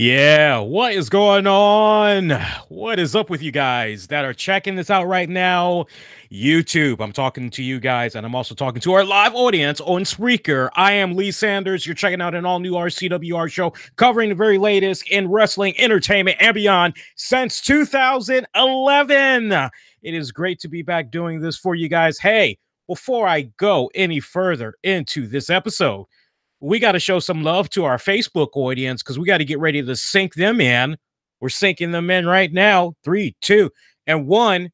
Yeah, what is going on? What is up with you guys that are checking this out right now? YouTube, I'm talking to you guys, and I'm also talking to our live audience on Spreaker. I am Lee Sanders. You're checking out an all-new RCWR show covering the very latest in wrestling, entertainment, and beyond since 2011. It is great to be back doing this for you guys. Hey, before I go any further into this episode, we got to show some love to our Facebook audience because we got to get ready to sync them in. We're syncing them in right now. 3, 2, and 1.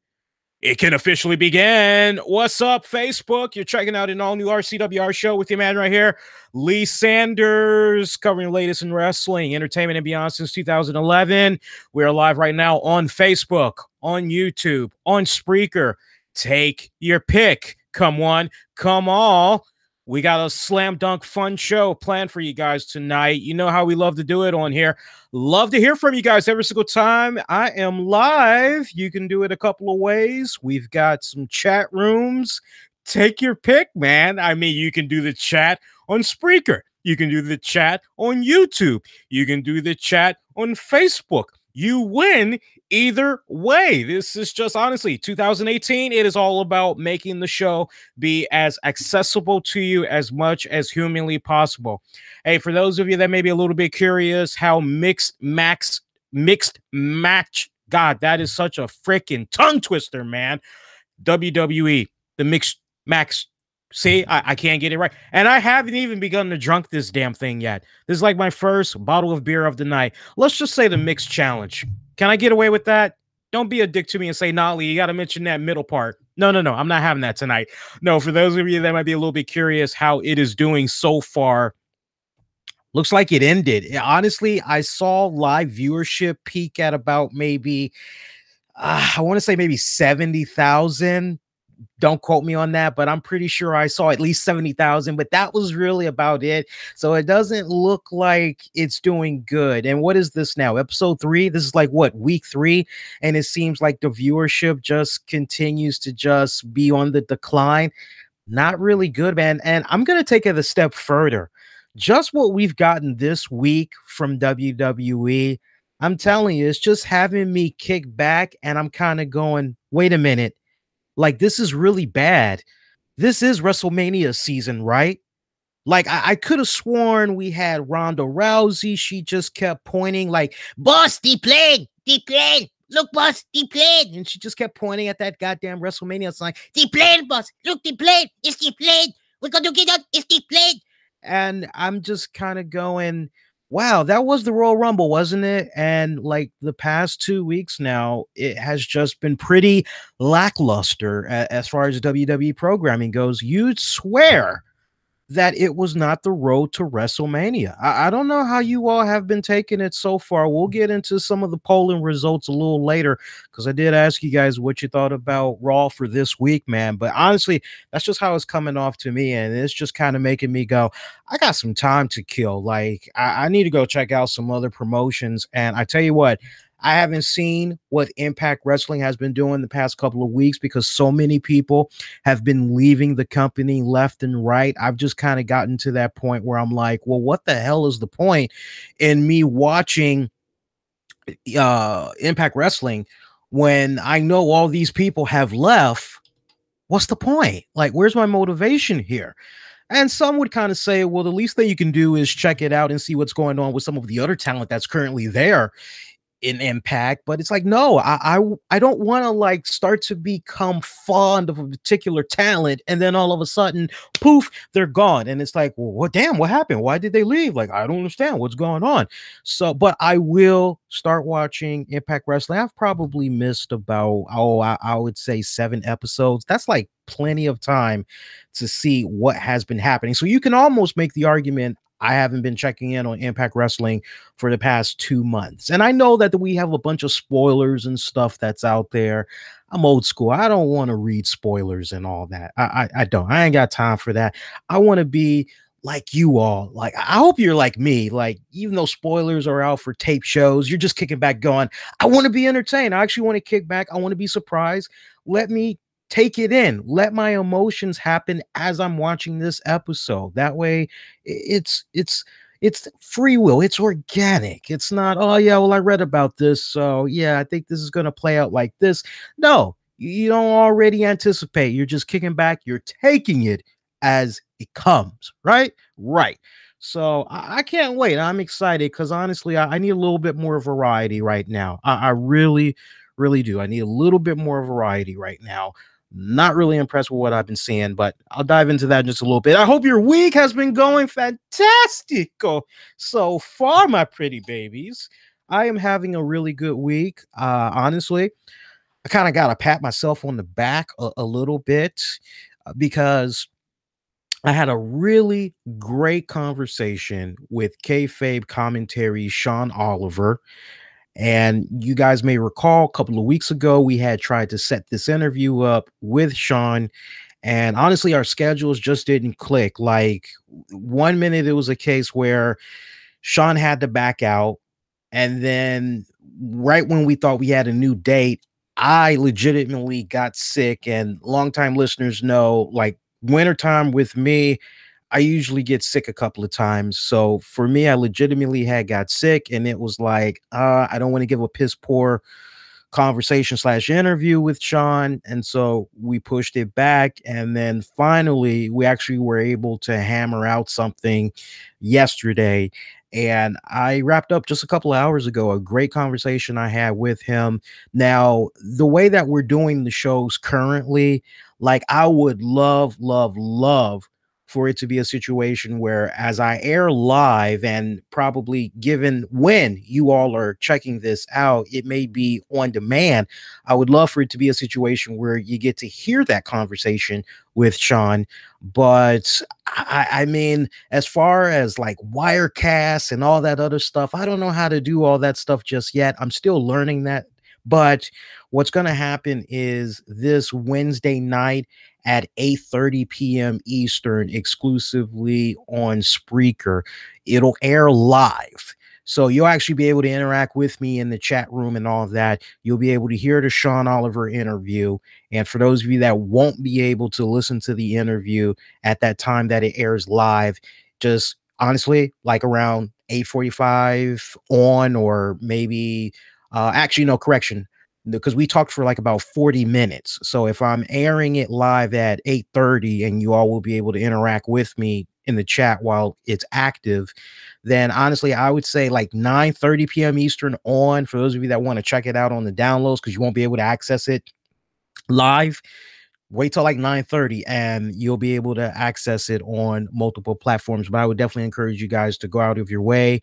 It can officially begin. What's up, Facebook? You're checking out an all-new RCWR show with your man right here, Lee Sanders, covering the latest in wrestling, entertainment, and beyond since 2011. We're live right now on Facebook, on YouTube, on Spreaker. Take your pick. Come on, come all. We got a slam dunk fun show planned for you guys tonight. You know how we love to do it on here. Love to hear from you guys every single time I am live. You can do it a couple of ways. We've got some chat rooms. Take your pick, man. I mean, you can do the chat on Spreaker. You can do the chat on YouTube. You can do the chat on Facebook. You win either way. This is just honestly 2018. It is all about making the show be as accessible to you as much as humanly possible. Hey, for those of you that may be a little bit curious how mixed match, God, that is such a freaking tongue twister, man. WWE, the mixed match. See, I can't get it right. And I haven't even begun to drunk this damn thing yet. This is like my first bottle of beer of the night. Let's just say the mixed challenge. Can I get away with that? Don't be a dick to me and say, nah, Lee, you got to mention that middle part. No. I'm not having that tonight. No, for those of you that might be a little bit curious how it is doing so far, looks like it ended. Honestly, I saw live viewership peak at about maybe, I want to say maybe 70,000. Don't quote me on that, but I'm pretty sure I saw at least 70,000, but that was really about it. So it doesn't look like it's doing good. And what is this now? Episode 3? This is like what, week 3? And it seems like the viewership just continues to just be on the decline. Not really good, man. And I'm going to take it a step further. Just what we've gotten this week from WWE, I'm telling you, it's just having me kick back and I'm kind of going, wait a minute. Like, this is really bad. This is WrestleMania season, right? Like, I could have sworn we had Ronda Rousey. She just kept pointing like, boss, the plane. Look, boss, the plane. And she just kept pointing at that goddamn WrestleMania sign. The plane, boss. Look, the plane. It's the plane. We're going to get out. It's the plane. And I'm just kind of going, wow, that was the Royal Rumble, wasn't it? And like the past 2 weeks now, it has just been pretty lackluster as far as WWE programming goes. You'd swear that it was not the road to WrestleMania. I don't know how you all have been taking it so far. We'll get into some of the polling results a little later because I did ask you guys what you thought about Raw for this week, man. But honestly, that's just how it's coming off to me. And it's just kind of making me go, I got some time to kill. Like, I need to go check out some other promotions. And I tell you what, I haven't seen what Impact Wrestling has been doing the past couple of weeks because so many people have been leaving the company left and right. I've just kind of gotten to that point where I'm like, well, what the hell is the point in me watching Impact Wrestling when I know all these people have left? What's the point? Like, where's my motivation here? And some would kind of say, well, the least thing you can do is check it out and see what's going on with some of the other talent that's currently there in Impact. But it's like, no, I don't want to like start to become fond of a particular talent and then all of a sudden, poof, they're gone. And it's like, well, what happened? Why did they leave? Like, I don't understand what's going on. So, but I will start watching Impact Wrestling. I've probably missed about, I would say 7 episodes. That's like plenty of time to see what has been happening. So you can almost make the argument I haven't been checking in on Impact Wrestling for the past 2 months. And I know that we have a bunch of spoilers and stuff that's out there. I'm old school. I don't want to read spoilers and all that. I don't. I ain't got time for that. I want to be like you all. Like, I hope you're like me. Like, even though spoilers are out for tape shows, you're just kicking back going, I want to be entertained. I actually want to kick back. I want to be surprised. Let me take it in. Let my emotions happen as I'm watching this episode. That way It's free will. It's organic. It's not, oh yeah, well, I read about this, so yeah, I think this is gonna play out like this. No, you don't already anticipate. You're just kicking back, you're taking it as it comes, right? Right. So I can't wait. I'm excited because honestly, I need a little bit more variety right now. I really, really do. I need a little bit more variety right now. Not really impressed with what I've been seeing, but I'll dive into that in just a little bit. I hope your week has been going fantastico so far, my pretty babies. I am having a really good week. Honestly, I kind of got to pat myself on the back a little bit because I had a really great conversation with kayfabe commentary Sean Oliver. And you guys may recall a couple of weeks ago, we had tried to set this interview up with Sean. And honestly, our schedules just didn't click. Like 1 minute, it was a case where Sean had to back out. And then right when we thought we had a new date, I legitimately got sick. And longtime listeners know, like wintertime with me, I usually get sick a couple of times. So for me, I legitimately had got sick, and it was like, I don't want to give a piss poor conversation slash interview with Sean. And so we pushed it back. And then finally, we actually were able to hammer out something yesterday. And I wrapped up just a couple of hours ago a great conversation I had with him. Now, the way that we're doing the shows currently, like I would love, love, love for it to be a situation where as I air live and probably given when you all are checking this out, it may be on demand. I would love for it to be a situation where you get to hear that conversation with Sean. But I mean, as far as like Wirecast and all that other stuff, I don't know how to do all that stuff just yet. I'm still learning that. But what's going to happen is this Wednesday night at 8:30 p.m. Eastern, exclusively on Spreaker, it'll air live. So you'll actually be able to interact with me in the chat room and all of that. You'll be able to hear the Sean Oliver interview. And for those of you that won't be able to listen to the interview at that time that it airs live, just honestly, like around 8:45 on, or maybe actually, no, correction, because we talked for like about 40 minutes. So if I'm airing it live at 8:30 and you all will be able to interact with me in the chat while it's active, then honestly, I would say like 9:30 p.m. Eastern on, for those of you that want to check it out on the downloads, because you won't be able to access it live. Wait till like 9:30 and you'll be able to access it on multiple platforms. But I would definitely encourage you guys to go out of your way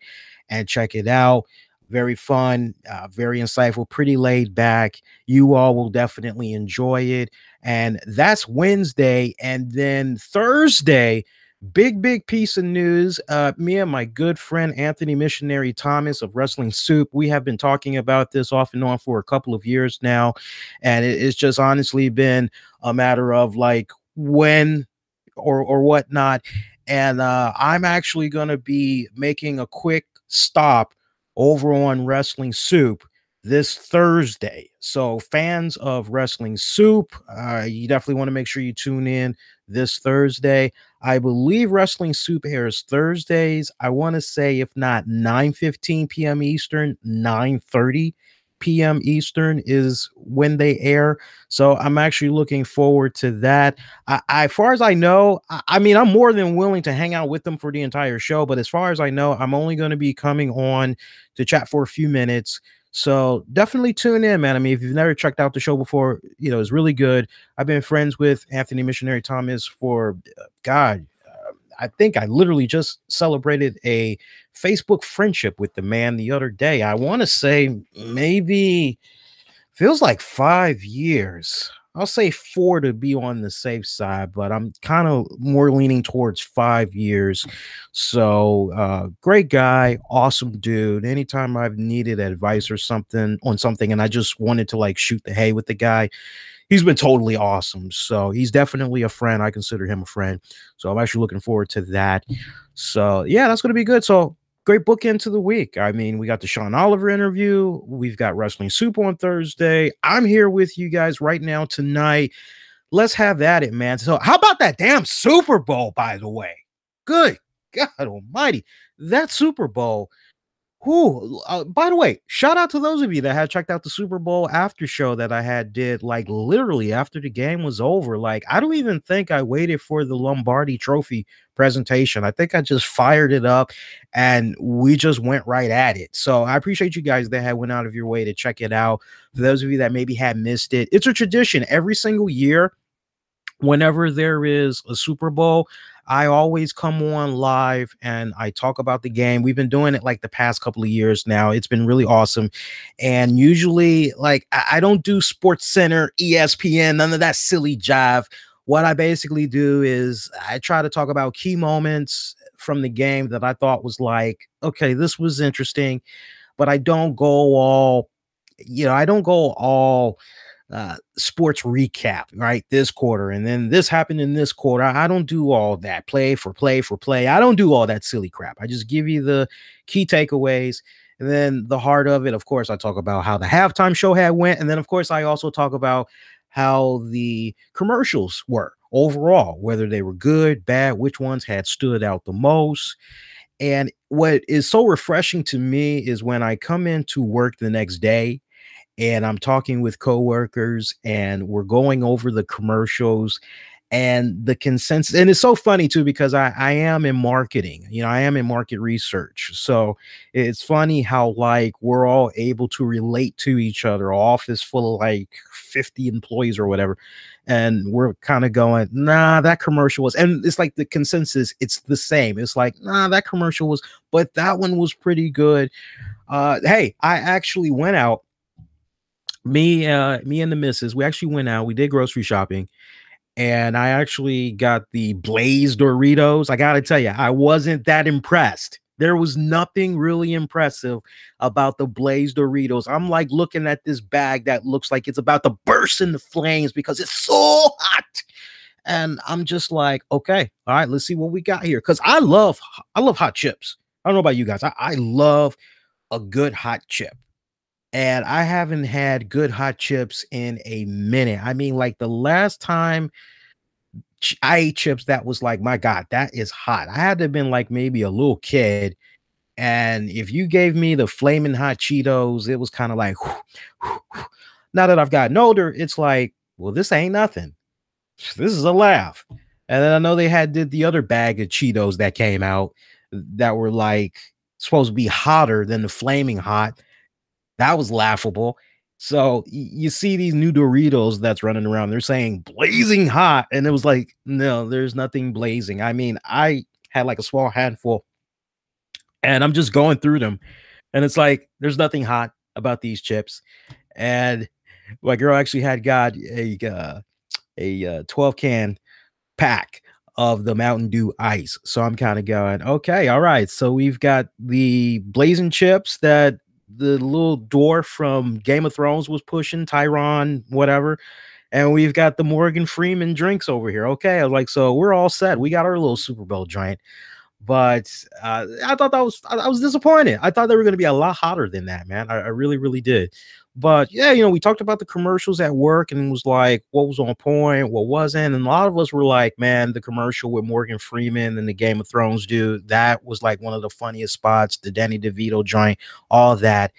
and check it out. Very fun, very insightful, pretty laid back. You all will definitely enjoy it. And that's Wednesday. And then Thursday, big piece of news. Me and my good friend Anthony Missionary Thomas of Wrestling Soup, we have been talking about this off and on for a couple of years now. And it's just honestly been a matter of like when or whatnot. And I'm actually going to be making a quick stop over on Wrestling Soup this Thursday. So fans of Wrestling Soup, you definitely want to make sure you tune in this Thursday. I believe Wrestling Soup airs Thursdays. I want to say, if not 9:15 p.m. Eastern, 9:30 p.m. Eastern is when they air. So I'm actually looking forward to that. As far as I know, I mean, I'm more than willing to hang out with them for the entire show. But as far as I know, I'm only going to be coming on to chat for a few minutes. So definitely tune in, man. I mean, if you've never checked out the show before, you know, it's really good. I've been friends with Anthony Missionary Thomas for, God, I think I literally just celebrated a Facebook friendship with the man the other day. I want to say maybe feels like 5 years. I'll say 4 to be on the safe side, but I'm kind of more leaning towards 5 years. So great guy, awesome dude. Anytime I've needed advice or something on something and I just wanted to like shoot the hay with the guy, he's been totally awesome. So he's definitely a friend. I consider him a friend. So I'm actually looking forward to that. So yeah, that's going to be good. So great bookend to the week. I mean, we got the Sean Oliver interview. We've got Wrestling Soup on Thursday. I'm here with you guys right now tonight. Let's have at it, man. So how about that damn Super Bowl, by the way? Good God almighty, that Super Bowl. Who, by the way, shout out to those of you that had checked out the Super Bowl after show that I had did like literally after the game was over. Like, I don't even think I waited for the Lombardi trophy presentation. I think I just fired it up and we just went right at it. So I appreciate you guys that had went out of your way to check it out. For those of you that maybe had missed it, it's a tradition every single year. Whenever there is a Super Bowl, I always come on live and I talk about the game. We've been doing it like the past couple of years now. It's been really awesome. And usually, like, I don't do Sports Center, ESPN, none of that silly jive. What I basically do is I try to talk about key moments from the game that I thought was like, okay, this was interesting, but I don't go all, I don't go all sports recap, right? This quarter, and then this happened in this quarter. I don't do all that play for play for play. I don't do all that silly crap. I just give you the key takeaways. And then the heart of it, of course, I talk about how the halftime show had went. And then, of course, I also talk about how the commercials were overall, whether they were good, bad, which ones had stood out the most. And what is so refreshing to me is when I come into work the next day and I'm talking with coworkers and we're going over the commercials and the consensus. And it's so funny too, because I am in marketing, I am in market research. So it's funny how like we're all able to relate to each other, office full of like 50 employees or whatever. And we're kind of going, nah, that commercial was, and it's like the consensus, it's the same. It's like, nah, that commercial was, but that one was pretty good. Hey, I actually went out, me and the missus, we actually went out, we did grocery shopping, and I actually got the blazed Doritos. I gotta tell you, I wasn't that impressed. There was nothing really impressive about the blazed Doritos. I'm like looking at this bag that looks like it's about to burst into flames because it's so hot. And I'm just like, okay, all right, let's see what we got here. Cause I love hot chips. I don't know about you guys. I love a good hot chip. And I haven't had good hot chips in a minute. I mean, like the last time I ate chips that was like, my God, that is hot. I had to have been like maybe a little kid. And if you gave me the flaming hot Cheetos, it was kind of like, whew, whew, whew. Now that I've gotten older, it's like, well, this ain't nothing. This is a laugh. And then I know they did the other bag of Cheetos that came out that were like supposed to be hotter than the flaming hot. That was laughable. So you see these new Doritos that's running around. They're saying blazing hot. And it was like, no, there's nothing blazing. I mean, I had like a small handful and I'm just going through them. And it's like, there's nothing hot about these chips. And my girl actually had got a 12 can pack of the Mountain Dew Ice. So I'm kind of going, okay, all right. So we've got the blazing chips that the little dwarf from Game of Thrones was pushing, Tyron, whatever. And we've got the Morgan Freeman drinks over here. Okay. I was like, so we're all set. We got our little Super Bowl giant. But I thought I was disappointed. I thought they were going to be a lot hotter than that, man. I really, really did. But yeah, we talked about the commercials at work and was like, what was on point, what wasn't. And a lot of us were like, man, the commercial with Morgan Freeman and the Game of Thrones dude, that was like one of the funniest spots, the Danny DeVito joint, all that.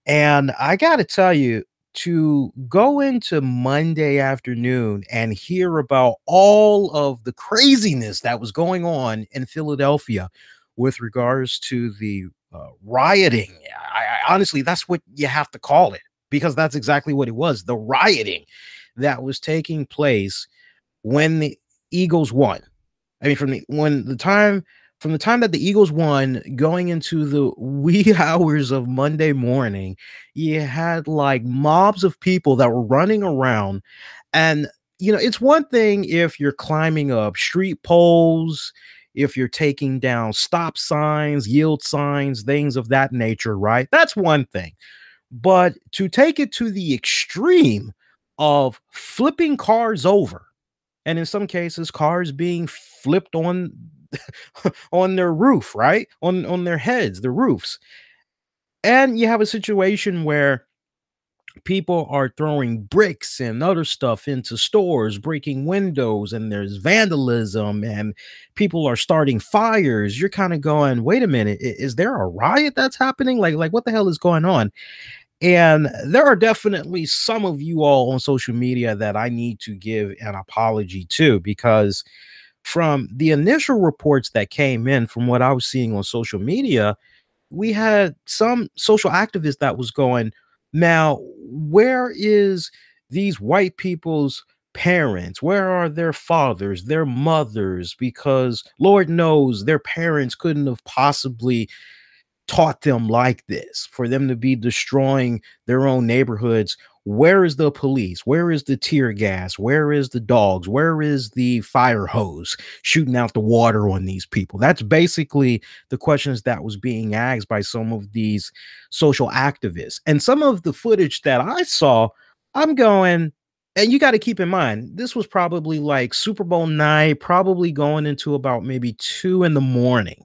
And I got to tell you, to go into Monday afternoon and hear about all of the craziness that was going on in Philadelphia with regards to the rioting. I honestly, that's what you have to call it, because that's exactly what it was. The rioting that was taking place when the Eagles won. I mean, from the time that the Eagles won going into the wee hours of Monday morning, you had like mobs of people that were running around. And, it's one thing if you're climbing up street poles, if you're taking down stop signs, yield signs, things of that nature, right? That's one thing. But to take it to the extreme of flipping cars over, and in some cases, cars being flipped on on their roof, right? On their heads, the roofs. And you have a situation where People are throwing bricks and other stuff into stores, breaking windows, and there's vandalism, and people are starting fires. You're kind of going, wait a minute, is there a riot that's happening? Like what the hell is going on? And there are definitely some of you all on social media that I need to give an apology to, because from the initial reports that came in from what I was seeing on social media, we had some social activists that was going, now, where is these white people's parents? Where are their fathers, their mothers? Because Lord knows their parents couldn't have possibly taught them like this, for them to be destroying their own neighborhoods. Where is the police? Where is the tear gas? Where is the dogs? Where is the fire hose shooting out the water on these people? That's basically the questions that was being asked by some of these social activists. And some of the footage that I saw, I'm going, and you got to keep in mind, this was probably like Super Bowl night, probably going into about maybe 2 in the morning.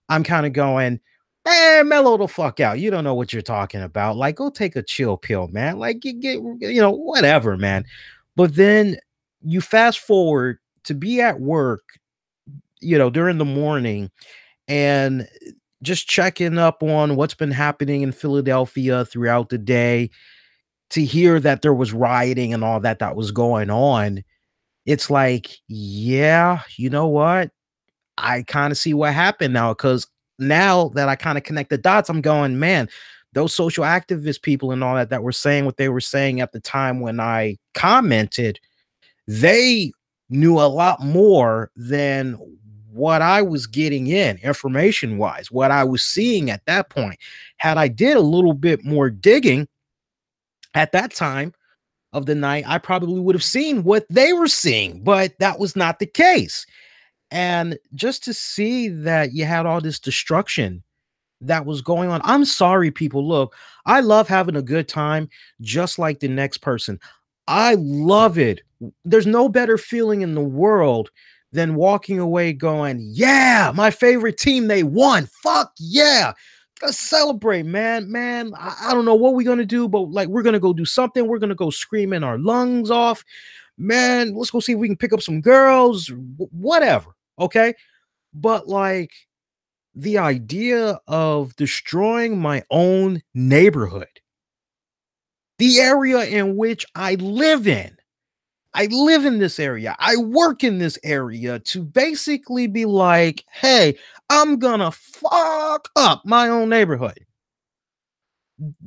I'm kind of going, man, mellow the fuck out. You don't know what you're talking about. Like, go take a chill pill, man. Like, get whatever, man. But then you fast forward to be at work, during the morning, and just checking up on what's been happening in Philadelphia throughout the day, to hear that there was rioting and all that was going on. It's like, yeah, you know what? I kind of see what happened now, because now that I kind of connect the dots, I'm going, man, those social activist people and all that were saying what they were saying at the time when I commented, they knew a lot more than what I was getting in information wise, what I was seeing at that point. Had I did a little bit more digging at that time of the night, I probably would have seen what they were seeing, but that was not the case. And just to see that you had all this destruction that was going on. I'm sorry, people. Look, I love having a good time just like the next person. I love it. There's no better feeling in the world than walking away going, yeah, my favorite team, they won. Fuck yeah. Let's celebrate, man. Man, I don't know what we're going to do, but like, we're going to go do something. We're going to go screaming our lungs off. Man, let's go see if we can pick up some girls, whatever. Okay. But like, the idea of destroying my own neighborhood, the area in which I live in. I live in this area. I work in this area, to basically be like, hey, I'm gonna fuck up my own neighborhood.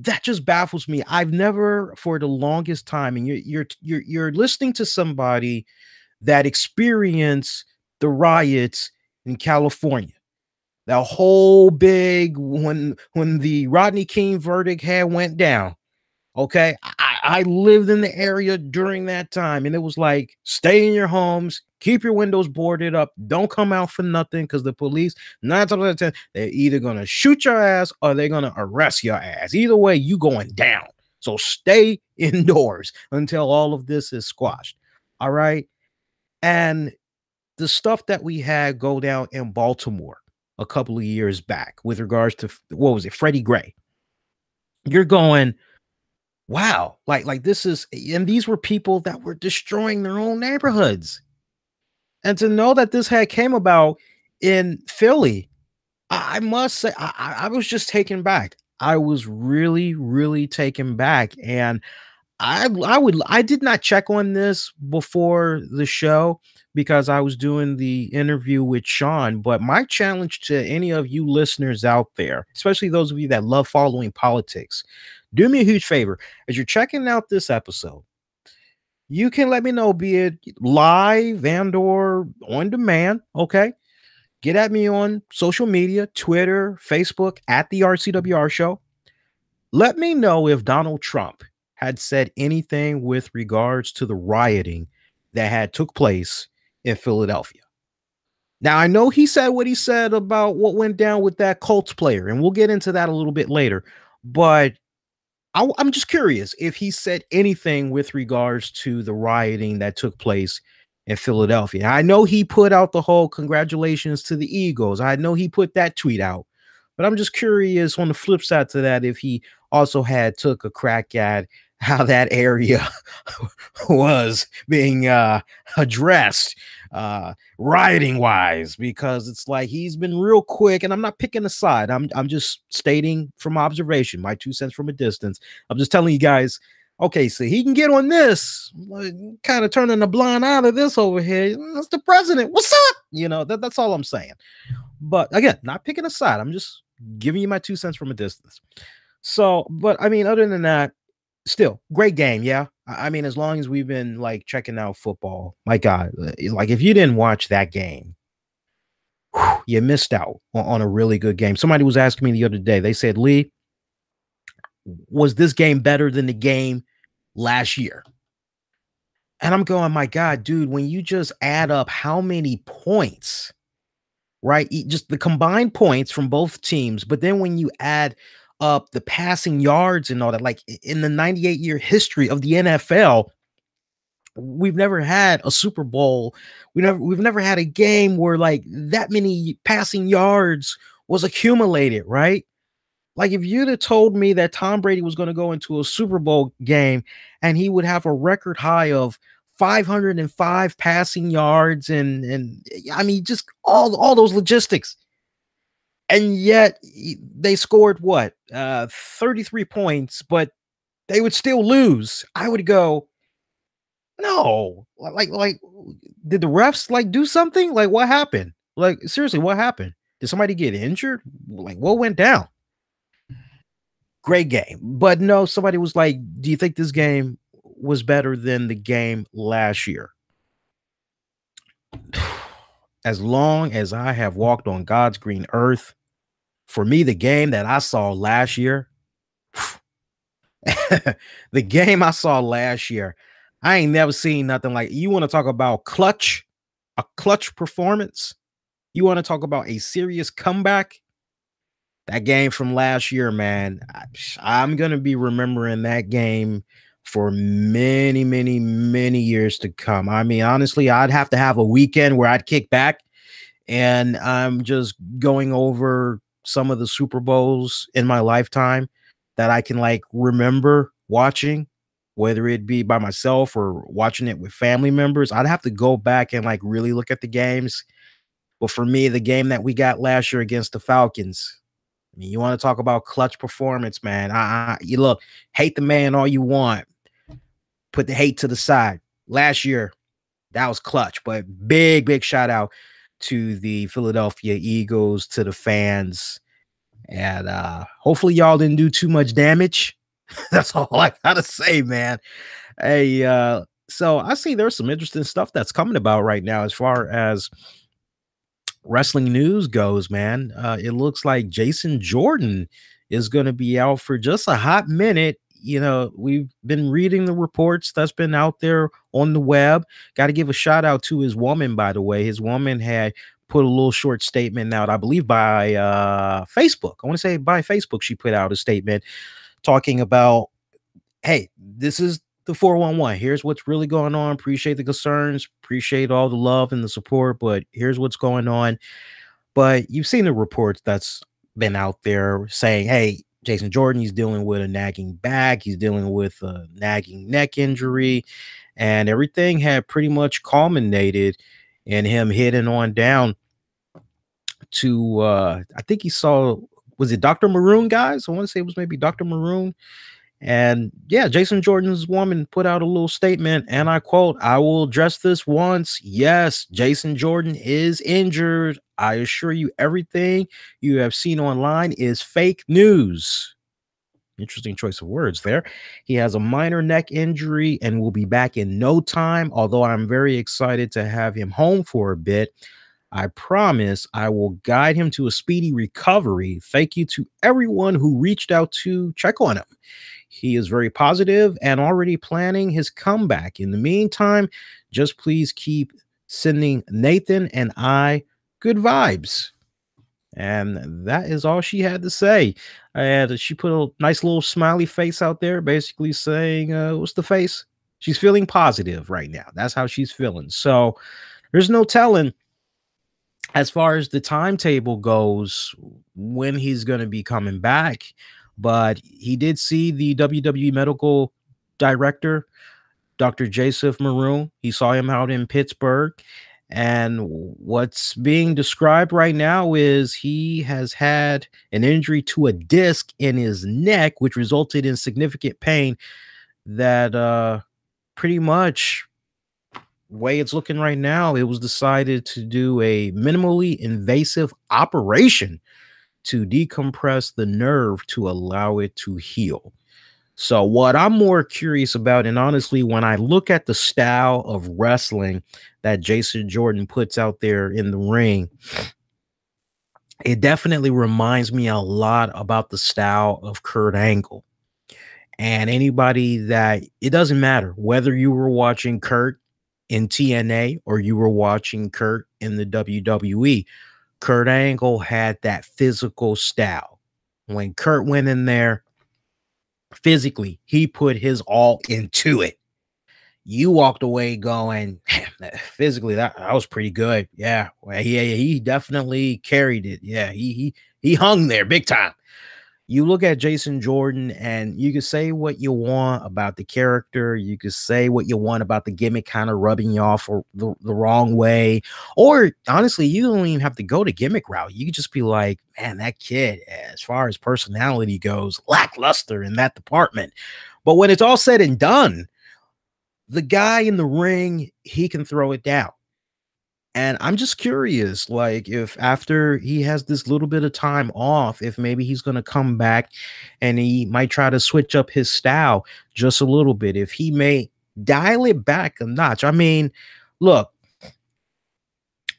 That just baffles me. I've never, for the longest time, and you're listening to somebody that experienced the riots in California. That whole big, when the Rodney King verdict had went down. Okay, I lived in the area during that time, and it was like, stay in your homes, keep your windows boarded up, don't come out for nothing, because the police, 9 times out of 10, they're either gonna shoot your ass or they're gonna arrest your ass. Either way, you going down. So stay indoors until all of this is squashed. All right, and the stuff that we had go down in Baltimore a couple of years back with regards to, what was it, Freddie Gray. You're going, wow, like this is, and these were people that were destroying their own neighborhoods. And to know that this had came about in Philly, I must say, I was just taken back. I was really, really taken back. And I did not check on this before the show, because I was doing the interview with Sean. But my challenge to any of you listeners out there, especially those of you that love following politics, do me a huge favor. As you're checking out this episode, you can let me know, be it live and or on demand. Okay. Get at me on social media, Twitter, Facebook, at the RCWR show. Let me know if Donald Trump had said anything with regards to the rioting that had took place in Philadelphia. Now, I know he said what he said about what went down with that Colts player, and we'll get into that a little bit later. But I'm just curious if he said anything with regards to the rioting that took place in Philadelphia. I know he put out the whole congratulations to the Eagles. I know he put that tweet out. But I'm just curious on the flip side to that, if he also took a crack at how that area was being addressed rioting wise, because it's like he's been real quick, and I'm not picking a side. I'm just stating from observation, my 2 cents from a distance. I'm just telling you guys, okay, so he can get on this, kind of turning a blind eye to this over here. That's the president. What's up? That's all I'm saying. But again, not picking a side. I'm just giving you my 2 cents from a distance. So, but I mean, other than that, still great game. Yeah. I mean, as long as we've been like checking out football, my God, like if you didn't watch that game, you missed out on a really good game. Somebody was asking me the other day, they said, Lee, was this game better than the game last year? And I'm going, my God, dude, when you just add up how many points, right? Just the combined points from both teams. But then when you add up the passing yards and all that, like in the 98-year history of the NFL, we've never had a Super Bowl. We've never had a game where like that many passing yards was accumulated, right? Like if you'd have told me that Tom Brady was going to go into a Super Bowl game and he would have a record high of 505 passing yards and I mean just all those logistics. And yet they scored what? 33 points, but they would still lose. I would go, no. Like did the refs like do something? Like what happened? Like seriously, what happened? Did somebody get injured? Like what went down? Great game. But no, somebody was like, do you think this game was better than the game last year? As long as I have walked on God's green earth, for me, the game that I saw last year, the game I saw last year, I ain't never seen nothing like. You want to talk about a clutch performance? You want to talk about a serious comeback? That game from last year, man, I'm going to be remembering that game for many, many, many years to come. I mean, honestly, I'd have to have a weekend where I'd kick back and I'm just going over some of the Super Bowls in my lifetime that I can like remember watching, whether it be by myself or watching it with family members. I'd have to go back and like really look at the games. But for me, the game that we got last year against the Falcons, I mean, you want to talk about clutch performance, man. You look, hate the man all you want. Put the hate to the side. Last year, that was clutch, but big shout out to the Philadelphia Eagles, to the fans. And hopefully y'all didn't do too much damage. That's all I gotta say, man. Hey, so I see there's some interesting stuff that's coming about right now as far as wrestling news goes, man. It looks like Jason Jordan is going to be out for just a hot minute. We've been reading the reports that's been out there on the web. Got to give a shout out to his woman, by the way. His woman had put a little short statement out, I believe by Facebook. I want to say by Facebook, she put out a statement talking about, hey, this is the 411. Here's what's really going on. Appreciate the concerns, appreciate all the love and the support, but here's what's going on. But you've seen the reports that's been out there saying, hey, Jason Jordan, he's dealing with a nagging back, he's dealing with a nagging neck injury, and everything had pretty much culminated in him heading on down to I think he saw, was it Dr. Maroon, guys? I want to say it was maybe Dr. Maroon. And yeah, Jason Jordan's woman put out a little statement, and I quote, I will address this once. Yes, Jason Jordan is injured. I assure you, everything you have seen online is fake news. Interesting choice of words there. He has a minor neck injury and will be back in no time, although I'm very excited to have him home for a bit. I promise I will guide him to a speedy recovery. Thank you to everyone who reached out to check on him. He is very positive and already planning his comeback. In the meantime, just please keep sending Nathan and I good vibes. And that is all she had to say. And she put a nice little smiley face out there, basically saying, what's the face? She's feeling positive right now. That's how she's feeling. So there's no telling, as far as the timetable goes, when he's going to be coming back. but he did see the WWE medical director, Dr. Joseph Maroon. He saw him out in Pittsburgh. And what's being described right now is he has had an injury to a disc in his neck, which resulted in significant pain that pretty much way it's looking right now, it was decided to do a minimally invasive operation to decompress the nerve to allow it to heal. So, what I'm more curious about, and honestly, when I look at the style of wrestling that Jason Jordan puts out there in the ring, it definitely reminds me a lot about the style of Kurt Angle. And anybody that it doesn't matter whether you were watching Kurt in TNA or you were watching Kurt in the WWE, Kurt Angle had that physical style. When Kurt went in there physically, he put his all into it. You walked away going, physically, that was pretty good. Yeah, well, he definitely carried it. Yeah, he hung there big time. You look at Jason Jordan and you can say what you want about the character. You can say what you want about the gimmick kind of rubbing you off or the wrong way. Or honestly, you don't even have to go to gimmick route. You could just be like, man, that kid, as far as personality goes, lackluster in that department. But when it's all said and done, the guy in the ring, he can throw it down. And I'm just curious, like, if after he has this little bit of time off, if maybe he's going to come back and he might try to switch up his style just a little bit, if he may dial it back a notch. I mean, look,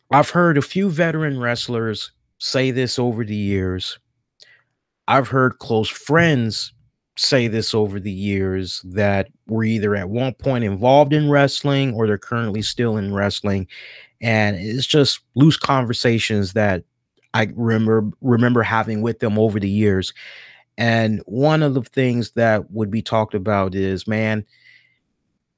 I've heard a few veteran wrestlers say this over the years. I've heard close friends say this over the years that were either at one point involved in wrestling or they're currently still in wrestling. And it's just loose conversations that I remember having with them over the years. And one of the things that would be talked about is, man,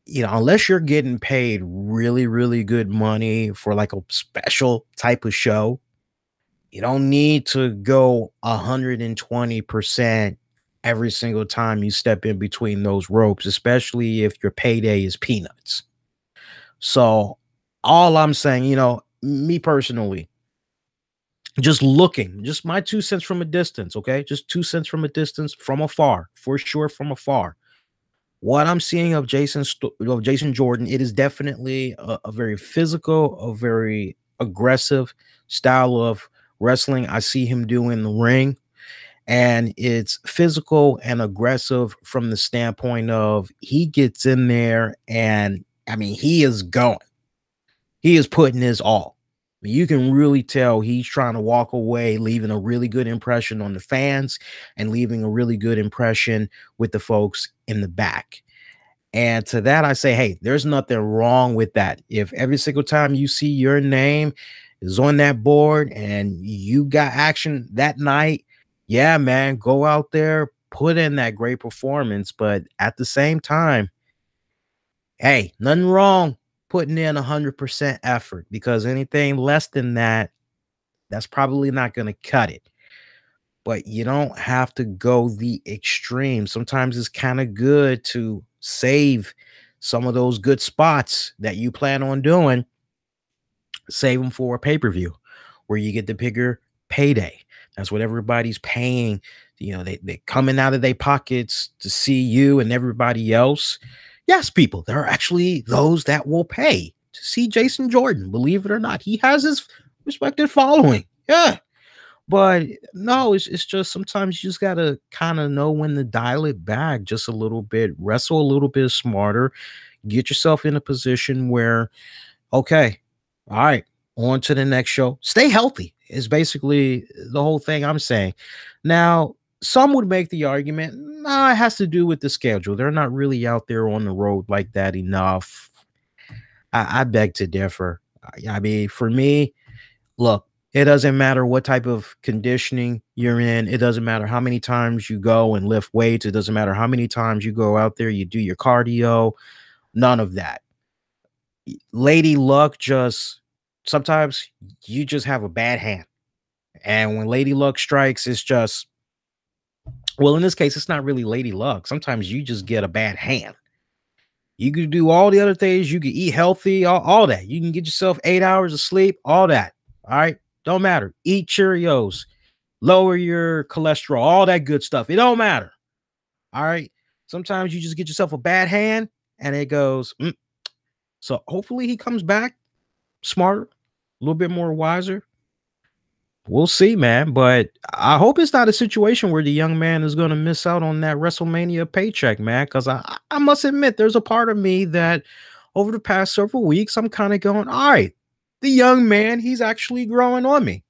unless you're getting paid really, really good money for like a special type of show, you don't need to go 120% every single time you step in between those ropes, especially if your payday is peanuts. So all I'm saying, me personally, just my 2 cents from a distance, okay? Just 2 cents from a distance, from afar, for sure, from afar. What I'm seeing of Jason Jordan, it is definitely a very physical, a very aggressive style of wrestling I see him do in the ring. And it's physical and aggressive from the standpoint of he gets in there and I mean, he is going. He is putting his all. You can really tell he's trying to walk away, leaving a really good impression on the fans and leaving a really good impression with the folks in the back. And to that, I say, hey, there's nothing wrong with that. If every single time you see your name is on that board and you got action that night, yeah, man, go out there, put in that great performance. But at the same time, hey, nothing wrong putting in 100% effort, because anything less than that, that's probably not going to cut it. But you don't have to go the extreme. Sometimes it's kind of good to save some of those good spots that you plan on doing, save them for a pay-per-view where you get the bigger payday. That's what everybody's paying. They coming out of their pockets to see you and everybody else. Yes, people, there are actually those that will pay to see Jason Jordan. Believe it or not, he has his respected following. Yeah. But no, it's just sometimes you just gotta kind of know when to dial it back just a little bit, wrestle a little bit smarter, get yourself in a position where, okay, all right, on to the next show. Stay healthy is basically the whole thing I'm saying. Now, some would make the argument, nah, it has to do with the schedule. They're not really out there on the road like that enough. I beg to differ. I mean, for me, look, it doesn't matter what type of conditioning you're in. It doesn't matter how many times you go and lift weights. It doesn't matter how many times you go out there, you do your cardio. None of that. Lady Luck just sometimes you just have a bad hand. And when Lady Luck strikes, it's just Well, in this case, it's not really lady luck. Sometimes you just get a bad hand. You could do all the other things. You can eat healthy, all that. You can get yourself 8 hours of sleep, all that. All right. Don't matter. Eat Cheerios, lower your cholesterol, all that good stuff. It don't matter. All right. Sometimes you just get yourself a bad hand and it goes. So hopefully he comes back smarter, a little bit more wiser. We'll see, man. But I hope it's not a situation where the young man is going to miss out on that WrestleMania paycheck, man. Because I must admit, there's a part of me that over the past several weeks, I'm kind of going, all right, the young man, he's actually growing on me.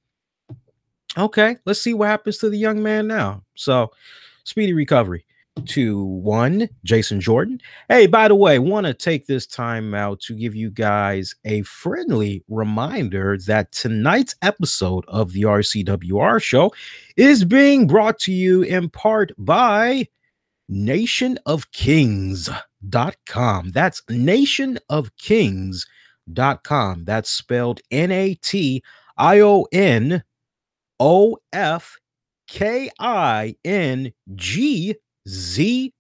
Okay, let's see what happens to the young man now. So, speedy recovery to one, Jason Jordan. Hey, by the way, want to take this time out to give you guys a friendly reminder that tonight's episode of the RCWR show is being brought to you in part by nationofkings.com. That's nationofkings.com. That's spelled NationofKingz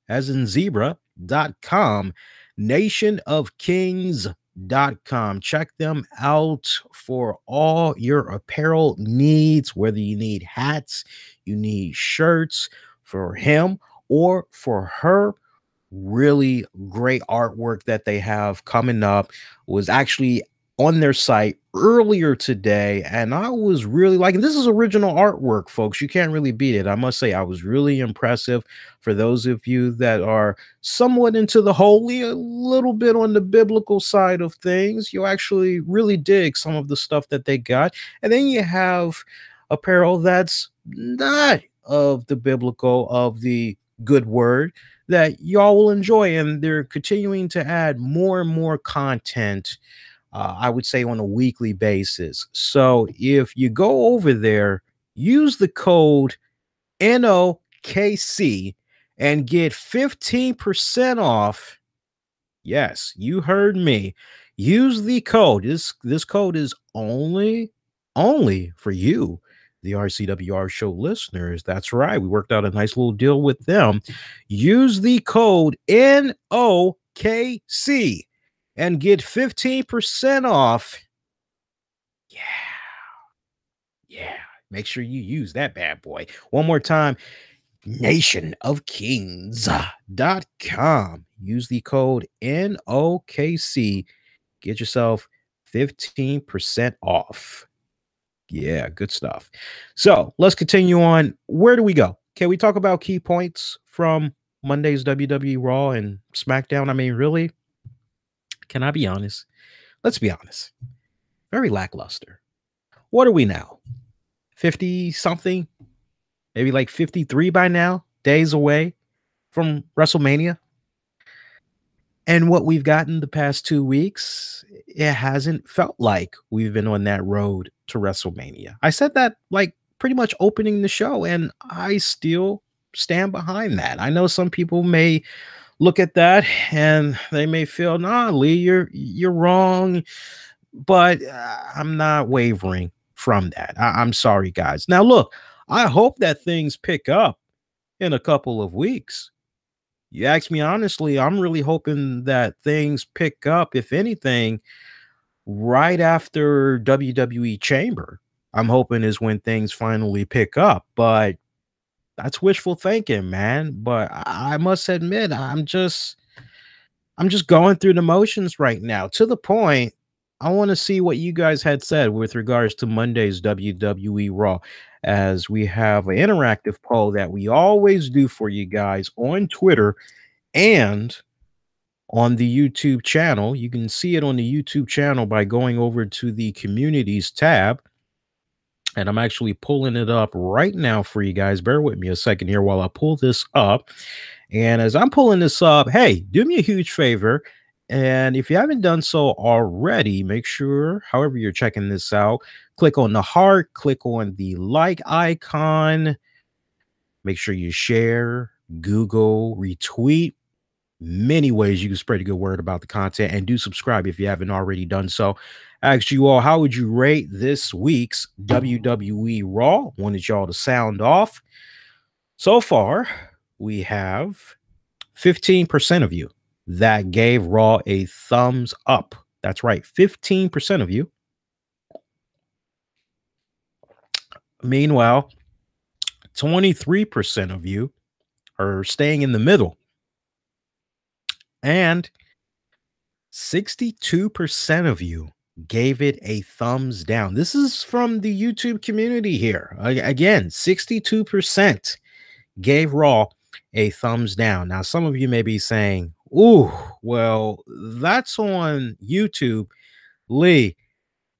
as in zebra.com. Nationofkings.com. Check them out for all your apparel needs, whether you need hats, you need shirts for him or for her. Really great artwork that they have coming up. Was actually on their site earlier today, and I was really liking this. Is original artwork, folks. You can't really beat it. I must say, I was really impressive. For those of you that are somewhat into the holy, a little bit on the biblical side of things, you actually really dig some of the stuff that they got. And then you have apparel that's not of the biblical, of the good word, that y'all will enjoy, and they're continuing to add more and more content, I would say on a weekly basis. So if you go over there, use the code NOKC and get 15% off. Yes, you heard me. Use the code. This code is only for you, the RCWR show listeners. That's right. We worked out a nice little deal with them. Use the code NOKC and get 15% off. Yeah. Make sure you use that bad boy. One more time. nationofkings.com. Use the code NOKC. Get yourself 15% off. Yeah, good stuff. So let's continue on. Where do we go? Can we talk about key points from Monday's WWE RAW and SmackDown? I mean, really? Can I be honest? Let's be honest. Very lackluster. What are we now? 50 something? Maybe like 53 by now? Days away from WrestleMania? And what we've gotten the past 2 weeks, it hasn't felt like we've been on that road to WrestleMania. I said that like pretty much opening the show, and I still stand behind that. I know some people may look at that and they may feel, nah, Lee, you're wrong, but I'm not wavering from that. I'm sorry, guys. Now, look, I hope that things pick up in a couple of weeks. You ask me honestly, I'm really hoping that things pick up, if anything, right after WWE Chamber. I'm hoping is when things finally pick up, but that's wishful thinking, man. But I must admit, I'm just going through the motions right now, to the point I want to see what you guys had said with regards to Monday's WWE Raw, as we have an interactive poll that we always do for you guys on Twitter and on the YouTube channel. You can see it on the YouTube channel by going over to the communities tab. And I'm actually pulling it up right now for you guys. Bear with me a second here while I pull this up. And as I'm pulling this up, hey, do me a huge favor. And if you haven't done so already, make sure, however you're checking this out, click on the heart, click on the like icon. Make sure you share, Google, retweet. Many ways you can spread a good word about the content, and do subscribe if you haven't already done so. I asked you all, how would you rate this week's WWE Raw? Wanted y'all to sound off. So far, we have 15% of you that gave Raw a thumbs up. That's right, 15% of you. Meanwhile, 23% of you are staying in the middle, and 62% of you gave it a thumbs down. This is from the YouTube community here. Again, 62% gave Raw a thumbs down. Now, some of you may be saying, "Ooh, well, that's on YouTube." Lee,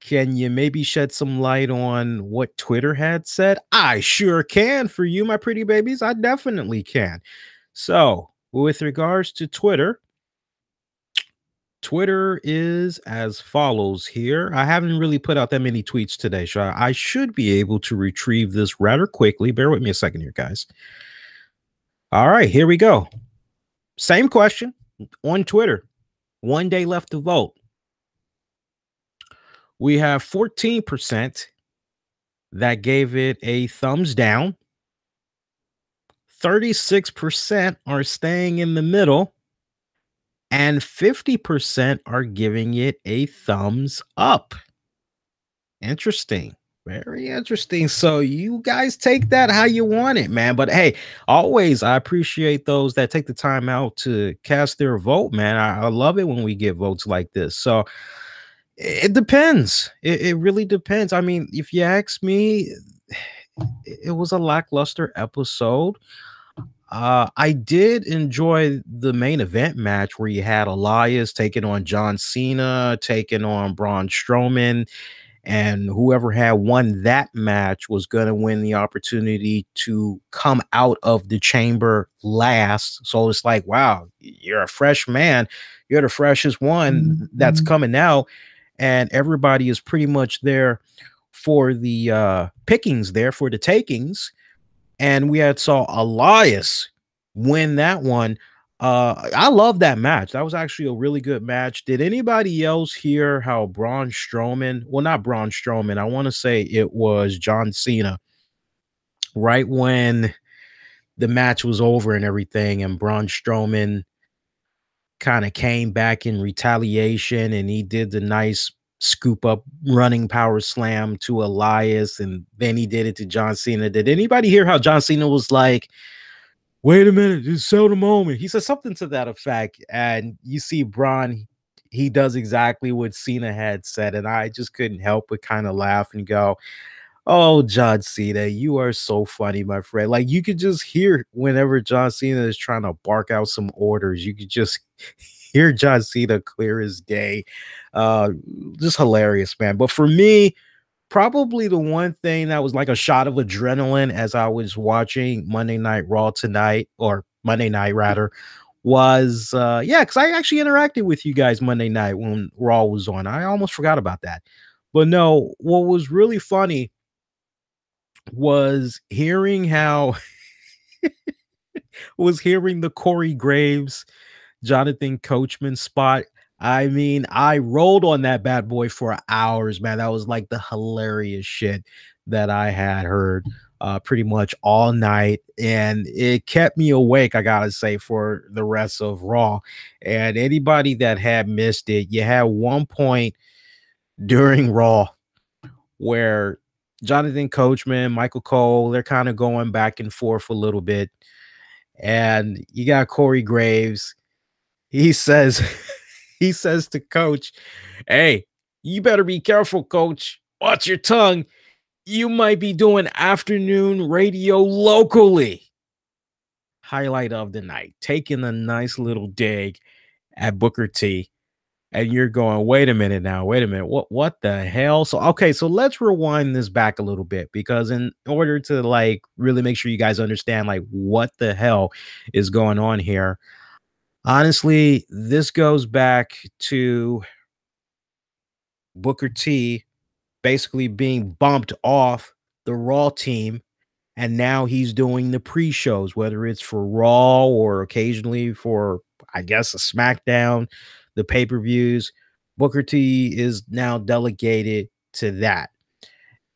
can you maybe shed some light on what Twitter had said? I sure can for you, my pretty babies. I definitely can. So, with regards to Twitter, Twitter is as follows here. I haven't really put out that many tweets today, so I should be able to retrieve this rather quickly. Bear with me a second here, guys. All right, here we go. Same question on Twitter. 1 day left to vote. We have 14% that gave it a thumbs down. 36% are staying in the middle, and 50% are giving it a thumbs up. Interesting. Very interesting. So you guys take that how you want it, man. But hey, always I appreciate those that take the time out to cast their vote, man. I love it when we get votes like this. So it depends. It really depends. I mean, if you ask me, it was a lackluster episode. I did enjoy the main event match where you had Elias taking on John Cena, taking on Braun Strowman, and whoever had won that match was going to win the opportunity to come out of the chamber last. So it's like, wow, you're a fresh man. You're the freshest one that's coming out, and everybody is pretty much there for the pickings, there for the takings. And we had saw Elias win that one. I love that match. That was actually a really good match. Did anybody else hear how Braun Strowman, well, not Braun Strowman, I want to say it was John Cena, right when the match was over and everything, and Braun Strowman kind of came back in retaliation and he did the nice scoop up running power slam to Elias, and then he did it to John Cena. Did anybody hear how John Cena was like, wait a minute, just sell the moment? He said something to that effect. And you see Braun, he does exactly what Cena had said. And I just couldn't help but kind of laugh and go, oh, John Cena, you are so funny, my friend. Like, you could just hear whenever John Cena is trying to bark out some orders, you could just hear John Cena clear as day. Uh, just hilarious, man. But for me, probably the one thing that was like a shot of adrenaline as I was watching Monday Night Raw tonight, or Monday night rather, was yeah, because I actually interacted with you guys Monday night when Raw was on. I almost forgot about that. But no, what was really funny was hearing how was hearing the Corey Graves, Jonathan Coachman spot. I mean, I rolled on that bad boy for hours, man. That was like the hilarious shit that I had heard pretty much all night. And it kept me awake, I gotta say, for the rest of Raw. And anybody that had missed it, you had one point during Raw where Jonathan Coachman, Michael Cole, they're kind of going back and forth a little bit. And you got Corey Graves. He says, he says to Coach, hey, you better be careful, Coach. Watch your tongue. You might be doing afternoon radio locally. Highlight of the night, taking a nice little dig at Booker T. And you're going, wait a minute now, wait a minute. What the hell? So okay, so let's rewind this back a little bit, because in order to like really make sure you guys understand like what the hell is going on here. Honestly, this goes back to Booker T basically being bumped off the Raw team, and now he's doing the pre-shows, whether it's for Raw or occasionally for, I guess, a SmackDown, the pay-per-views. Booker T is now delegated to that.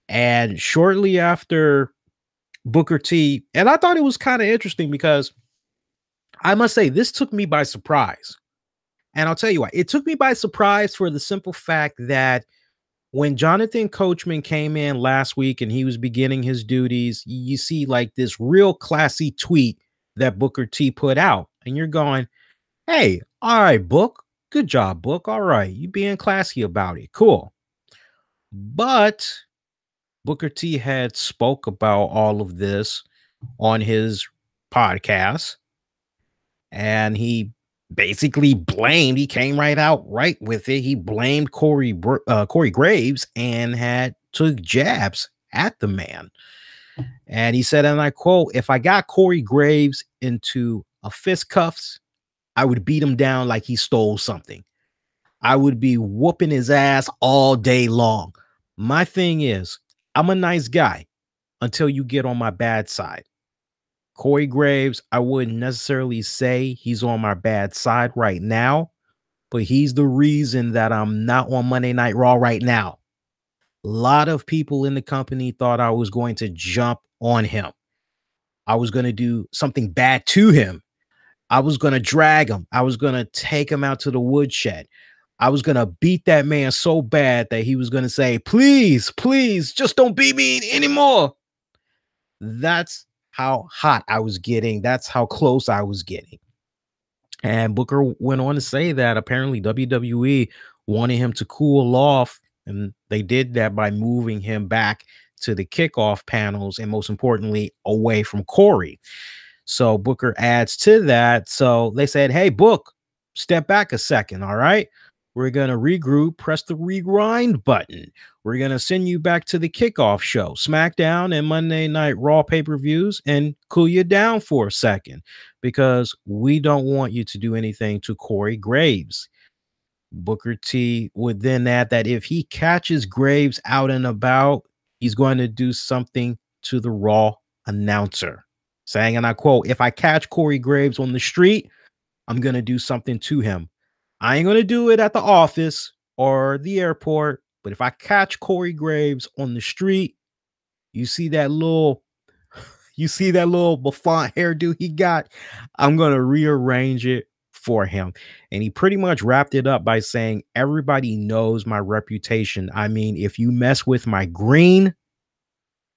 And shortly after Booker T, and I thought it was kind of interesting because I must say this took me by surprise. And I'll tell you why. It took me by surprise for the simple fact that when Jonathan Coachman came in last week and he was beginning his duties, you see like this real classy tweet that Booker T put out. And you're going, hey, all right, Book. Good job, Book. All right. You being classy about it. Cool. But Booker T had spoke about all of this on his podcast, and he basically blamed. He came right with it. He blamed Corey Graves and had took jabs at the man. And he said, and I quote, "If I got Corey Graves into a fistcuffs, I would beat him down like he stole something. I would be whooping his ass all day long. My thing is, I'm a nice guy until you get on my bad side. Corey Graves, I wouldn't necessarily say he's on my bad side right now, but he's the reason that I'm not on Monday Night Raw right now. A lot of people in the company thought I was going to jump on him. I was going to do something bad to him. I was going to drag him. I was going to take him out to the woodshed. I was going to beat that man so bad that he was going to say, please, please, just don't beat me anymore." That's how hot I was getting. That's how close I was getting. And Booker went on to say that apparently WWE wanted him to cool off, and they did that by moving him back to the kickoff panels and most importantly, away from Corey. So Booker adds to that. So they said, hey, Book, step back a second. All right. We're going to regroup, press the rewind button. We're going to send you back to the kickoff show, SmackDown and Monday Night Raw pay-per-views, and cool you down for a second because we don't want you to do anything to Corey Graves. Booker T would then add that if he catches Graves out and about, he's going to do something to the Raw announcer, saying, and I quote, "If I catch Corey Graves on the street, I'm going to do something to him. I ain't going to do it at the office or the airport, but if I catch Corey Graves on the street, you see that little buffon hairdo he got, I'm going to rearrange it for him." And he pretty much wrapped it up by saying, everybody knows my reputation. I mean, if you mess with my green,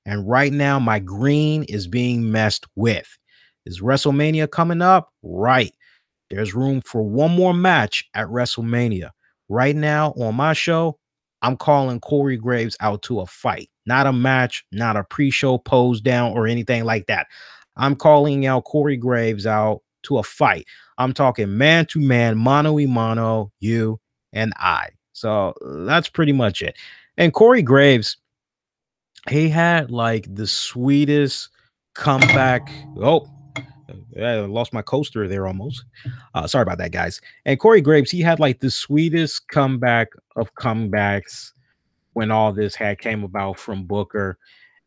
and right now my green is being messed with. Is WrestleMania coming up? Right. There's room for one more match at WrestleMania. Right now on my show, I'm calling Corey Graves out to a fight, not a match, not a pre-show pose down or anything like that. I'm calling out Corey Graves out to a fight. I'm talking man to man, mano a mano, you and I. So that's pretty much it. And Corey Graves, he had like the sweetest comeback. Oh, I lost my coaster there almost. Sorry about that, guys. And Corey Graves, he had like the sweetest comeback of comebacks when all this had came about from Booker.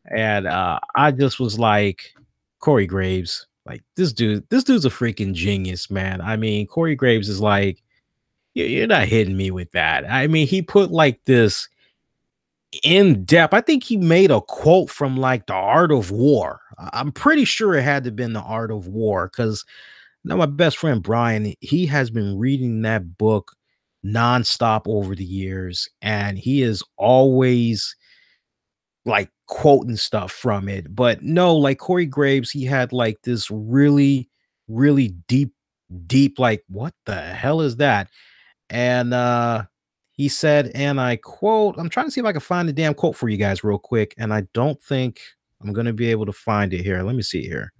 And I just was like, Corey Graves, like this dude's a freaking genius, man. I mean, Corey Graves is like, you're not hitting me with that. I mean, he put like this in depth. I think he made a quote from like the Art of War. I'm pretty sure it had to have been the Art of War because now my best friend Brian, he has been reading that book nonstop over the years, and he is always like quoting stuff from it. But no, like Corey Graves, he had like this really, really deep, like, what the hell is that? And he said, and I quote, I'm trying to see if I can find the damn quote for you guys real quick, and I don't think I'm gonna be able to find it here. Let me see here.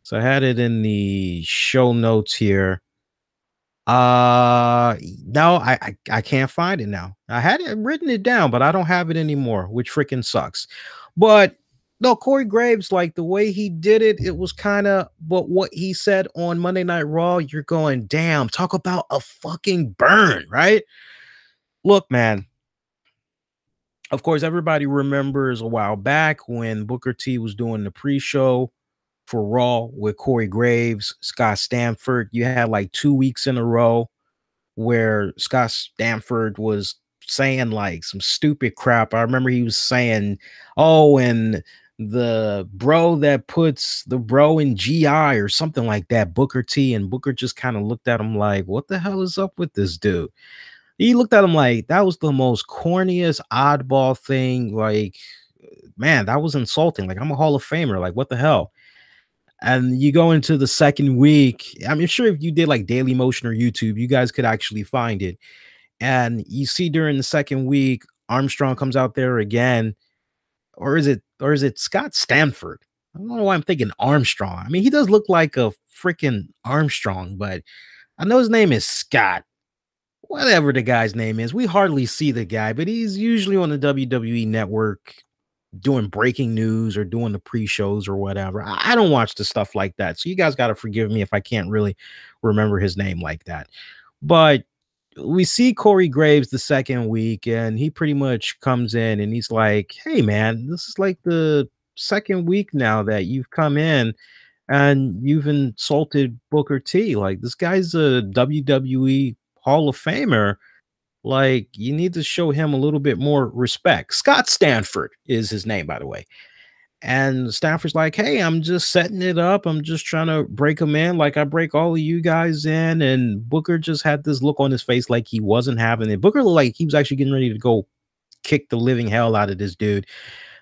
So I had it in the show notes here. No, I can't find it now. I had it written it down, but I don't have it anymore, which freaking sucks. But no, Corey Graves, like the way he did it, it was kind of, but what he said on Monday Night Raw, you're going, damn, talk about a fucking burn, right? Look, man, of course, everybody remembers a while back when Booker T was doing the pre-show for Raw with Corey Graves, Scott Stanford. You had like 2 weeks in a row where Scott Stanford was saying like some stupid crap. I remember he was saying, oh, and the bro that puts the bro in GI or something like that, Booker T, and Booker just kind of looked at him like, what the hell is up with this dude? He looked at him like that was the most corniest oddball thing. Like, man, that was insulting. Like, I'm a Hall of Famer. Like, what the hell? And you go into the second week. I'm sure if you did like Daily Motion or YouTube, you guys could actually find it. And you see during the second week, Armstrong comes out there again, or is it Scott Stanford? I don't know why I'm thinking Armstrong. I mean, he does look like a freaking Armstrong, but I know his name is Scott. Whatever the guy's name is, we hardly see the guy, but he's usually on the WWE network doing breaking news or doing the pre-shows or whatever. I don't watch the stuff like that. So you guys got to forgive me if I can't really remember his name like that. But we see Corey Graves the second week, and he pretty much comes in and he's like, hey, man, this is like the second week now that you've come in and you've insulted Booker T. Like, this guy's a WWE Hall of Famer. Like, you need to show him a little bit more respect. Scott Stanford is his name, by the way. And Stanford's like, hey, I'm just setting it up. I'm just trying to break him in like I break all of you guys in. And Booker just had this look on his face like he wasn't having it. Booker looked like he was actually getting ready to go kick the living hell out of this dude.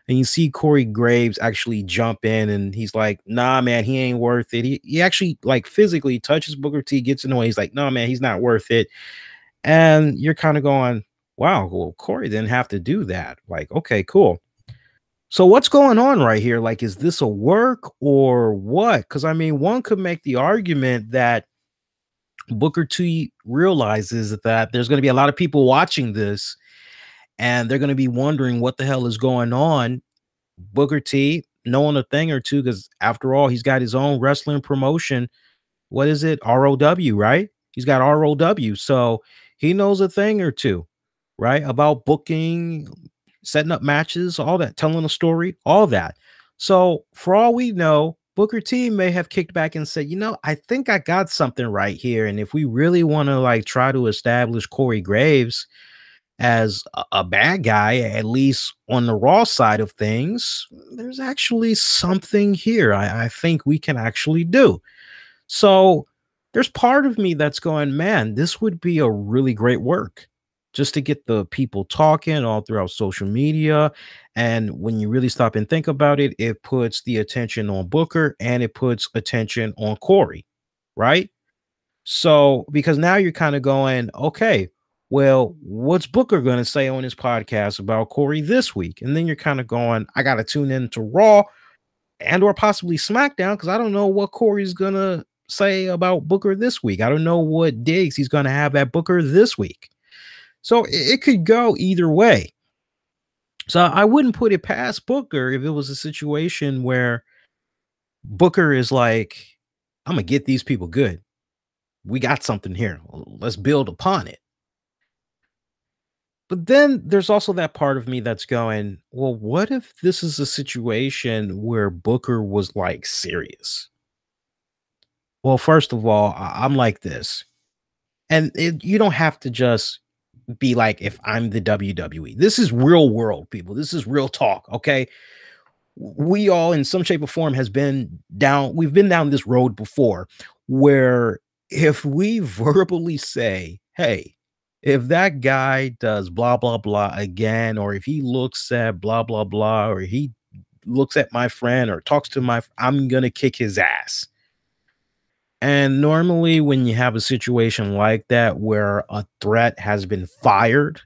And you see Corey Graves actually jump in and he's like, nah, man, he ain't worth it. He actually like physically touches Booker T, gets in the way. He's like, no, man, he's not worth it. And you're kind of going, wow, well, Corey didn't have to do that. Like, okay, cool. So what's going on right here? Like, is this a work or what? Because I mean, one could make the argument that Booker T realizes that there's going to be a lot of people watching this and they're going to be wondering what the hell is going on. Booker T knowing a thing or two, because after all, he's got his own wrestling promotion. What is it? ROW, right? He's got ROW. So he knows a thing or two, right? About booking, setting up matches, all that, telling a story, all that. So for all we know, Booker T may have kicked back and said, I think I got something right here. And if we really want to like try to establish Corey Graves as a bad guy, at least on the Raw side of things, there's actually something here I think we can actually do. So there's part of me that's going, man, this would be a really great work just to get the people talking all throughout social media. And when you really stop and think about it, it puts the attention on Booker and it puts attention on Corey, right? So, because now you're kind of going, okay, well, what's Booker going to say on his podcast about Corey this week? And then you're kind of going, I got to tune in to Raw and or possibly SmackDown because I don't know what Corey's going to say about Booker this week. I don't know what digs he's going to have at Booker this week. So it could go either way. So I wouldn't put it past Booker if it was a situation where Booker is like, I'm going to get these people good. We got something here. Let's build upon it. But then there's also that part of me that's going, well, what if this is a situation where Booker was like serious? Well, first of all, I'm like this. And you don't have to just be like, if I'm the WWE. This is real world, people. This is real talk. Okay. We all, in some shape or form, we've been down this road before where if we verbally say, hey, if that guy does blah, blah, blah again, or if he looks at blah, blah, blah, or he looks at my friend or talks to I'm going to kick his ass. And normally when you have a situation like that where a threat has been fired,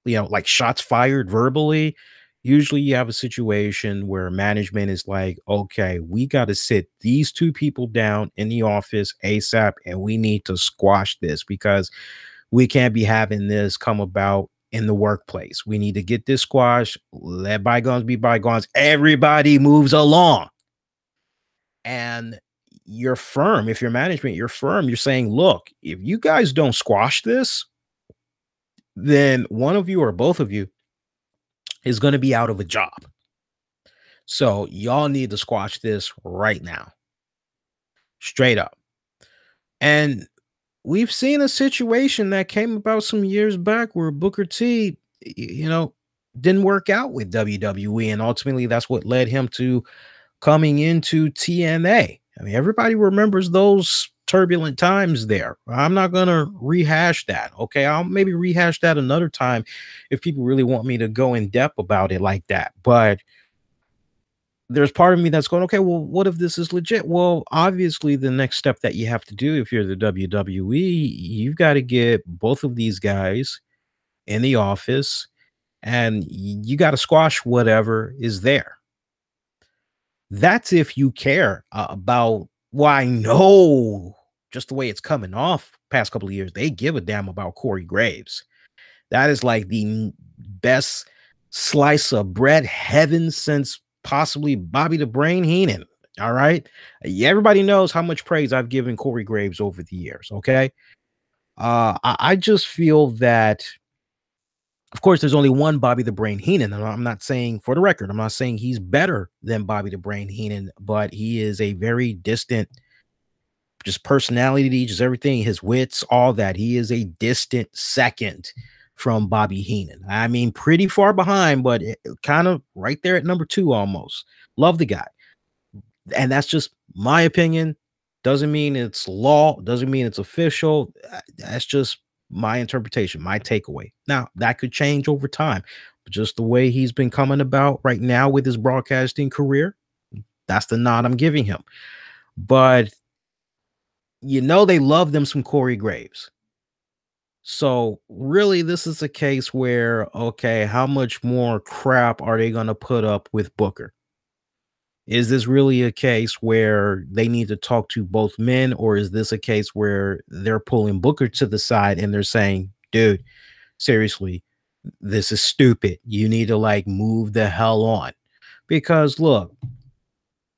like shots fired verbally, usually you have a situation where management is like, okay, we got to sit these two people down in the office ASAP and we need to squash this because we can't be having this come about in the workplace. We need to get this squashed, let bygones be bygones. Everybody moves along. And you're firm. If you're management, you're firm. You're saying, look, if you guys don't squash this, then one of you or both of you is going to be out of a job. So y'all need to squash this right now. Straight up. And we've seen a situation that came about some years back where Booker T, didn't work out with WWE, and ultimately that's what led him to coming into TNA. I mean, everybody remembers those turbulent times there. I'm not going to rehash that. Okay. I'll maybe rehash that another time if people really want me to go in depth about it like that. But there's part of me that's going, okay, well, what if this is legit? Well, obviously, the next step that you have to do if you're the WWE, you've got to get both of these guys in the office and you got to squash whatever is there. That's if you care about, well, I know just the way it's coming off past couple of years, they give a damn about Corey Graves. That is like the best slice of bread heaven since possibly Bobby the Brain Heenan. All right. Everybody knows how much praise I've given Corey Graves over the years. Okay. I just feel that, of course, there's only one Bobby the Brain Heenan. And I'm not saying, for the record, I'm not saying he's better than Bobby the Brain Heenan, but he is a very distant, just personality, just everything, his wits, all that. He is a distant second from Bobby Heenan. I mean, pretty far behind, but kind of right there at number 2 almost. Love the guy. And that's just my opinion. Doesn't mean it's law, doesn't mean it's official. That's just my interpretation, my takeaway. Now, that could change over time, but just the way he's been coming about right now with his broadcasting career, that's the nod I'm giving him. But they love them some Corey Graves. So really, this is a case where, okay, how much more crap are they going to put up with Booker? Is this really a case where they need to talk to both men, or is this a case where they're pulling Booker to the side and they're saying, dude, seriously, this is stupid. You need to like move the hell on. Because look,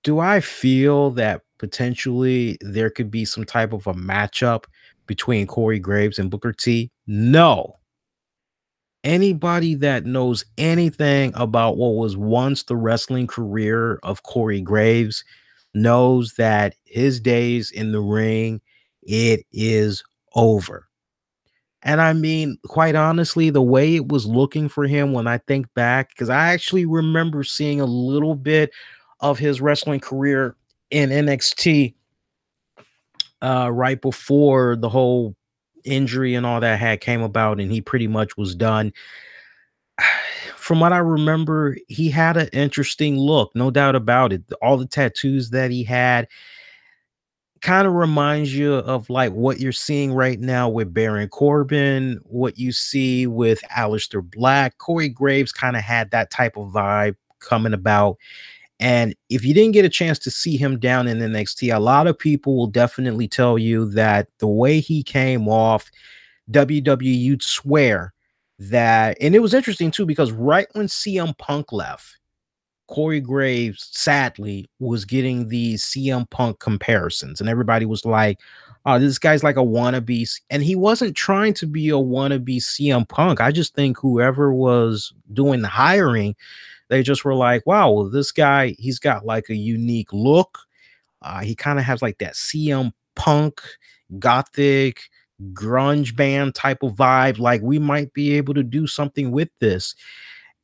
do I feel that potentially there could be some type of a matchup between Corey Graves and Booker T? No. Anybody that knows anything about what was once the wrestling career of Corey Graves knows that his days in the ring, it is over. And I mean, quite honestly, the way it was looking for him when I think back, because I actually remember seeing a little bit of his wrestling career in NXT right before the whole injury and all that had came about, and he pretty much was done. From what I remember, he had an interesting look, no doubt about it. All the tattoos that he had kind of reminds you of like what you're seeing right now with Baron Corbin, what you see with Aleister Black. Corey Graves kind of had that type of vibe coming about. And if you didn't get a chance to see him down in NXT, a lot of people will definitely tell you that the way he came off, WWE, you'd swear that, and it was interesting too, because right when CM Punk left, Corey Graves sadly was getting these CM Punk comparisons, and everybody was like, oh, this guy's like a wannabe. And he wasn't trying to be a wannabe CM Punk. I just think whoever was doing the hiring, they just were like, wow, well, this guy, he's got like a unique look. He kind of has like that CM Punk gothic grunge band type of vibe. Like we might be able to do something with this.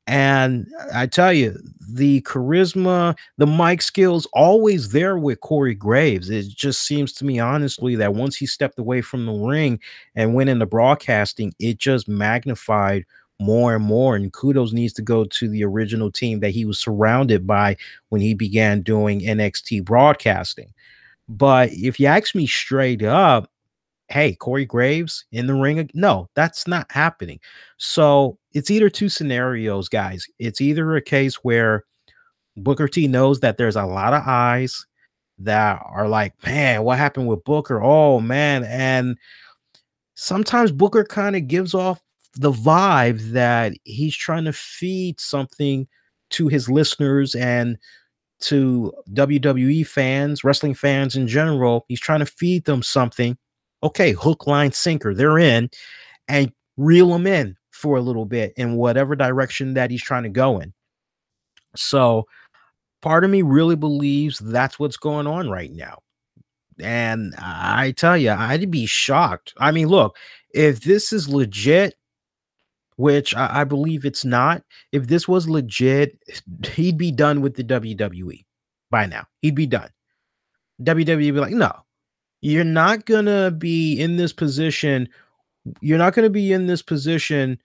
And I tell you, the charisma, the mic skills, always there with Corey Graves. It just seems to me, honestly, that once he stepped away from the ring and went into broadcasting, it just magnified more and more. And kudos needs to go to the original team that he was surrounded by when he began doing NXT broadcasting. But if you ask me straight up, hey, Corey Graves in the ring? No, that's not happening. So it's either two scenarios, guys. It's either a case where Booker T knows that there's a lot of eyes that are like, man, what happened with Booker? Oh, man. And sometimes Booker kind of gives off the vibe that he's trying to feed something to his listeners and to WWE fans, wrestling fans in general. He's trying to feed them something. Okay, hook, line, sinker, they're in, and reel them in for a little bit in whatever direction that he's trying to go in. So part of me really believes that's what's going on right now. And I tell you, I'd be shocked. I mean, look, if this is legit, which I believe it's not. If this was legit, he'd be done with the WWE by now. He'd be done. WWE be like, no, you're not gonna be in this position. You're not gonna be in this position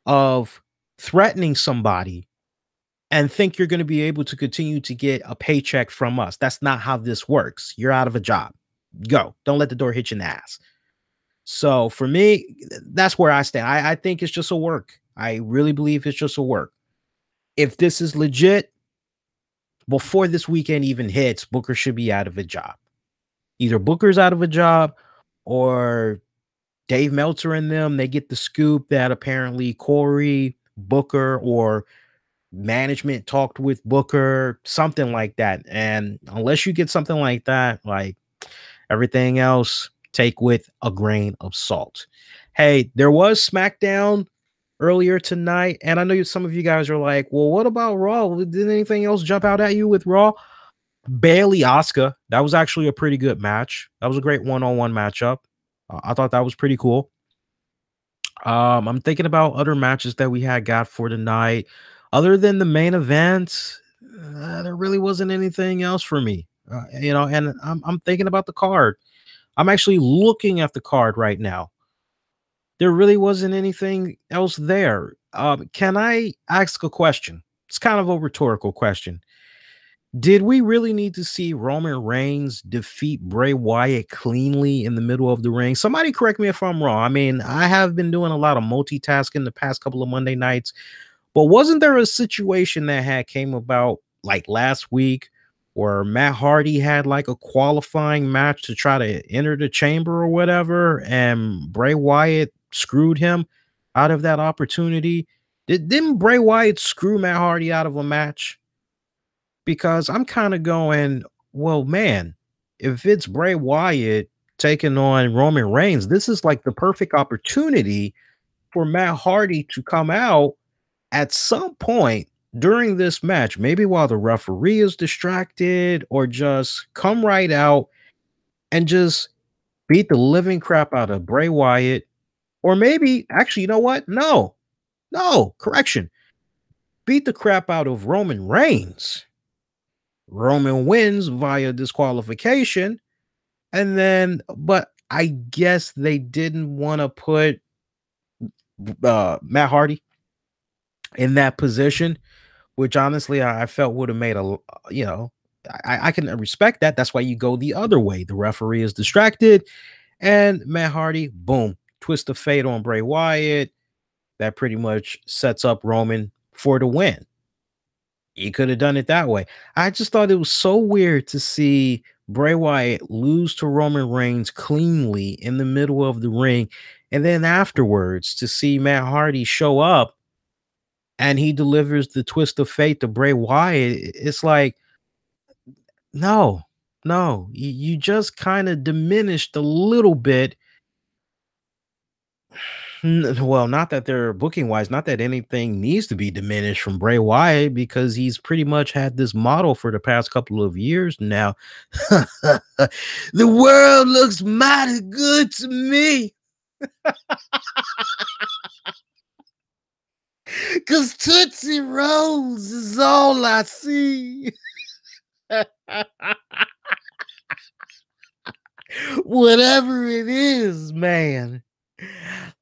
of threatening somebody and think you're gonna be able to continue to get a paycheck from us. That's not how this works. You're out of a job. Go. Don't let the door hit you in the ass. So for me, that's where I stand. I think it's just a work. I really believe it's just a work. If this is legit, before this weekend even hits, Booker should be out of a job. Either Booker's out of a job or Dave Meltzer and them, they get the scoop that apparently Corey, Booker, or management talked with Booker, something like that. And unless you get something like that, like everything else, take with a grain of salt. Hey, there was SmackDown earlier tonight, and I know some of you guys are like, well, what about Raw? Did anything else jump out at you with Raw? Bailey Asuka, that was actually a pretty good match. That was a great one-on-one matchup. I thought that was pretty cool. I'm thinking about other matches that we had got for tonight. Other than the main event, there really wasn't anything else for me. And I'm thinking about the card. I'm actually looking at the card right now. There really wasn't anything else there. Can I ask a question? It's kind of a rhetorical question. Did we really need to see Roman Reigns defeat Bray Wyatt cleanly in the middle of the ring? Somebody correct me if I'm wrong. I mean, I have been doing a lot of multitasking the past couple of Monday nights, but wasn't there a situation that had came about like last week where Matt Hardy had like a qualifying match to try to enter the chamber or whatever, and Bray Wyatt screwed him out of that opportunity? Didn't Bray Wyatt screw Matt Hardy out of a match? Because I'm kind of going, well, man, if it's Bray Wyatt taking on Roman Reigns, this is like the perfect opportunity for Matt Hardy to come out at some point during this match, maybe while the referee is distracted, or just come right out and just beat the living crap out of Bray Wyatt. Or maybe, actually, you know what? No, correction. Beat the crap out of Roman Reigns. Roman wins via disqualification. And then, but I guess they didn't want to put Matt Hardy in that position, which honestly I felt would have made I can respect that. That's why you go the other way. The referee is distracted, and Matt Hardy, boom, twist of fate on Bray Wyatt. That pretty much sets up Roman for the win. He could have done it that way. I just thought it was so weird to see Bray Wyatt lose to Roman Reigns cleanly in the middle of the ring, and then afterwards to see Matt Hardy show up and he delivers the twist of fate to Bray Wyatt. It's like, no, you just kind of diminished a little bit. Well, not that they're booking wise, not that anything needs to be diminished from Bray Wyatt, because he's pretty much had this model for the past couple of years now. The world looks mighty good to me. Cause Tootsie Rolls is all I see. Whatever it is, man,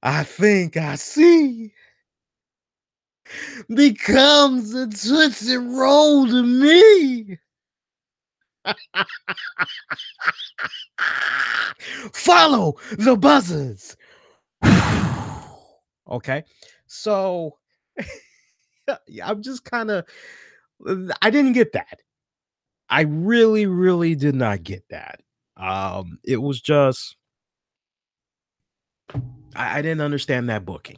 I think I see becomes a Tootsie Roll to me. Follow the buzzers. Okay, so I'm just kind of, I didn't get that. I really did not get that. It was just, I didn't understand that booking.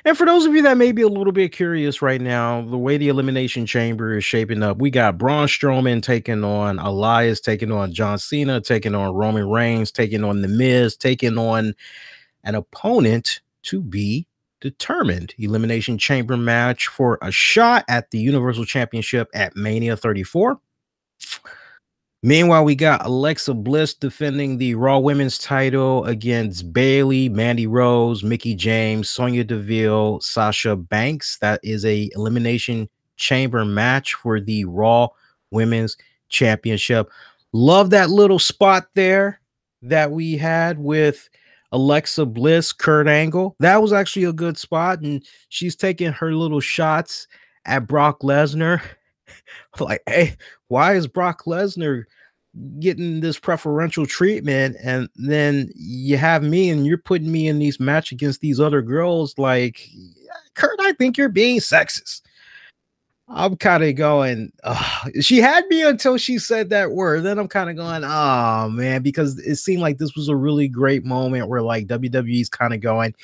And for those of you that may be a little bit curious right now, the way the Elimination Chamber is shaping up, we got Braun Strowman taking on Elias, taking on John Cena, taking on Roman Reigns, taking on The Miz, taking on an opponent to be determined. Elimination Chamber match for a shot at the Universal Championship at Mania 34. Meanwhile, we got Alexa Bliss defending the Raw Women's title against Bailey, Mandy Rose, Mickey James, Sonya Deville, Sasha Banks. That is a elimination chamber match for the Raw Women's Championship. Love that little spot there that we had with Alexa Bliss, Kurt Angle. That was actually a good spot, and she's taking her little shots at Brock Lesnar. Like, hey, why is Brock Lesnar getting this preferential treatment, and then you have me and you're putting me in these match against these other girls? Like, Kurt, I think you're being sexist. I'm kind of going, she had me until she said that word. Then I'm kind of going, oh man, because it seemed like this was a really great moment where like WWE's kind of going,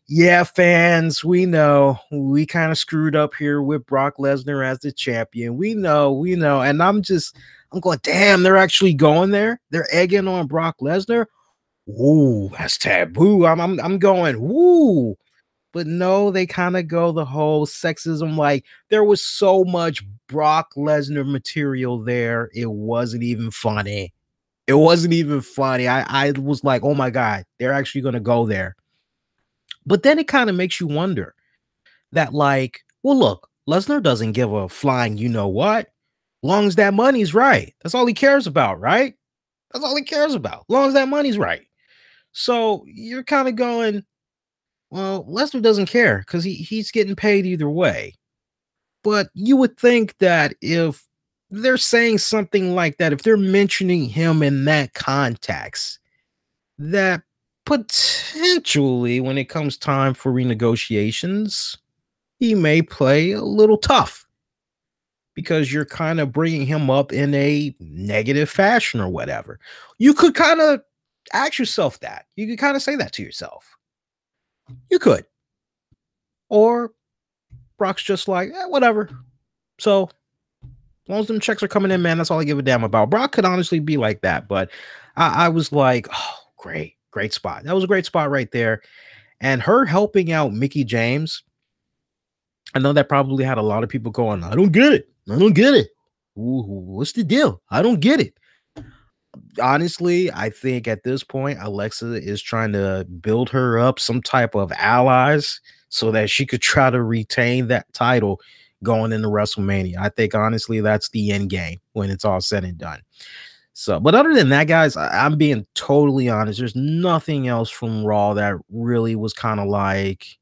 yeah, fans, we know we kind of screwed up here with Brock Lesnar as the champion. We know. And I'm going, damn, they're actually going there. They're egging on Brock Lesnar. Ooh, that's taboo. I'm going, woo. But no, they kind of go the whole sexism. Like, there was so much Brock Lesnar material there. It wasn't even funny. It wasn't even funny. I was like, oh my God, they're actually going to go there. But then it kind of makes you wonder that, like, well, look, Lesnar doesn't give a flying you know what, long as that money's right. That's all he cares about, right? That's all he cares about, long as that money's right. So you're kind of going, well, Lesnar doesn't care because he's getting paid either way. But you would think that if they're saying something like that, if they're mentioning him in that context, that potentially when it comes time for renegotiations, he may play a little tough because you're kind of bringing him up in a negative fashion or whatever. You could kind of ask yourself that. You could kind of say that to yourself. You could. Or Brock's just like, whatever. So as long as them checks are coming in, man, that's all I give a damn about. Brock could honestly be like that, but I was like, oh, great spot. That was a great spot right there. And her helping out Mickey James, I know that probably had a lot of people going, I don't get it. Ooh, what's the deal? I don't get it. Honestly, I think at this point, Alexa is trying to build her up some type of allies so that she could try to retain that title going into WrestleMania. I think honestly, that's the end game when it's all said and done. So, but other than that, guys, I'm being totally honest. There's nothing else from Raw that really was kind of like,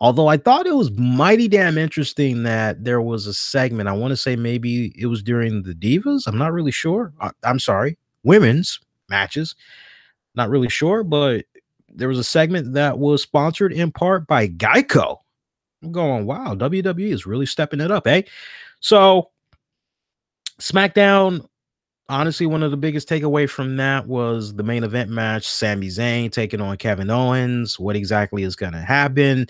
although I thought it was mighty damn interesting that there was a segment. I want to say maybe it was during the Divas. I'm not really sure. I'm sorry, women's matches. Not really sure, but there was a segment that was sponsored in part by Geico. I'm going, wow, WWE is really stepping it up, eh? So, SmackDown, honestly, one of the biggest takeaway from that was the main event match, Sami Zayn taking on Kevin Owens. What exactly is going to happen?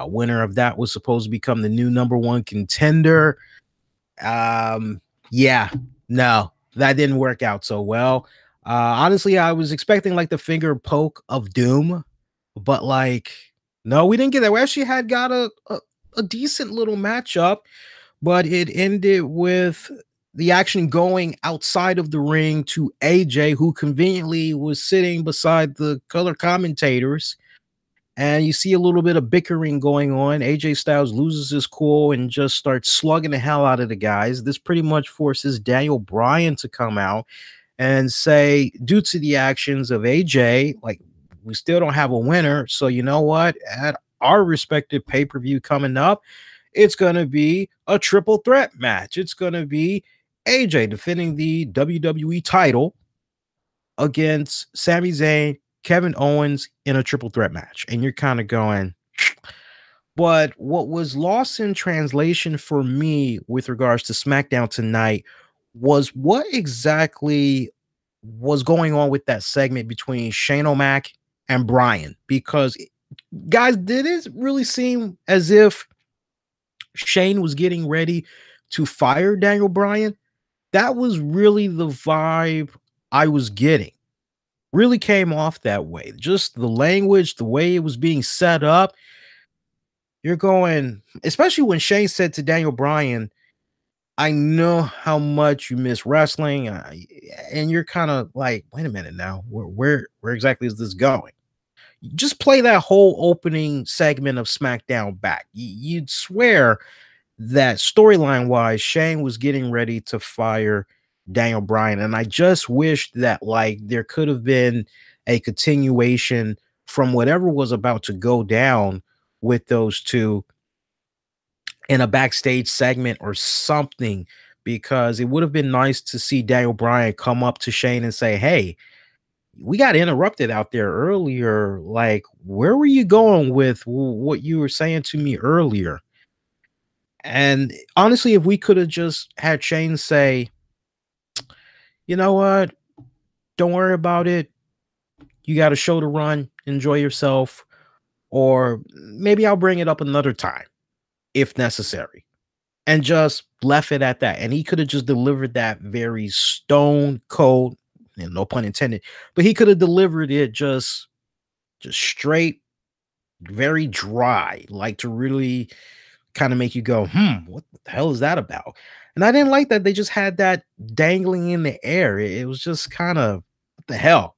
Winner of that was supposed to become the new number one contender. Yeah, no, that didn't work out so well. Honestly, I was expecting like the finger poke of doom, but like, no, we didn't get that. We actually had got a decent little matchup, but it ended with the action going outside of the ring to AJ, who conveniently was sitting beside the color commentators. And you see a little bit of bickering going on. AJ Styles loses his cool and just starts slugging the hell out of the guys. This pretty much forces Daniel Bryan to come out and say, due to the actions of AJ, like, we still don't have a winner. So you know what? At our respective pay-per-view coming up, it's going to be a triple threat match. It's going to be AJ defending the WWE title against Sami Zayn, Kevin Owens in a triple threat match. And you're kind of going, but what was lost in translation for me with regards to SmackDown tonight was what exactly was going on with that segment between Shane O'Mac and Bryan. Because, guys, did it really seem as if Shane was getting ready to fire Daniel Bryan? That was really the vibe I was getting. Really came off that way. Just the language, the way it was being set up. You're going, especially when Shane said to Daniel Bryan, I know how much you miss wrestling, and you're kind of like, wait a minute now, where exactly is this going? Just play that whole opening segment of SmackDown back. You'd swear that storyline wise, Shane was getting ready to fire Daniel Bryan, and I just wish that like there could have been a continuation from whatever was about to go down with those two in a backstage segment or something, because it would have been nice to see Daniel Bryan come up to Shane and say, "Hey, we got interrupted out there earlier. Like, where were you going with what you were saying to me earlier?" And honestly, if we could have just had Shane say, "You know what? Don't worry about it. You got a show to run. Enjoy yourself." Or maybe I'll bring it up another time if necessary, and just left it at that. And he could have just delivered that very stone cold, and no pun intended, but he could have delivered it just straight, very dry, like to really kind of make you go, what the hell is that about? And I didn't like that they just had that dangling in the air. It was just kind of what the hell.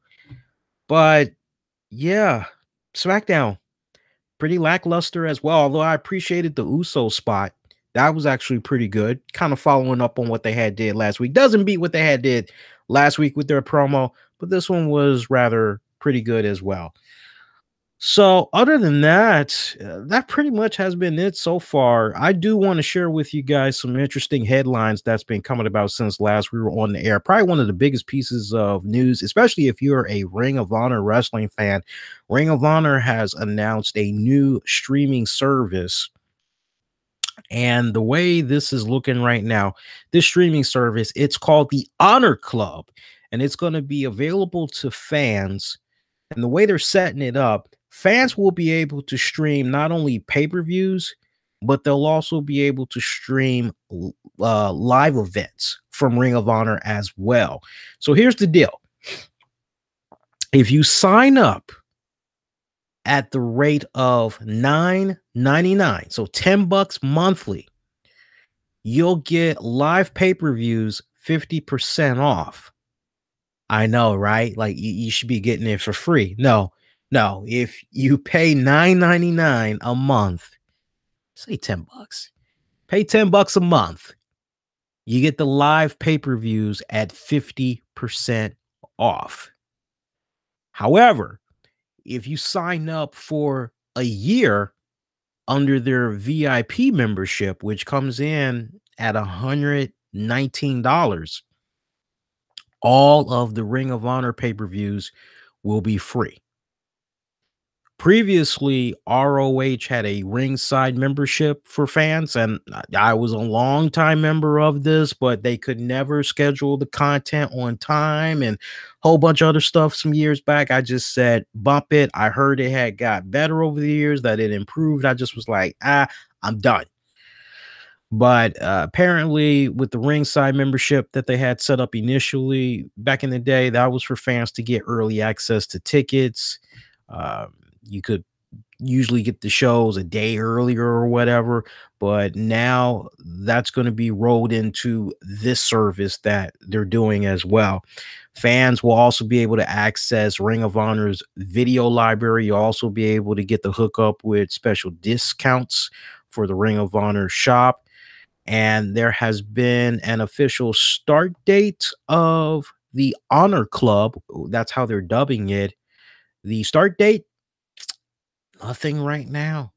But yeah, SmackDown pretty lackluster as well. Although I appreciated the Uso spot. That was actually pretty good. Kind of following up on what they had did last week. Doesn't beat what they had did last week with their promo, but this one was rather pretty good as well. So, other than that, that pretty much has been it so far. I do want to share with you guys some interesting headlines that's been coming about since last we were on the air. Probably one of the biggest pieces of news, especially if you're a Ring of Honor wrestling fan. Ring of Honor has announced a new streaming service. And the way this is looking right now, this streaming service, it's called the Honor Club, and it's going to be available to fans. And the way they're setting it up, fans will be able to stream not only pay-per-views, but they'll also be able to stream live events from Ring of Honor as well. So here's the deal. If you sign up at the rate of $9.99, so $10 monthly, you'll get live pay-per-views 50% off. I know, right? Like you should be getting it for free. No. If you pay $9.99 a month, say $10, pay $10 a month, you get the live pay-per-views at 50% off. However, if you sign up for a year under their VIP membership, which comes in at $119, all of the Ring of Honor pay-per-views will be free. Previously, ROH had a ringside membership for fans, and I was a long-time member of this, but they could never schedule the content on time and a whole bunch of other stuff some years back. I just said, bump it. I heard it had got better over the years, that it improved. I just was like, I'm done. But apparently, with the ringside membership that they had set up initially back in the day, that was for fans to get early access to tickets. You could usually get the shows a day earlier or whatever, but now that's going to be rolled into this service that they're doing as well. Fans will also be able to access Ring of Honor's video library. You'll also be able to get the hookup with special discounts for the Ring of Honor shop. And there has been an official start date of the Honor Club. That's how they're dubbing it. The start date, nothing right now.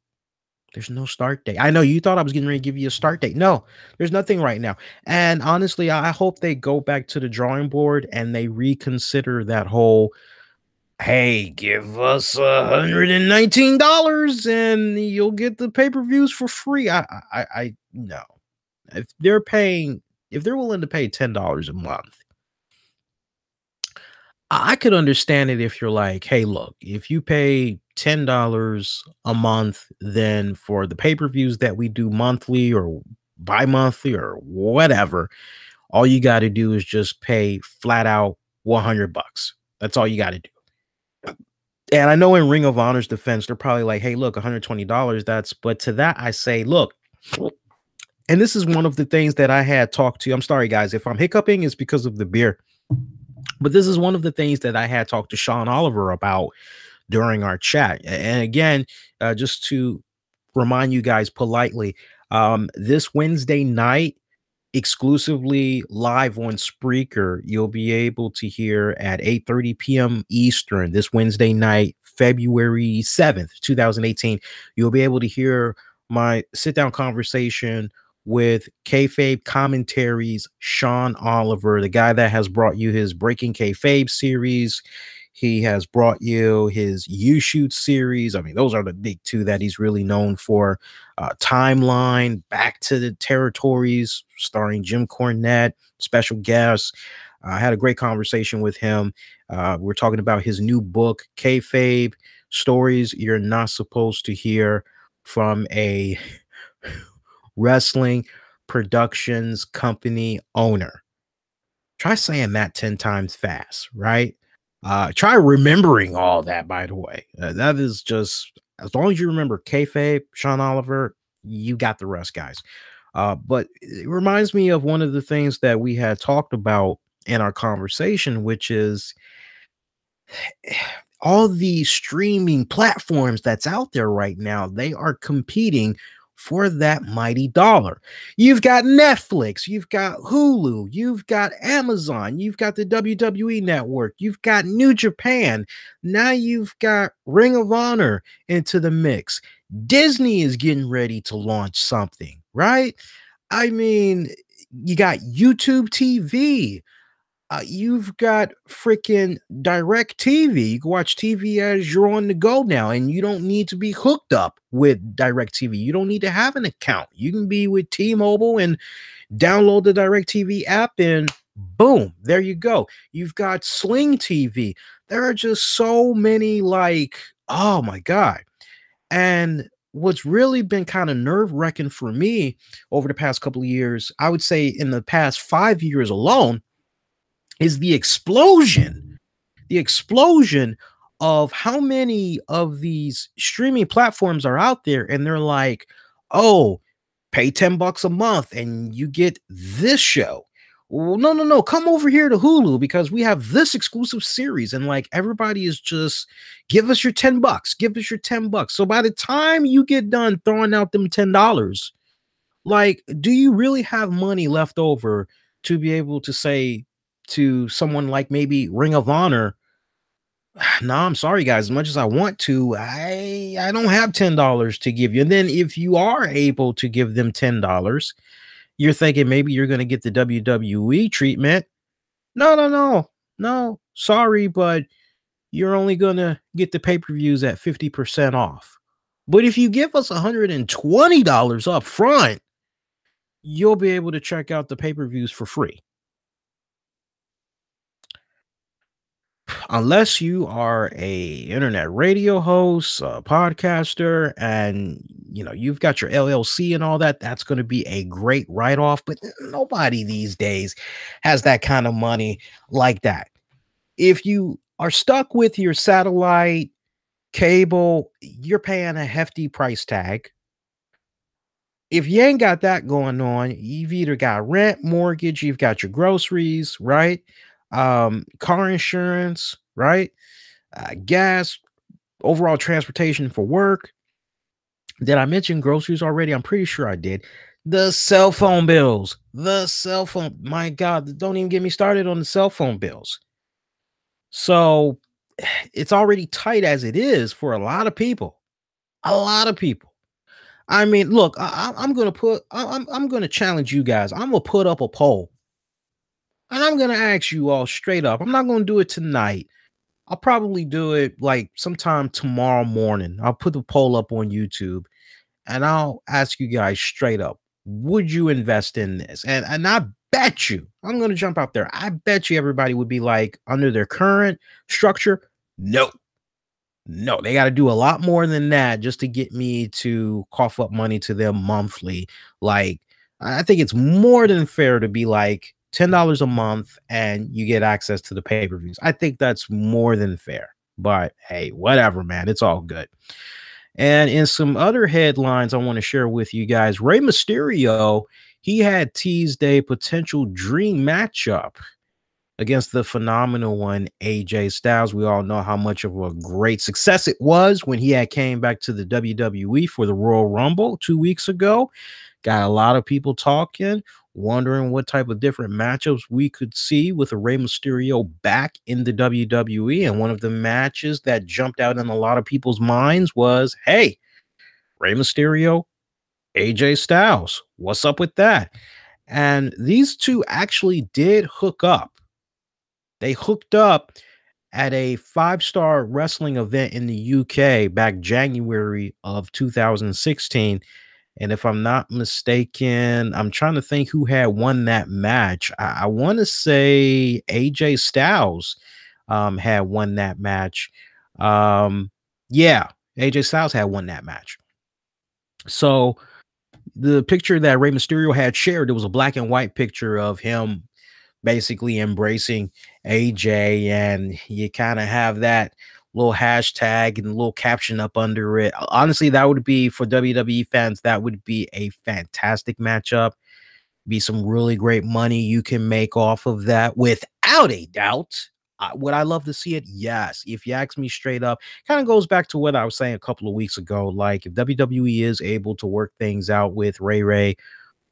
There's no start date. I know you thought I was getting ready to give you a start date. No, there's nothing right now. And honestly, I hope they go back to the drawing board and they reconsider that whole, hey, give us $119 and you'll get the pay-per-views for free. I no. If they're willing to pay $10 a month, I could understand it if you're like, hey, look, if you pay $10 a month, then for the pay-per-views that we do monthly or bi-monthly or whatever, all you got to do is just pay flat out $100. That's all you got to do. And I know in Ring of Honor's defense, they're probably like, hey, look, $120, but to that I say, look, And this is one of the things that I had talked to. I'm sorry, guys, if I'm hiccuping, it's because of the beer. But this is one of the things that I had talked to Sean Oliver about during our chat. And again, just to remind you guys politely, this Wednesday night, exclusively live on Spreaker, you'll be able to hear at 8:30 p.m. Eastern this Wednesday night, February 7th, 2018. You'll be able to hear my sit-down conversation with Kayfabe Commentaries, Sean Oliver, the guy that has brought you his Breaking Kayfabe series. He has brought you his You Shoot series. I mean, those are the big two that he's really known for. Timeline, Back to the Territories, starring Jim Cornette, special guest. I had a great conversation with him. We're talking about his new book, Kayfabe, Stories You're Not Supposed to Hear from a Wrestling Productions Company Owner. Try saying that 10 times fast, right? Try remembering all that, by the way. That is just, as long as you remember kayfabe, Sean Oliver, you got the rest, guys. But it reminds me of one of the things that we had talked about in our conversation, which is all the streaming platforms that's out there right now. They are competing for that mighty dollar. You've got Netflix, you've got Hulu, you've got Amazon, you've got the WWE Network, you've got New Japan. Now you've got Ring of Honor into the mix. Disney is getting ready to launch something, right? I mean, you got YouTube TV. You've got freaking direct TV. You can watch TV as you're on the go now, and you don't need to be hooked up with direct TV. You don't need to have an account. You can be with T-Mobile and download the direct TV app, and boom, there you go. You've got Sling TV. There are just so many, like, oh my God. And what's really been kind of nerve-wracking for me over the past couple of years, I would say in the past 5 years alone, is the explosion of how many of these streaming platforms are out there. And they're like, oh, pay $10 a month and you get this show. Well, no, come over here to Hulu because we have this exclusive series. And like, everybody is just, give us your $10, give us your $10. So by the time you get done throwing out them $10, like, do you really have money left over to be able to say to someone like maybe Ring of Honor, no, I'm sorry, guys, as much as I want to, I don't have $10 to give you. And then if you are able to give them $10, you're thinking maybe you're going to get the WWE treatment. No, sorry, but you're only going to get the pay-per-views at 50% off. But if you give us $120 up front, you'll be able to check out the pay-per-views for free. Unless you are a internet radio host, a podcaster, and you've got your LLC and all that, that's going to be a great write-off. But nobody these days has that kind of money like that. If you are stuck with your satellite cable, you're paying a hefty price tag. If you ain't got that going on, you've either got rent, mortgage, you've got your groceries, right? Car insurance, right? Gas, overall transportation for work. Did I mention groceries already? I'm pretty sure I did. The cell phone bills, my God, don't even get me started on the cell phone bills. So it's already tight as it is for a lot of people. I mean, look, I'm going to challenge you guys. I'm going to put up a poll. And I'm going to ask you all straight up. I'm not going to do it tonight. I'll probably do it like sometime tomorrow morning. I'll put the poll up on YouTube and I'll ask you guys straight up. Would you invest in this? And I bet you, I'm going to jump out there. I bet you everybody would be like, under their current structure, no, they got to do a lot more than that just to get me to cough up money to them monthly. Like, I think it's more than fair to be like $10 a month and you get access to the pay-per-views. I think that's more than fair. But hey, whatever, man. It's all good. And in some other headlines I want to share with you guys, Rey Mysterio, he had teased a potential dream matchup against the phenomenal one, A.J Styles. We all know how much of a great success it was when he had came back to the WWE for the Royal Rumble 2 weeks ago. Got a lot of people talking, wondering what type of different matchups we could see with a Rey Mysterio back in the WWE. And one of the matches that jumped out in a lot of people's minds was, hey, Rey Mysterio, AJ Styles. What's up with that? And these two actually did hook up. They hooked up at a 5-star wrestling event in the UK back January of 2016. And if I'm not mistaken, I'm trying to think who had won that match. I want to say AJ Styles had won that match. Yeah, AJ Styles had won that match. So the picture that Rey Mysterio had shared, it was a black and white picture of him basically embracing AJ, and you kind of have that little hashtag and a little caption up under it. Honestly, that would be, for WWE fans, that would be a fantastic matchup. Be some really great money you can make off of that without a doubt. Would I love to see it? Yes. If you ask me straight up, kind of goes back to what I was saying a couple of weeks ago. Like, if WWE is able to work things out with Ray,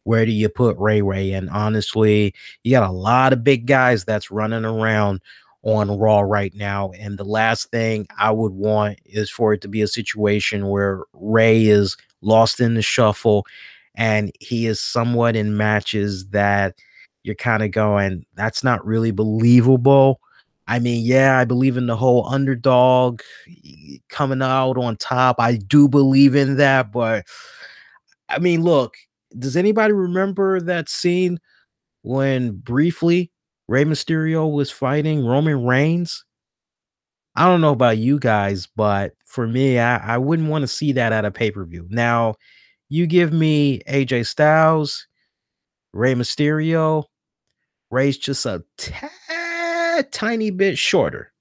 where do you put Ray? And honestly, you got a lot of big guys that's running around on Raw right now. And the last thing I would want is for it to be a situation where Ray is lost in the shuffle and he is somewhat in matches that you're kind of going, that's not really believable. I mean, yeah, I believe in the whole underdog coming out on top. I do believe in that, but I mean, look, does anybody remember that scene when briefly Rey Mysterio was fighting Roman Reigns? I don't know about you guys, but for me, I wouldn't want to see that at a pay-per-view. Now, you give me AJ Styles, Rey Mysterio. Rey's just a tiny bit shorter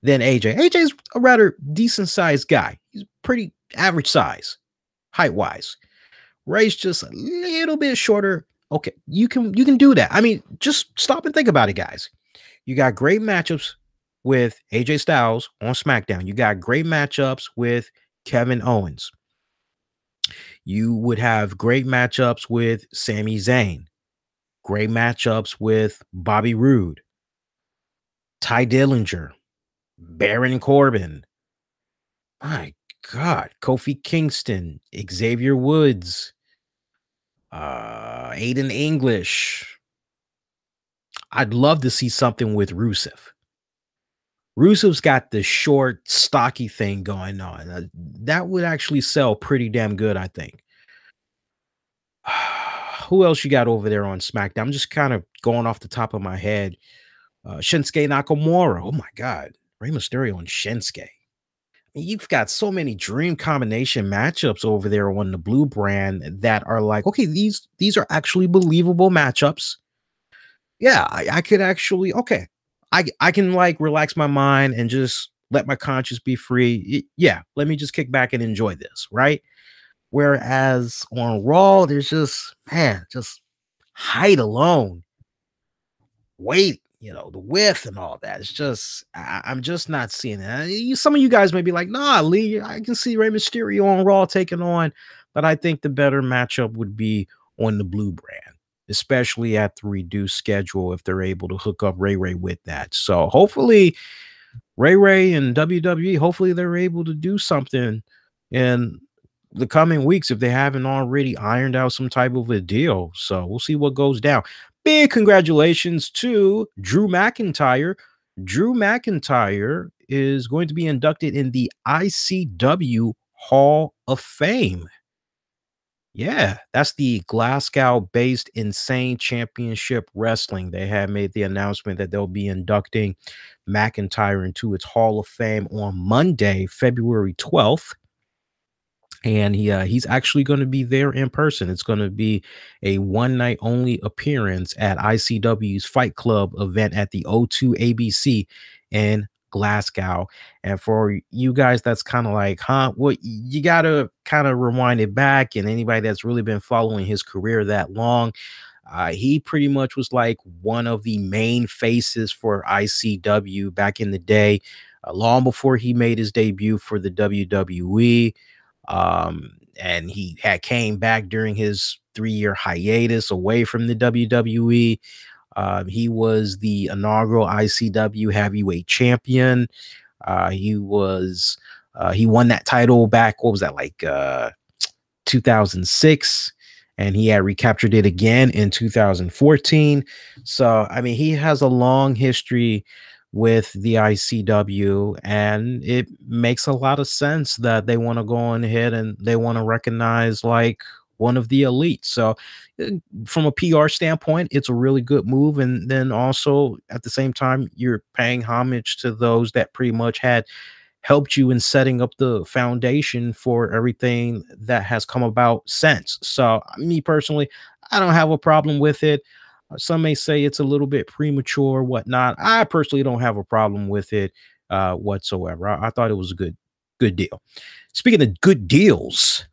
than AJ. AJ's a rather decent sized guy. He's pretty average size, height wise. Ray's just a little bit shorter. Okay, you can do that. I mean, just stop and think about it, guys. You got great matchups with AJ Styles on SmackDown. You got great matchups with Kevin Owens. You would have great matchups with Sami Zayn. Great matchups with Bobby Roode, Ty Dillinger, Baron Corbin. My God, Kofi Kingston, Xavier Woods, Aiden English. I'd love to see something with Rusev. Rusev's got the short, stocky thing going on. That would actually sell pretty damn good, I think. Who else you got over there on SmackDown? I'm just kind of going off the top of my head. Shinsuke Nakamura. Oh my God. Rey Mysterio and Shinsuke. You've got so many dream combination matchups over there on the Blue brand that are like, okay, these are actually believable matchups. Yeah, I could actually, okay, I can like relax my mind and just let my conscience be free. Yeah, let me just kick back and enjoy this, right? Whereas on Raw, there's just, man, just height alone, weight, the width and all that. It's just, I'm just not seeing it. Some of you guys may be like, nah, Lee, I can see Rey Mysterio on Raw taking on, but I think the better matchup would be on the Blue brand, especially at the reduced schedule if they're able to hook up Ray with that. So hopefully Ray and WWE, hopefully they're able to do something in the coming weeks if they haven't already ironed out some type of a deal. So we'll see what goes down. Big congratulations to Drew McIntyre. Drew McIntyre is going to be inducted in the ICW Hall of Fame. Yeah, that's the Glasgow-based Insane Championship Wrestling. They have made the announcement that they'll be inducting McIntyre into its Hall of Fame on Monday, February 12th. And he's actually going to be there in person. It's going to be a one-night only appearance at ICW's Fight Club event at the O2 ABC in Glasgow. And for you guys that's kind of like, huh, what, you got to kind of rewind it back. And anybody that's really been following his career that long, he pretty much was like one of the main faces for ICW back in the day, long before he made his debut for the WWE. And he had came back during his 3-year hiatus away from the WWE. He was the inaugural ICW heavyweight champion. He won that title back. What was that, like 2006? And he had recaptured it again in 2014. So, I mean, he has a long history with the ICW, and it makes a lot of sense that they want to go on ahead and they want to recognize like one of the elites. So, uh, from a PR standpoint, it's a really good move. And then also at the same time, you're paying homage to those that pretty much had helped you in setting up the foundation for everything that has come about since. So, me personally, I don't have a problem with it. Some may say it's a little bit premature, whatnot. I personally don't have a problem with it whatsoever. I thought it was a good deal. Speaking of good deals,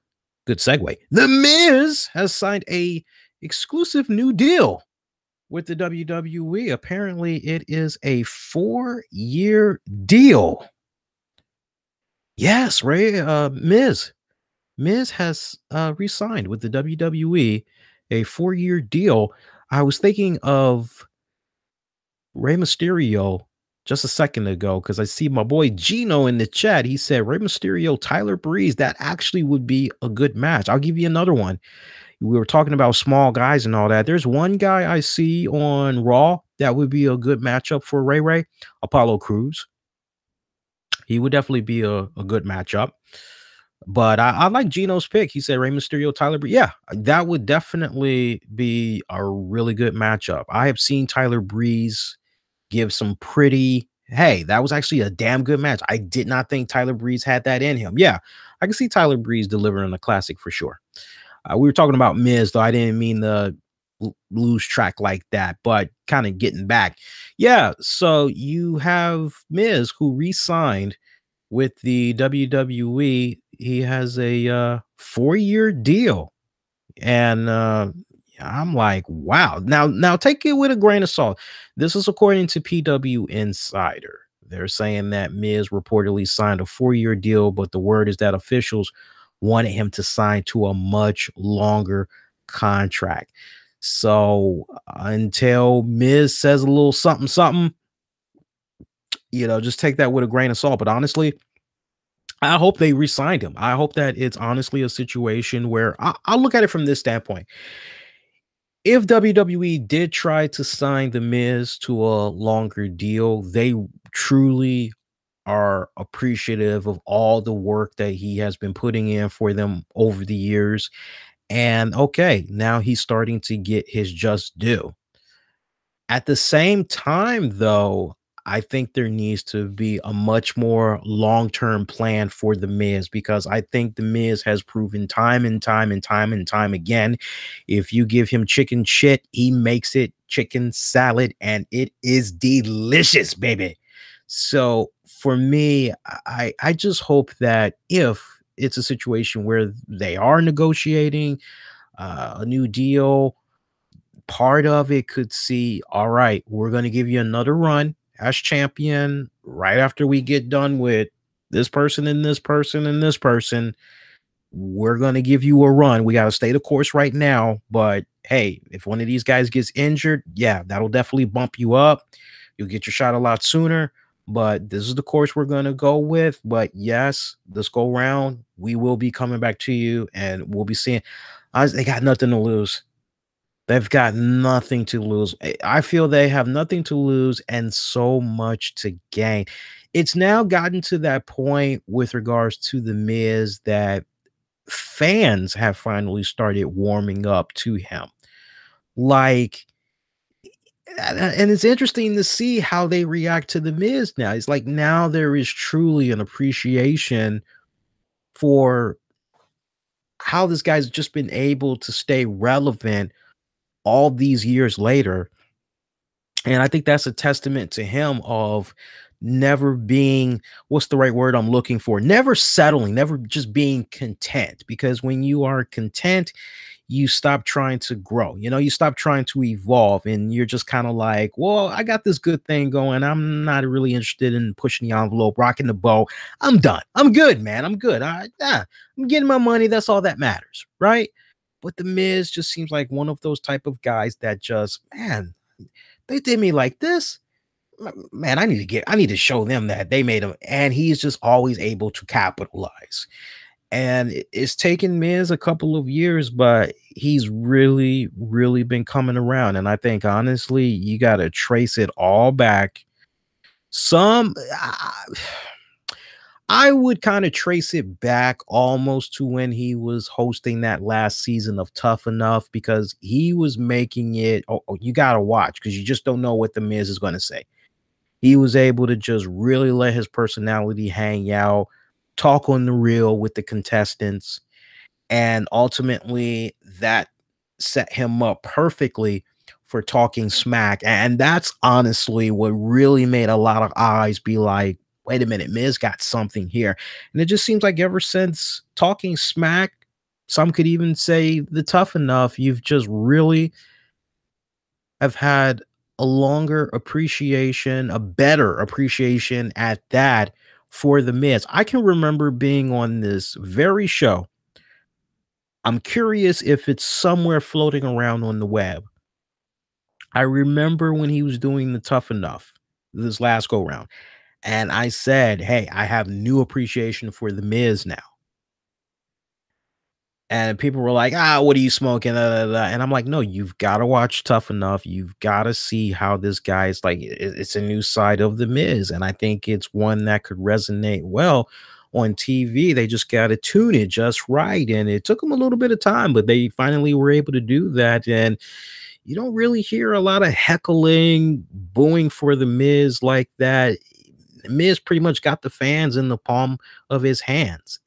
good segue. The Miz has signed a exclusive new deal with the WWE. Apparently, it is a 4-year deal. Yes, Ray. Miz has re-signed with the WWE, a 4-year deal. I was thinking of Rey Mysterio just a second ago because I see my boy Gino in the chat. He said Rey Mysterio, Tyler Breeze. That actually would be a good match. I'll give you another one. We were talking about small guys and all that. There's one guy I see on Raw that would be a good matchup for Ray. Apollo Crews. He would definitely be a good matchup. But I like Gino's pick. He said Rey Mysterio, Tyler Breeze. Yeah, that would definitely be a really good matchup. I have seen Tyler Breeze give some pretty. Hey, that was actually a damn good match. I did not think Tyler Breeze had that in him. Yeah, I can see Tyler Breeze delivering a classic for sure. We were talking about Miz, though I didn't mean the lose track like that, but kind of getting back. Yeah, so you have Miz who re-signed with the WWE. He has a 4-year deal. And I'm like, wow. Now take it with a grain of salt. This is according to PW Insider. They're saying that Miz reportedly signed a 4-year deal, but the word is that officials wanted him to sign to a much longer contract. So until Miz says a little something, something, just take that with a grain of salt. But honestly, I hope they re-signed him. I hope that it's honestly a situation where I'll look at it from this standpoint. If WWE did try to sign The Miz to a longer deal, they truly are appreciative of all the work that he has been putting in for them over the years. And okay, now he's starting to get his just due. At the same time, though, I think there needs to be a much more long-term plan for The Miz because I think The Miz has proven time and time and time and time again. If you give him chicken shit, he makes it chicken salad and it is delicious, baby. So for me, I just hope that if it's a situation where they are negotiating a new deal, part of it could see, all right, we're going to give you another run as champion right after we get done with this person and this person and this person. We're going to give you a run. We got to stay the course right now. But hey, if one of these guys gets injured, yeah, that'll definitely bump you up. You'll get your shot a lot sooner. But this is the course we're going to go with. But yes, this go round, we will be coming back to you and we'll be seeing. They got nothing to lose. They've got nothing to lose. I feel they have nothing to lose and so much to gain. It's now gotten to that point with regards to The Miz that fans have finally started warming up to him. Like, and it's interesting to see how they react to The Miz now. It's like now there is truly an appreciation for how this guy's just been able to stay relevant all these years later. And I think that's a testament to him of never being, what's the right word I'm looking for? Never settling, never just being content. Because when you are content, you stop trying to grow. You stop trying to evolve, and you're just kind of like, well, I got this good thing going. I'm not really interested in pushing the envelope, rocking the boat. I'm done. I'm good, man. I'm good. I'm getting my money. That's all that matters, right? But the Miz just seems like one of those type of guys that just, man, they did me like this. Man, I need to show them that they made him, and he's just always able to capitalize. And it's taken Miz a couple of years, but he's really, really been coming around. And I think honestly, you got to trace it all back. Some, I would kind of trace it back almost to when he was hosting that last season of Tough Enough, because he was making it. Oh, you got to watch, because you just don't know what the Miz is going to say. He was able to just really let his personality hang out, talk on the real with the contestants, and ultimately that set him up perfectly for talking smack. And that's honestly what really made a lot of eyes be like, wait a minute, Miz got something here. And it just seems like ever since talking smack, some could even say the Tough Enough, you've just really have had a longer appreciation, a better appreciation at that for the Miz. I can remember being on this very show. I'm curious if it's somewhere floating around on the web. I remember when he was doing the Tough Enough this last go round, and I said, "Hey, I have new appreciation for the Miz now." And people were like, what are you smoking? Da, da, da. And I'm like, no, you've got to watch Tough Enough. You've got to see how this guy's like, it's a new side of the Miz. And I think it's one that could resonate well on TV. They just got to tune it just right. And it took them a little bit of time, but they finally were able to do that. And you don't really hear a lot of heckling, booing for the Miz like that. Miz pretty much got the fans in the palm of his hands.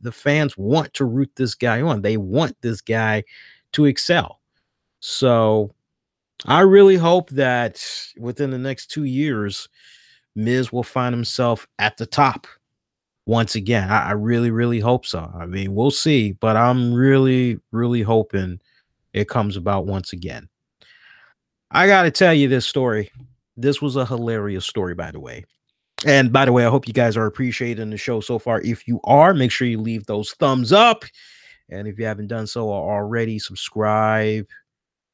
The fans want to root this guy on. They want this guy to excel. So I really hope that within the next 2 years, Miz will find himself at the top once again. I really, really hope so. I mean, we'll see, but I'm really, really hoping it comes about once again. I got to tell you this story. This was a hilarious story, by the way. And by the way, I hope you guys are appreciating the show so far. If you are, make sure you leave those thumbs up. And if you haven't done so already, subscribe,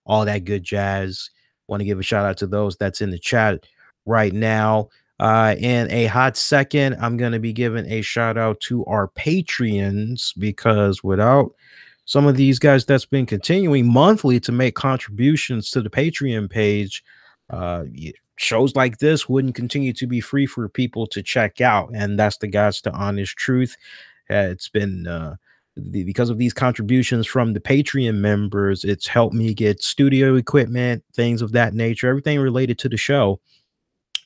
all that good jazz. Want to give a shout out to those that's in the chat right now. In a hot second, I'm going to be giving a shout out to our Patreons, because without some of these guys that's been continuing monthly to make contributions to the Patreon page, shows like this wouldn't continue to be free for people to check out. And that's the God's to honest truth. It's been because of these contributions from the Patreon members, it's helped me get studio equipment, things of that nature, everything related to the show.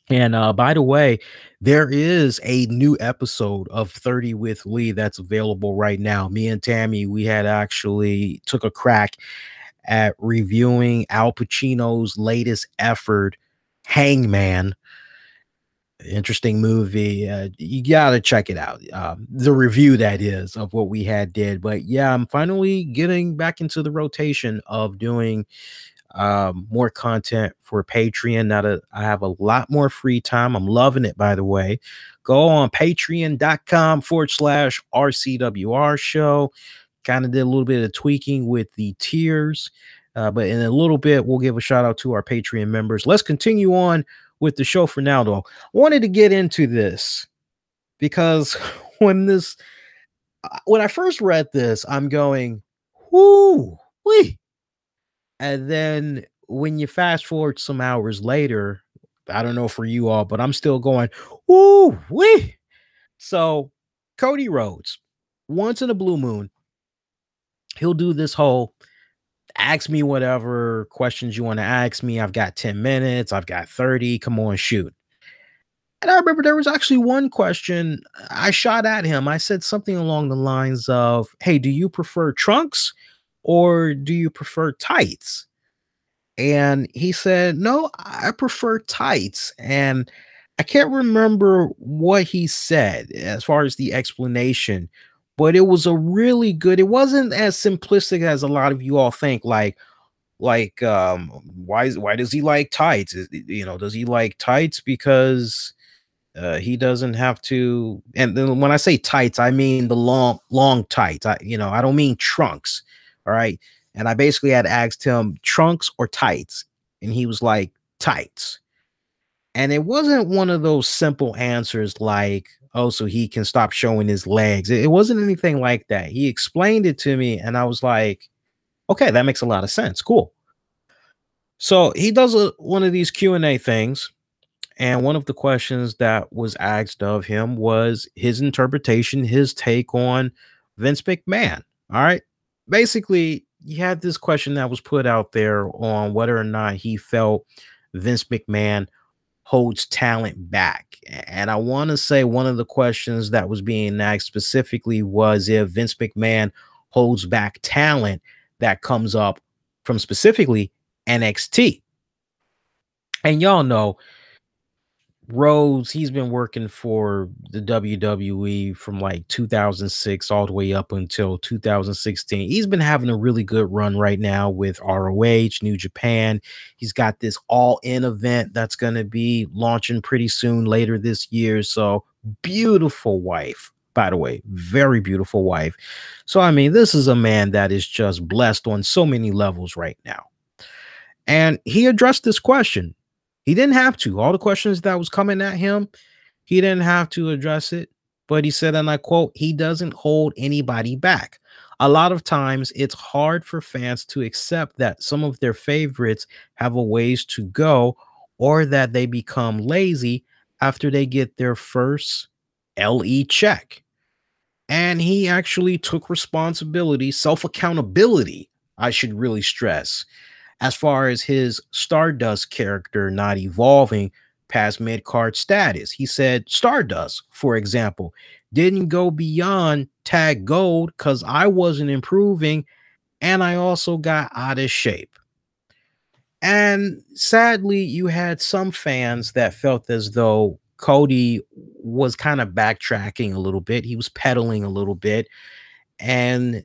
And by the way, there is a new episode of 30 with Lee that's available right now. Me and Tammy, we had actually took a crack at reviewing Al Pacino's latest effort, Hangman. Interesting movie. You gotta check it out. The review, that is, of what we had did. But yeah, I'm finally getting back into the rotation of doing more content for Patreon now that I have a lot more free time. I'm loving it, by the way. Go on patreon.com/RCWR show. Kind of did a little bit of tweaking with the tiers. But in a little bit, we'll give a shout out to our Patreon members. Let's continue on with the show for now, though. I wanted to get into this because when I first read this, I'm going, whoo, wee. And then when you fast forward some hours later, I don't know for you all, but I'm still going, whoo, wee. So Cody Rhodes, once in a blue moon, he'll do this whole ask me whatever questions you want to ask me. I've got 10 minutes. I've got 30. Come on, shoot. And I remember there was actually one question I shot at him. I said something along the lines of, hey, do you prefer trunks or do you prefer tights? And he said, no, I prefer tights. And I can't remember what he said as far as the explanation, but it was a really good. It wasn't as simplistic as a lot of you all think. Why does he like tights? Does he like tights because he doesn't have to? And then when I say tights, I mean the long tights. I don't mean trunks. All right. And I basically had asked him trunks or tights, and he was like tights. And it wasn't one of those simple answers like, oh, so he can stop showing his legs. It wasn't anything like that. He explained it to me, and I was like, okay, that makes a lot of sense. Cool. So he does one of these Q&A things, and one of the questions that was asked of him was his interpretation, his take on Vince McMahon. All right. Basically, he had this question that was put out there on whether or not he felt Vince McMahon holds talent back. And I want to say one of the questions that was being asked specifically was if Vince McMahon holds back talent that comes up from specifically NXT. And y'all know Rhodes, he's been working for the WWE from like 2006 all the way up until 2016. He's been having a really good run right now with ROH, New Japan. He's got this all-in event that's going to be launching pretty soon later this year. So beautiful wife, by the way, very beautiful wife. So, I mean, this is a man that is just blessed on so many levels right now. And he addressed this question. He didn't have to. All the questions that was coming at him, he didn't have to address it. But he said, and I quote, he doesn't hold anybody back. A lot of times it's hard for fans to accept that some of their favorites have a ways to go or that they become lazy after they get their first LE check. And he actually took responsibility, self-accountability, I should really stress, as far as his Stardust character not evolving past mid-card status. He said Stardust, for example, didn't go beyond tag gold because I wasn't improving and I also got out of shape. And sadly, you had some fans that felt as though Cody was kind of backtracking a little bit. He was pedaling a little bit. And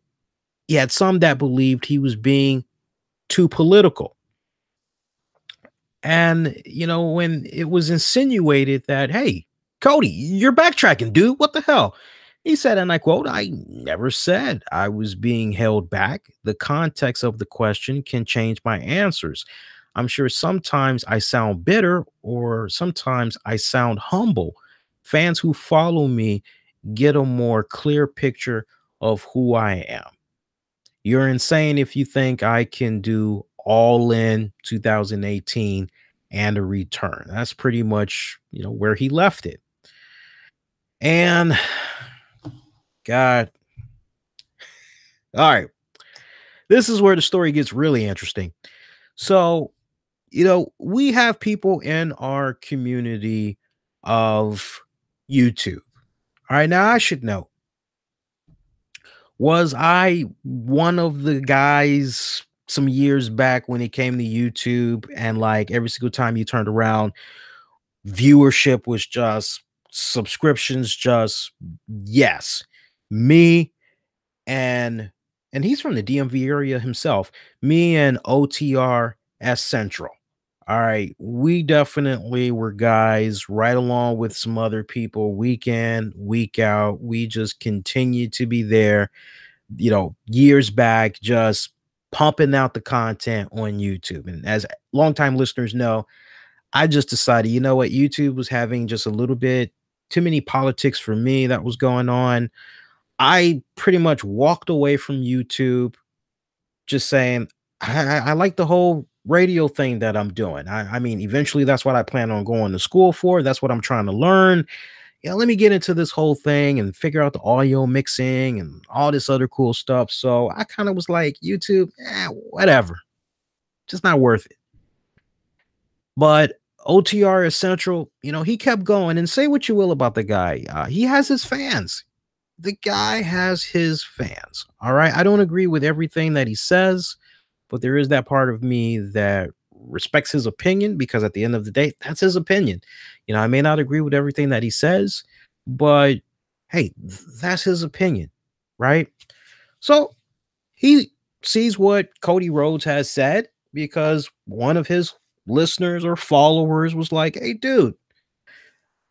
you had some that believed he was being too political. And, when it was insinuated that, hey, Cody, you're backtracking, dude. What the hell? He said, and I quote, I never said I was being held back. The context of the question can change my answers. I'm sure sometimes I sound bitter or sometimes I sound humble. Fans who follow me get a more clear picture of who I am. You're insane if you think I can do all in 2018 and a return. That's pretty much, where he left it. And God, all right, this is where the story gets really interesting. So, we have people in our community of YouTube. All right, now I should know. Was I one of the guys some years back when it came to YouTube and like every single time you turned around, viewership was just subscriptions, just yes. Me and he's from the DMV area himself. Me and OTR as Central. All right, we definitely were guys right along with some other people, week in, week out. We just continue to be there, years back, just pumping out the content on YouTube. And as longtime listeners know, I just decided, you know what, YouTube was having just a little bit too many politics for me that was going on. I pretty much walked away from YouTube, just saying, I like the whole radio thing that I'm doing. I mean, eventually that's what I plan on going to school for. That's what I'm trying to learn. Let me get into this whole thing and figure out the audio mixing and all this other cool stuff. So I kind of was like, YouTube, whatever. Just not worth it. But OTR Essential, he kept going, and say what you will about the guy. He has his fans. The guy has his fans. All right. I don't agree with everything that he says, but there is that part of me that respects his opinion, because at the end of the day, that's his opinion. I may not agree with everything that he says, but hey, that's his opinion, right? So he sees what Cody Rhodes has said, because one of his listeners or followers was like, "Hey, dude."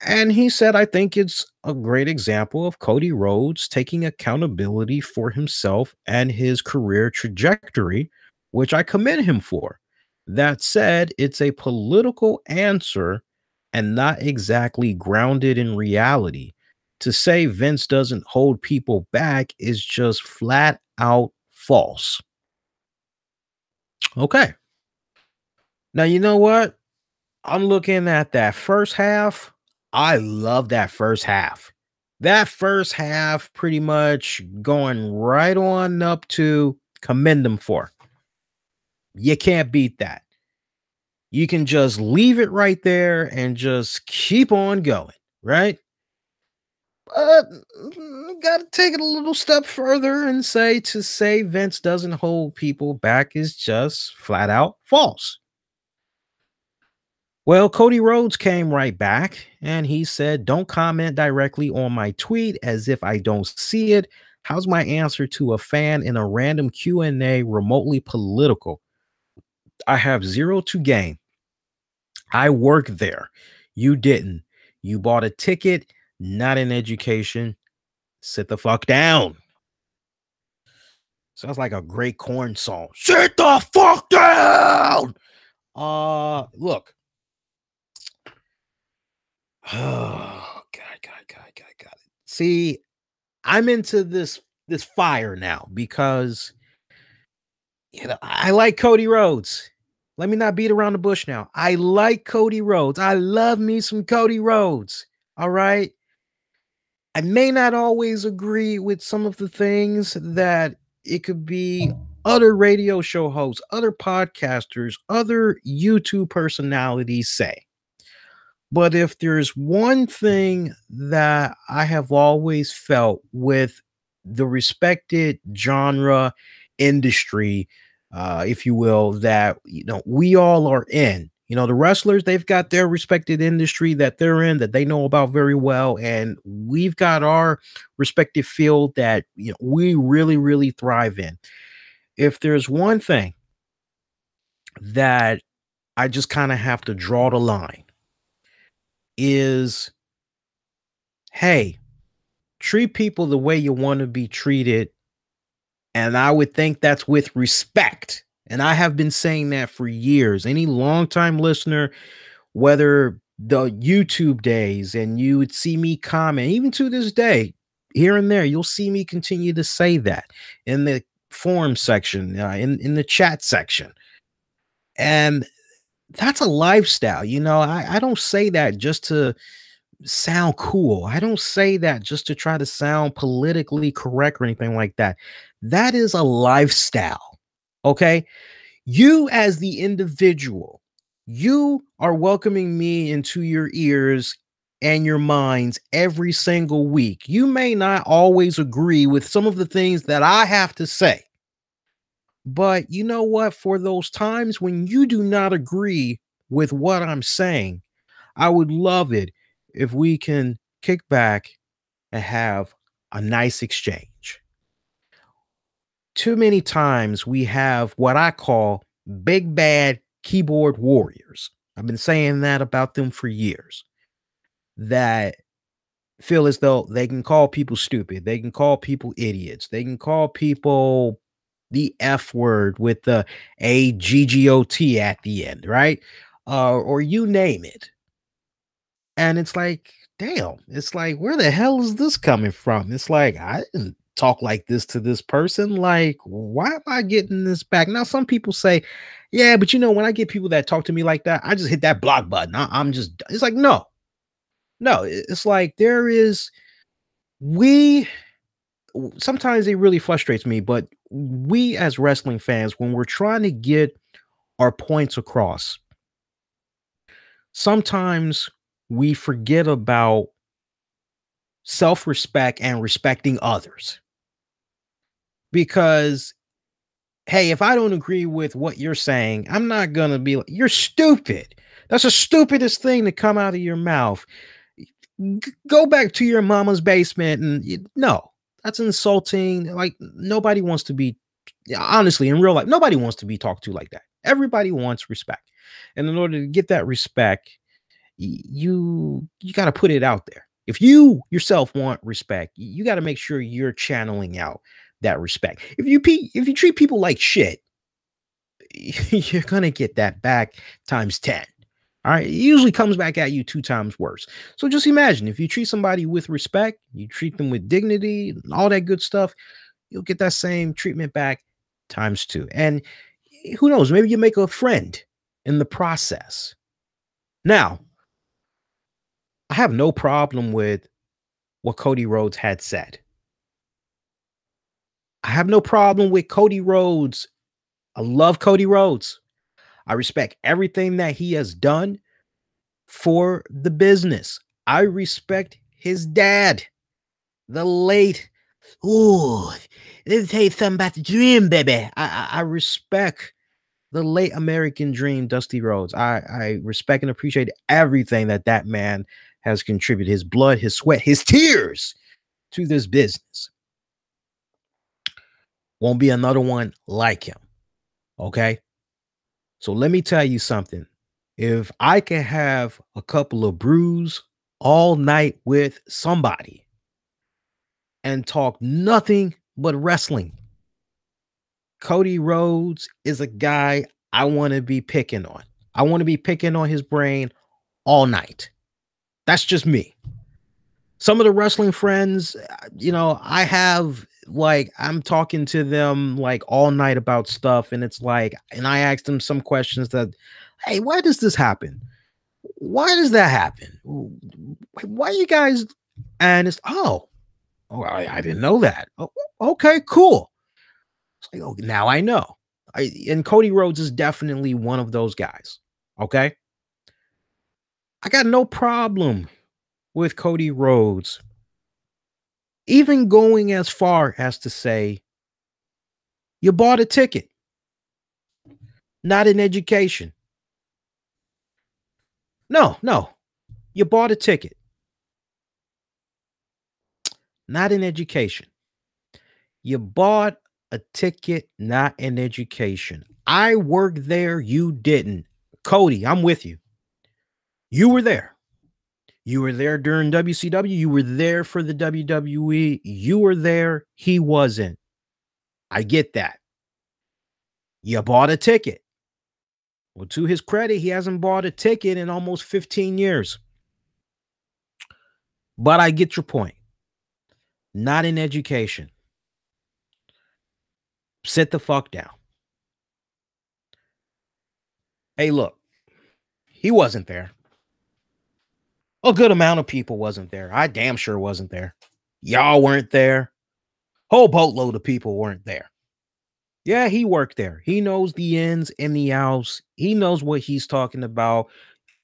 And he said, "I think it's a great example of Cody Rhodes taking accountability for himself and his career trajectory, which I commend him for. That said, it's a political answer and not exactly grounded in reality. To say Vince doesn't hold people back is just flat out false." Okay. Now, you know what? I'm looking at that first half. I love that first half. That first half pretty much going right on up to commend them for. You can't beat that. You can just leave it right there and just keep on going, right? But got to take it a little step further and say, to say Vince doesn't hold people back is just flat out false. Well, Cody Rhodes came right back and he said, "Don't comment directly on my tweet as if I don't see it. How's my answer to a fan in a random Q&A remotely political? I have zero to gain. I work there. You didn't. You bought a ticket, not an education. Sit the fuck down." Sounds like a great corn song. Sit the fuck down. Look. Oh, God. See, I'm into this fire now because I like Cody Rhodes. Let me not beat around the bush now. I like Cody Rhodes. I love me some Cody Rhodes. All right. I may not always agree with some of the things that it could be other radio show hosts, other podcasters, other YouTube personalities say. But if there's one thing that I have always felt with the respected genre industry, if you will, that we all are in. The wrestlers, they've got their respected industry that they're in, that they know about very well, and we've got our respective field that we really, really thrive in. If there's one thing that I just kind of have to draw the line is, hey, treat people the way you want to be treated. And I would think that's with respect. And I have been saying that for years. Any longtime listener, whether the YouTube days, and you would see me comment, even to this day, here and there, you'll see me continue to say that in the forum section, in the chat section. And that's a lifestyle. I don't say that just to sound cool. I don't say that just to try to sound politically correct or anything like that. That is a lifestyle. Okay. You, as the individual, you are welcoming me into your ears and your minds every single week. You may not always agree with some of the things that I have to say, but you know what? For those times when you do not agree with what I'm saying, I would love it if we can kick back and have a nice exchange. Too many times we have what I call big bad keyboard warriors. I've been saying that about them for years, that feel as though they can call people stupid. They can call people idiots. They can call people the F word with the AGGOT at the end, right? Or you name it. And it's like, damn, it's like, where the hell is this coming from? It's like, I didn't talk like this to this person. Like, why am I getting this back? Now, some people say, yeah, but when I get people that talk to me like that, I just hit that block button. I'm just, it's like, no, it's like we, sometimes it really frustrates me, but we as wrestling fans, when we're trying to get our points across, sometimes we forget about self-respect and respecting others. Because hey, if I don't agree with what you're saying, I'm not gonna be like, you're stupid. That's the stupidest thing to come out of your mouth. Go back to your mama's basement and no, that's insulting. Like nobody wants to be, yeah, honestly, in real life, nobody wants to be talked to like that. Everybody wants respect. And in order to get that respect, you got to put it out there. If you yourself want respect, you got to make sure you're channeling out that respect. If you treat people like shit, you're gonna get that back times 10. All right. It usually comes back at you 2 times worse. So just imagine if you treat somebody with respect, you treat them with dignity, and all that good stuff, you'll get that same treatment back times 2. And who knows, maybe you make a friend in the process. Now, I have no problem with what Cody Rhodes had said. I have no problem with Cody Rhodes. I love Cody Rhodes. I respect everything that he has done for the business. I respect his dad, the late. Ooh, let me tell you something about the dream, baby. I respect the late American dream, Dusty Rhodes. I respect and appreciate everything that that man has contributed, his blood, his sweat, his tears to this business. Won't be another one like him. Okay. So let me tell you something. If I can have a couple of brews all night with somebody and talk nothing but wrestling, Cody Rhodes is a guy I want to be picking on. I want to be picking on his brain all night. That's just me. Some of the wrestling friends, I have like I'm talking to them like all night about stuff, and it's like, and I ask them some questions that, hey, why does this happen? Why does that happen? Why you guys? And it's I didn't know that. Oh, okay, cool. It's like, oh, now I know. And Cody Rhodes is definitely one of those guys. Okay, I got no problem with Cody Rhodes even going as far as to say, you bought a ticket, not an education. No, no, you bought a ticket, not an education. You bought a ticket, not an education. I worked there, you didn't. Cody, I'm with you. You were there. You were there during WCW. You were there for the WWE. You were there. He wasn't. I get that. You bought a ticket. Well, to his credit, he hasn't bought a ticket in almost 15 years. But I get your point. Not in education. Sit the fuck down. Hey, look, he wasn't there. A good amount of people wasn't there. I damn sure wasn't there. Y'all weren't there. Whole boatload of people weren't there. Yeah, he worked there. He knows the ins and the outs. He knows what he's talking about.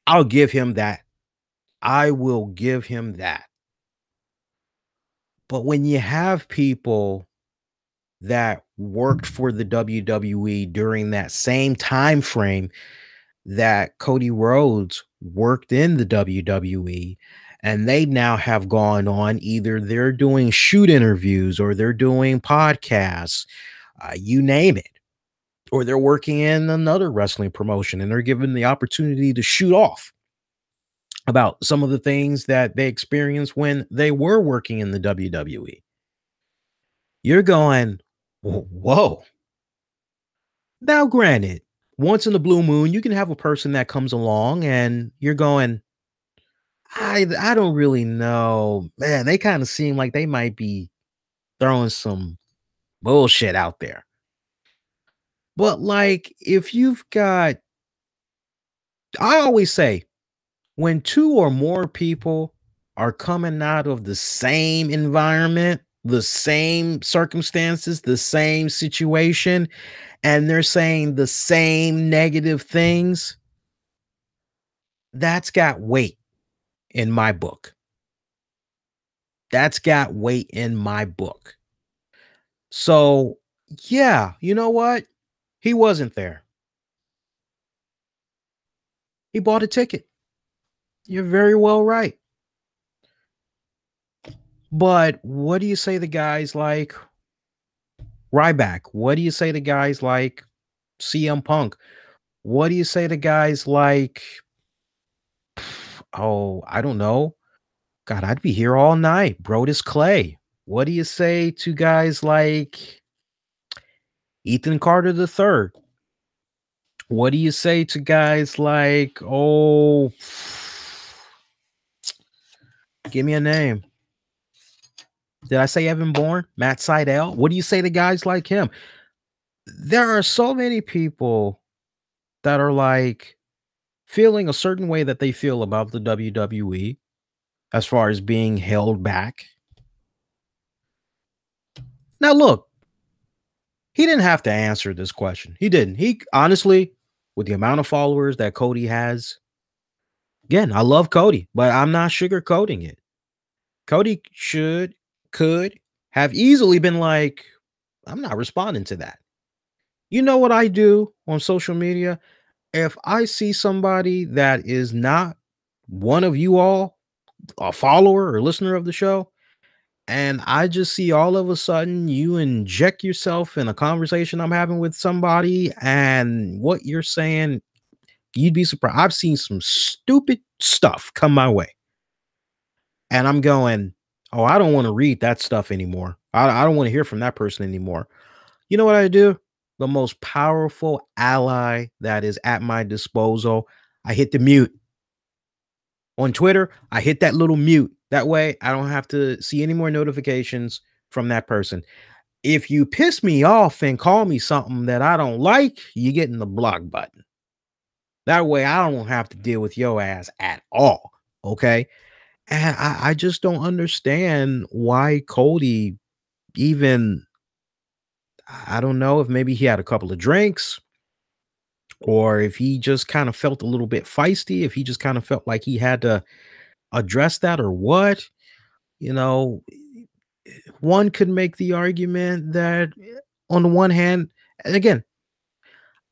I'll give him that. I will give him that. But when you have people that worked for the WWE during that same time frame that Cody Rhodes worked in the WWE, and they now have gone on, either they're doing shoot interviews or they're doing podcasts, you name it, or they're working in another wrestling promotion and they're given the opportunity to shoot off about some of the things that they experienced when they were working in the WWE. You're going, whoa. Now, granted, once in the blue moon, you can have a person that comes along and you're going, I don't really know. Man, they kind of seem like they might be throwing some bullshit out there. But like, if you've got, I always say, when 2 or more people are coming out of the same environment, the same circumstances, the same situation, and they're saying the same negative things, that's got weight in my book. That's got weight in my book. So, yeah, you know what? He wasn't there. He bought a ticket. You're very well right. But what do you say to guys like Ryback? What do you say to guys like CM Punk? What do you say to guys like, oh, I don't know. God, I'd be here all night. Brodus Clay. What do you say to guys like Ethan Carter III? What do you say to guys like, oh, give me a name. Did I say Evan Bourne? Matt Sydal? What do you say to guys like him? There are so many people that are like feeling a certain way that they feel about the WWE as far as being held back. Now, look, he didn't have to answer this question. He didn't. He honestly, with the amount of followers that Cody has, again, I love Cody, but I'm not sugarcoating it. Cody could have easily been like, I'm not responding to that. You know what I do on social media? If I see somebody that is not one of you all, a follower or listener of the show, and I just see all of a sudden you inject yourself in a conversation I'm having with somebody, and what you're saying, you'd be surprised. I've seen some stupid stuff come my way, and I'm going, oh, I don't want to read that stuff anymore. I don't want to hear from that person anymore. You know what I do? The most powerful ally that is at my disposal, I hit the mute. On Twitter, I hit that little mute. That way, I don't have to see any more notifications from that person. If you piss me off and call me something that I don't like, you get in the block button. That way, I don't have to deal with your ass at all. Okay. And I just don't understand why Cody even, I don't know if maybe he had a couple of drinks or if he just kind of felt a little bit feisty, if he just kind of felt like he had to address that or what. You know, one could make the argument that on the one hand, and again,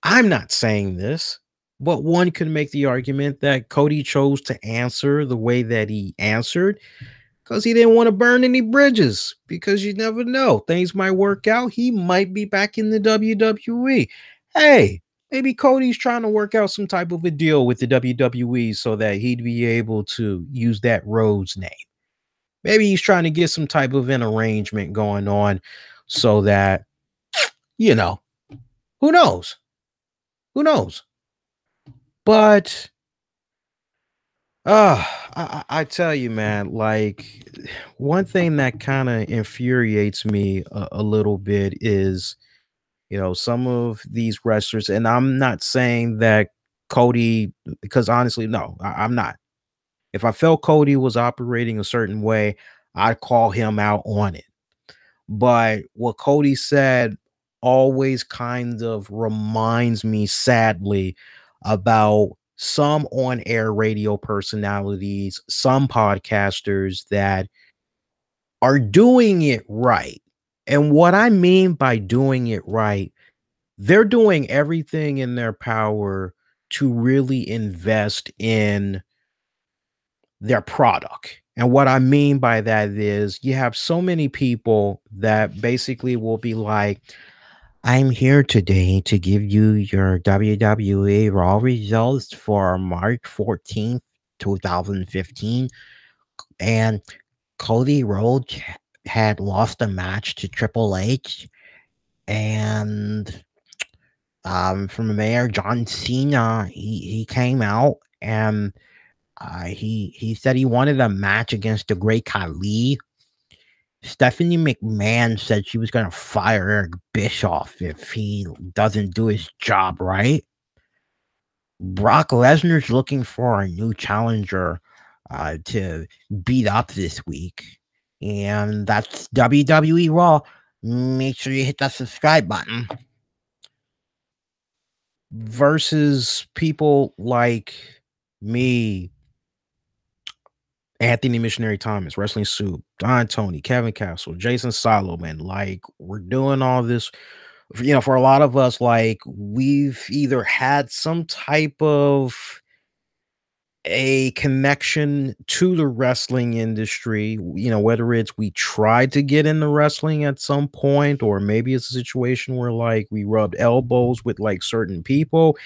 I'm not saying this, but one could make the argument that Cody chose to answer the way that he answered because he didn't want to burn any bridges because you never know. Things might work out. He might be back in the WWE. Hey, maybe Cody's trying to work out some type of a deal with the WWE so that he'd be able to use that Rhodes name. Maybe he's trying to get some type of an arrangement going on so that, you know, who knows? Who knows? But I tell you, man, like one thing that kind of infuriates me a little bit is, some of these wrestlers, and I'm not saying that Cody, because honestly, no, I'm not. If I felt Cody was operating a certain way, I'd call him out on it. But what Cody said always kind of reminds me sadly about some on-air radio personalities, some podcasters that are doing it right. And what I mean by doing it right, they're doing everything in their power to really invest in their product. And what I mean by that is you have so many people that basically will be like, I'm here today to give you your WWE RAW results for March 14th, 2015. And Cody Rhodes had lost a match to Triple H. And from Mayor John Cena, he came out and he said he wanted a match against the Great Khali. Stephanie McMahon said she was going to fire Eric Bischoff if he doesn't do his job right. Brock Lesnar's looking for a new challenger to beat up this week. And that's WWE Raw. Make sure you hit that subscribe button. Versus people like me, Anthony Missionary Thomas, Wrestling Soup, Don Tony, Kevin Castle, Jason Solomon. Like, we're doing all this. For a lot of us, like, we've either had some type of a connection to the wrestling industry, whether it's we tried to get into wrestling at some point, or maybe it's a situation where like we rubbed elbows with like certain people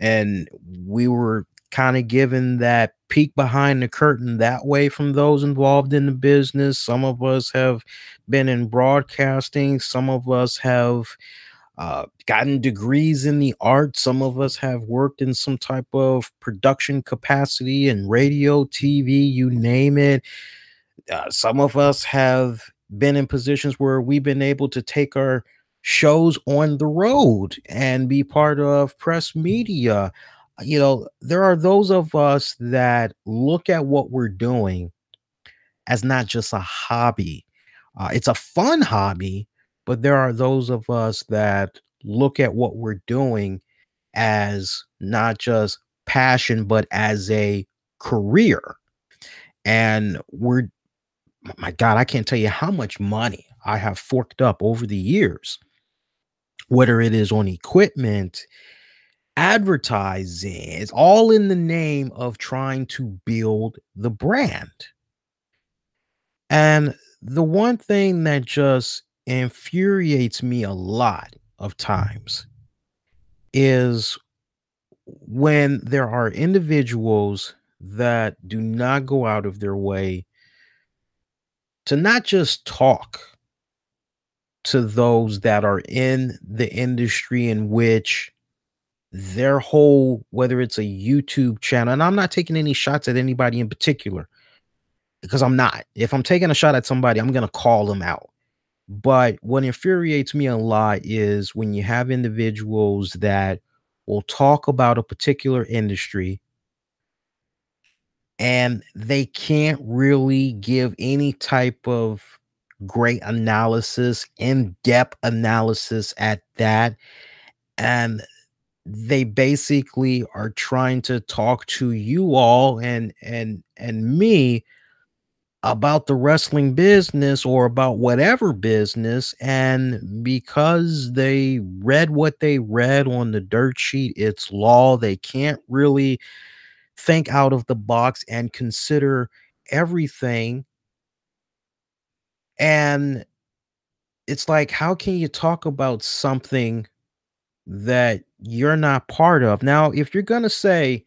and we were kind of given that peek behind the curtain that way from those involved in the business. Some of us have been in broadcasting, some of us have gotten degrees in the arts. Some of us have worked in some type of production capacity in radio, TV, you name it. Some of us have been in positions where we've been able to take our shows on the road and be part of press media. There are those of us that look at what we're doing as not just a hobby. It's a fun hobby, but there are those of us that look at what we're doing as not just passion, but as a career. And my God, I can't tell you how much money I have forked up over the years, whether it is on equipment, advertising, it's all in the name of trying to build the brand. And the one thing that just infuriates me a lot of times is when there are individuals that do not go out of their way to not just talk to those that are in the industry in which their whole, whether it's a YouTube channel, and I'm not taking any shots at anybody in particular because I'm not. If I'm taking a shot at somebody, I'm going to call them out. But what infuriates me a lot is when you have individuals that will talk about a particular industry and they can't really give any type of great analysis, in-depth analysis at that. And they basically are trying to talk to you all and me about the wrestling business or about whatever business, and because they read what they read on the dirt sheet, it's law, they can't really think out of the box and consider everything. And it's like, how can you talk about something that you're not part of? Now, if you're going to say,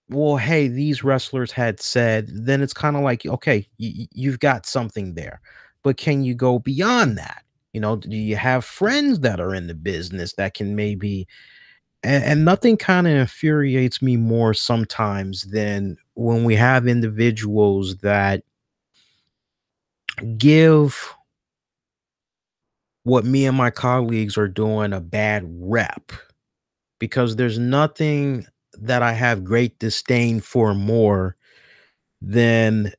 well, hey, these wrestlers had said, then it's kind of like, okay, you've got something there. But can you go beyond that? Do you have friends that are in the business that can maybe, and nothing kind of infuriates me more sometimes than when we have individuals that give what me and my colleagues are doing a bad rep, because there's nothing that I have great disdain for more than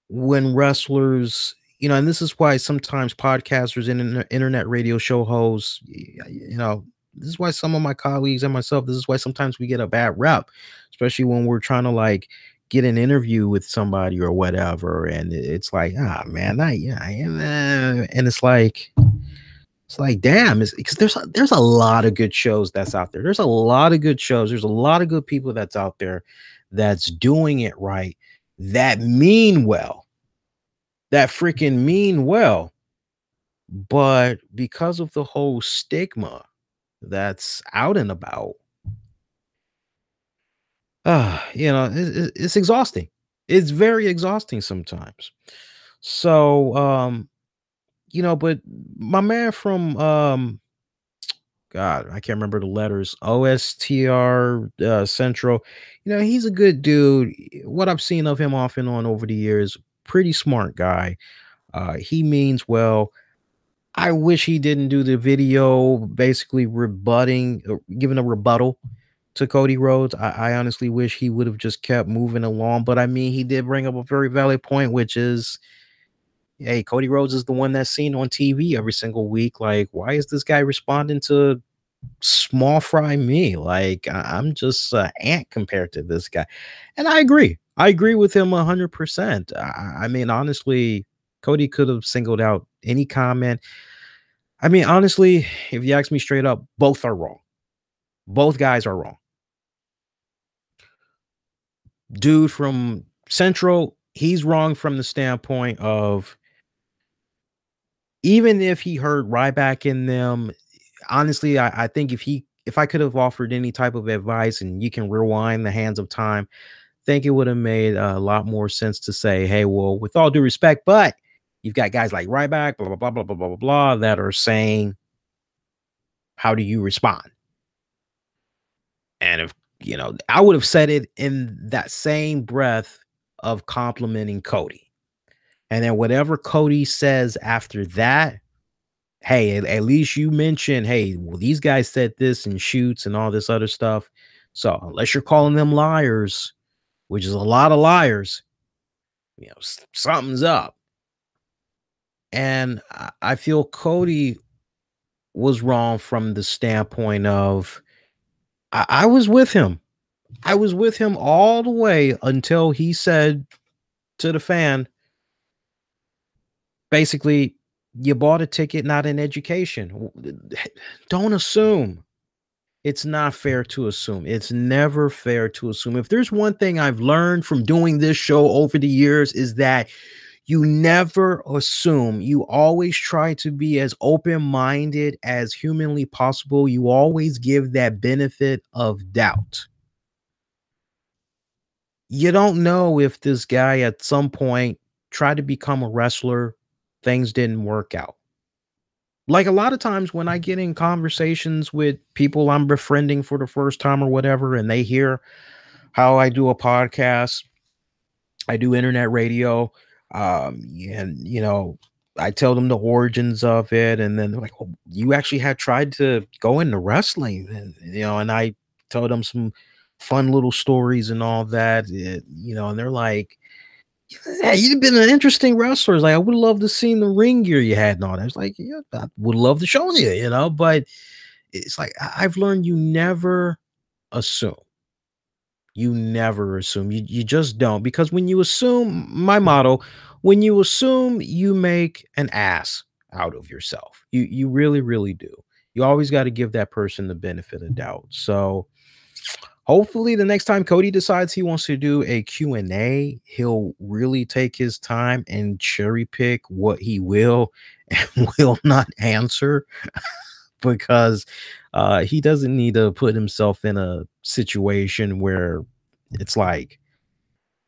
when wrestlers, and this is why sometimes podcasters and internet radio show hosts, this is why some of my colleagues and myself, this is why sometimes we get a bad rep, especially when we're trying to like get an interview with somebody or whatever. And it's like, ah, man, and it's like, damn, it's because there's a lot of good shows that's out there. There's a lot of good shows. There's a lot of good people that's out there that's doing it right, that mean well, that freaking mean well. But because of the whole stigma that's out and about, it's exhausting. It's very exhausting sometimes. So, but my man from God, I can't remember the letters. OSTR Central. He's a good dude. What I've seen of him off and on over the years, pretty smart guy. He means well. I wish he didn't do the video basically giving a rebuttal to Cody Rhodes. I honestly wish he would have just kept moving along. But I mean, he did bring up a very valid point, which is, hey, Cody Rhodes is the one that's seen on TV every single week. Like, why is this guy responding to small fry me? Like, I'm just an ant compared to this guy. And I agree. I agree with him 100%. I mean, honestly, Cody could have singled out any comment. I mean, honestly, if you ask me straight up, both are wrong. Both guys are wrong. Dude from Central, he's wrong from the standpoint of even if he heard Ryback in them, honestly, I think if I could have offered any type of advice and you can rewind the hands of time, think it would have made a lot more sense to say, hey, well, with all due respect, but you've got guys like Ryback, blah, blah, blah, blah, blah, blah, blah, blah, that are saying, how do you respond? And if, I would have said it in that same breath of complimenting Cody. And then whatever Cody says after that, hey, at least you mentioned, hey, well, these guys said this and shoots and all this other stuff. So unless you're calling them liars, which is a lot of liars, something's up. And I feel Cody was wrong from the standpoint of I was with him. I was with him all the way until he said to the fan, basically, you bought a ticket, not an education. Don't assume. It's not fair to assume. It's never fair to assume. If there's one thing I've learned from doing this show over the years is that you never assume. You always try to be as open-minded as humanly possible. You always give that benefit of doubt. You don't know if this guy at some point tried to become a wrestler, things didn't work out. Like a lot of times when I get in conversations with people I'm befriending for the first time or whatever, and they hear how I do a podcast, I do internet radio, and I tell them the origins of it, and then they're like, "Oh, you actually had tried to go into wrestling," and I told them some fun little stories and all that, and they're like, yeah, you've been an interesting wrestler. It's like, I would love to see the ring gear you had and all that. It's like, yeah, I would love to show you, but it's like I've learned you never assume. You never assume. You just don't. Because when you assume, my motto, when you assume, you make an ass out of yourself. You really, really do. You always got to give that person the benefit of doubt. So hopefully the next time Cody decides he wants to do a Q&A, he'll really take his time and cherry pick what he will and will not answer because he doesn't need to put himself in a situation where it's like,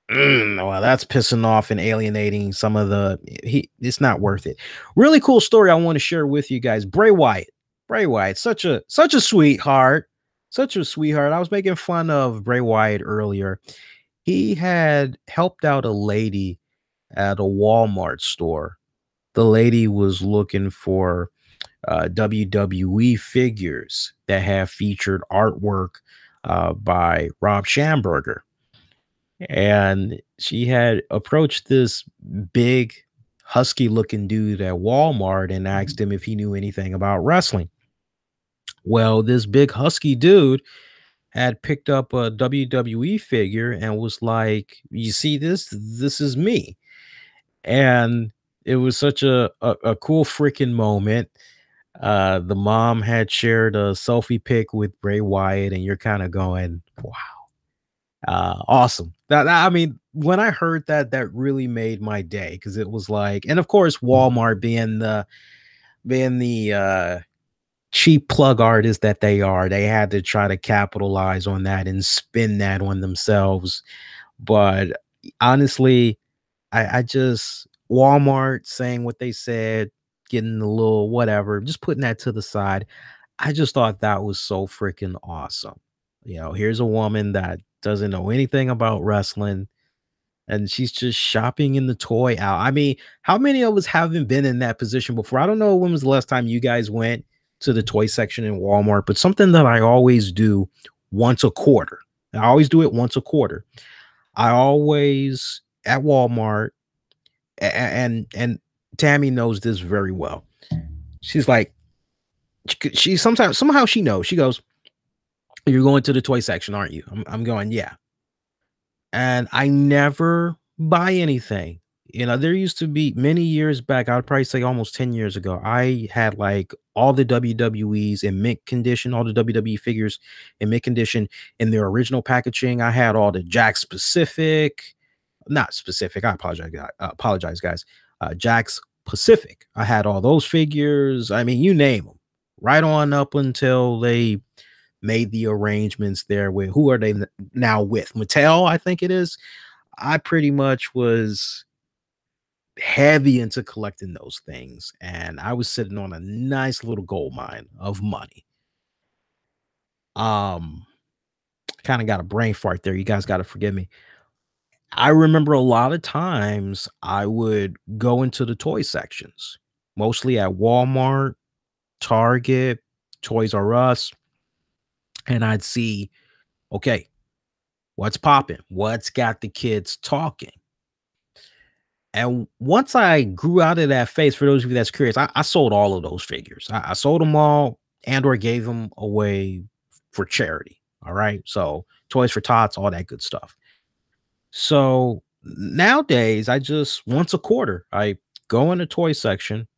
well, that's pissing off and alienating some of it's not worth it. Really cool story I want to share with you guys. Bray Wyatt. Bray Wyatt, such a sweetheart. Such a sweetheart. I was making fun of Bray Wyatt earlier. He had helped out a lady at a Walmart store. The lady was looking for WWE figures that have featured artwork by Rob Schamberger. And she had approached this big, husky looking dude at Walmart and asked him if he knew anything about wrestling. Well, this big, husky dude had picked up a WWE figure and was like, you see this? This is me. And it was such a cool freaking moment. The mom had shared a selfie pic with Bray Wyatt, and you're kind of going, wow. Awesome. I mean, when I heard that, that really made my day because it was like, and of course, Walmart being the cheap plug artists that they are, they had to try to capitalize on that and spin that on themselves. But honestly, I just Walmart saying what they said, getting a little whatever, just putting that to the side. I just thought that was so freaking awesome. Here's a woman that doesn't know anything about wrestling and she's just shopping in the toy aisle. I mean, how many of us haven't been in that position before? I don't know when was the last time you guys went to the toy section in Walmart, but something that I always do once a quarter. I always do it once a quarter. I always at Walmart, and Tammy knows this very well. She's like, she sometimes somehow she knows. She goes, "You're going to the toy section, aren't you?" I'm going, "Yeah." And I never buy anything. There used to be many years back, I would probably say almost 10 years ago, I had like all the WWEs in mint condition, all the WWE figures in mint condition in their original packaging. I had all the Jack Specific, not specific. I apologize, guys. Jack's Pacific. I had all those figures. I mean, you name them, right on up until they made the arrangements there with who are they now with Mattel, I think it is. I pretty much was heavy into collecting those things, and I was sitting on a nice little gold mine of money. Um, kind of got a brain fart there. You guys got to forgive me. I remember a lot of times I would go into the toy sections, mostly at Walmart, Target, Toys R Us, and I'd see, okay, what's popping? What's got the kids talking? And once I grew out of that phase, for those of you that's curious, I sold all of those figures. I sold them all and or gave them away for charity. All right. So Toys for Tots, all that good stuff. So nowadays, I just once a quarter, I go in the toy section.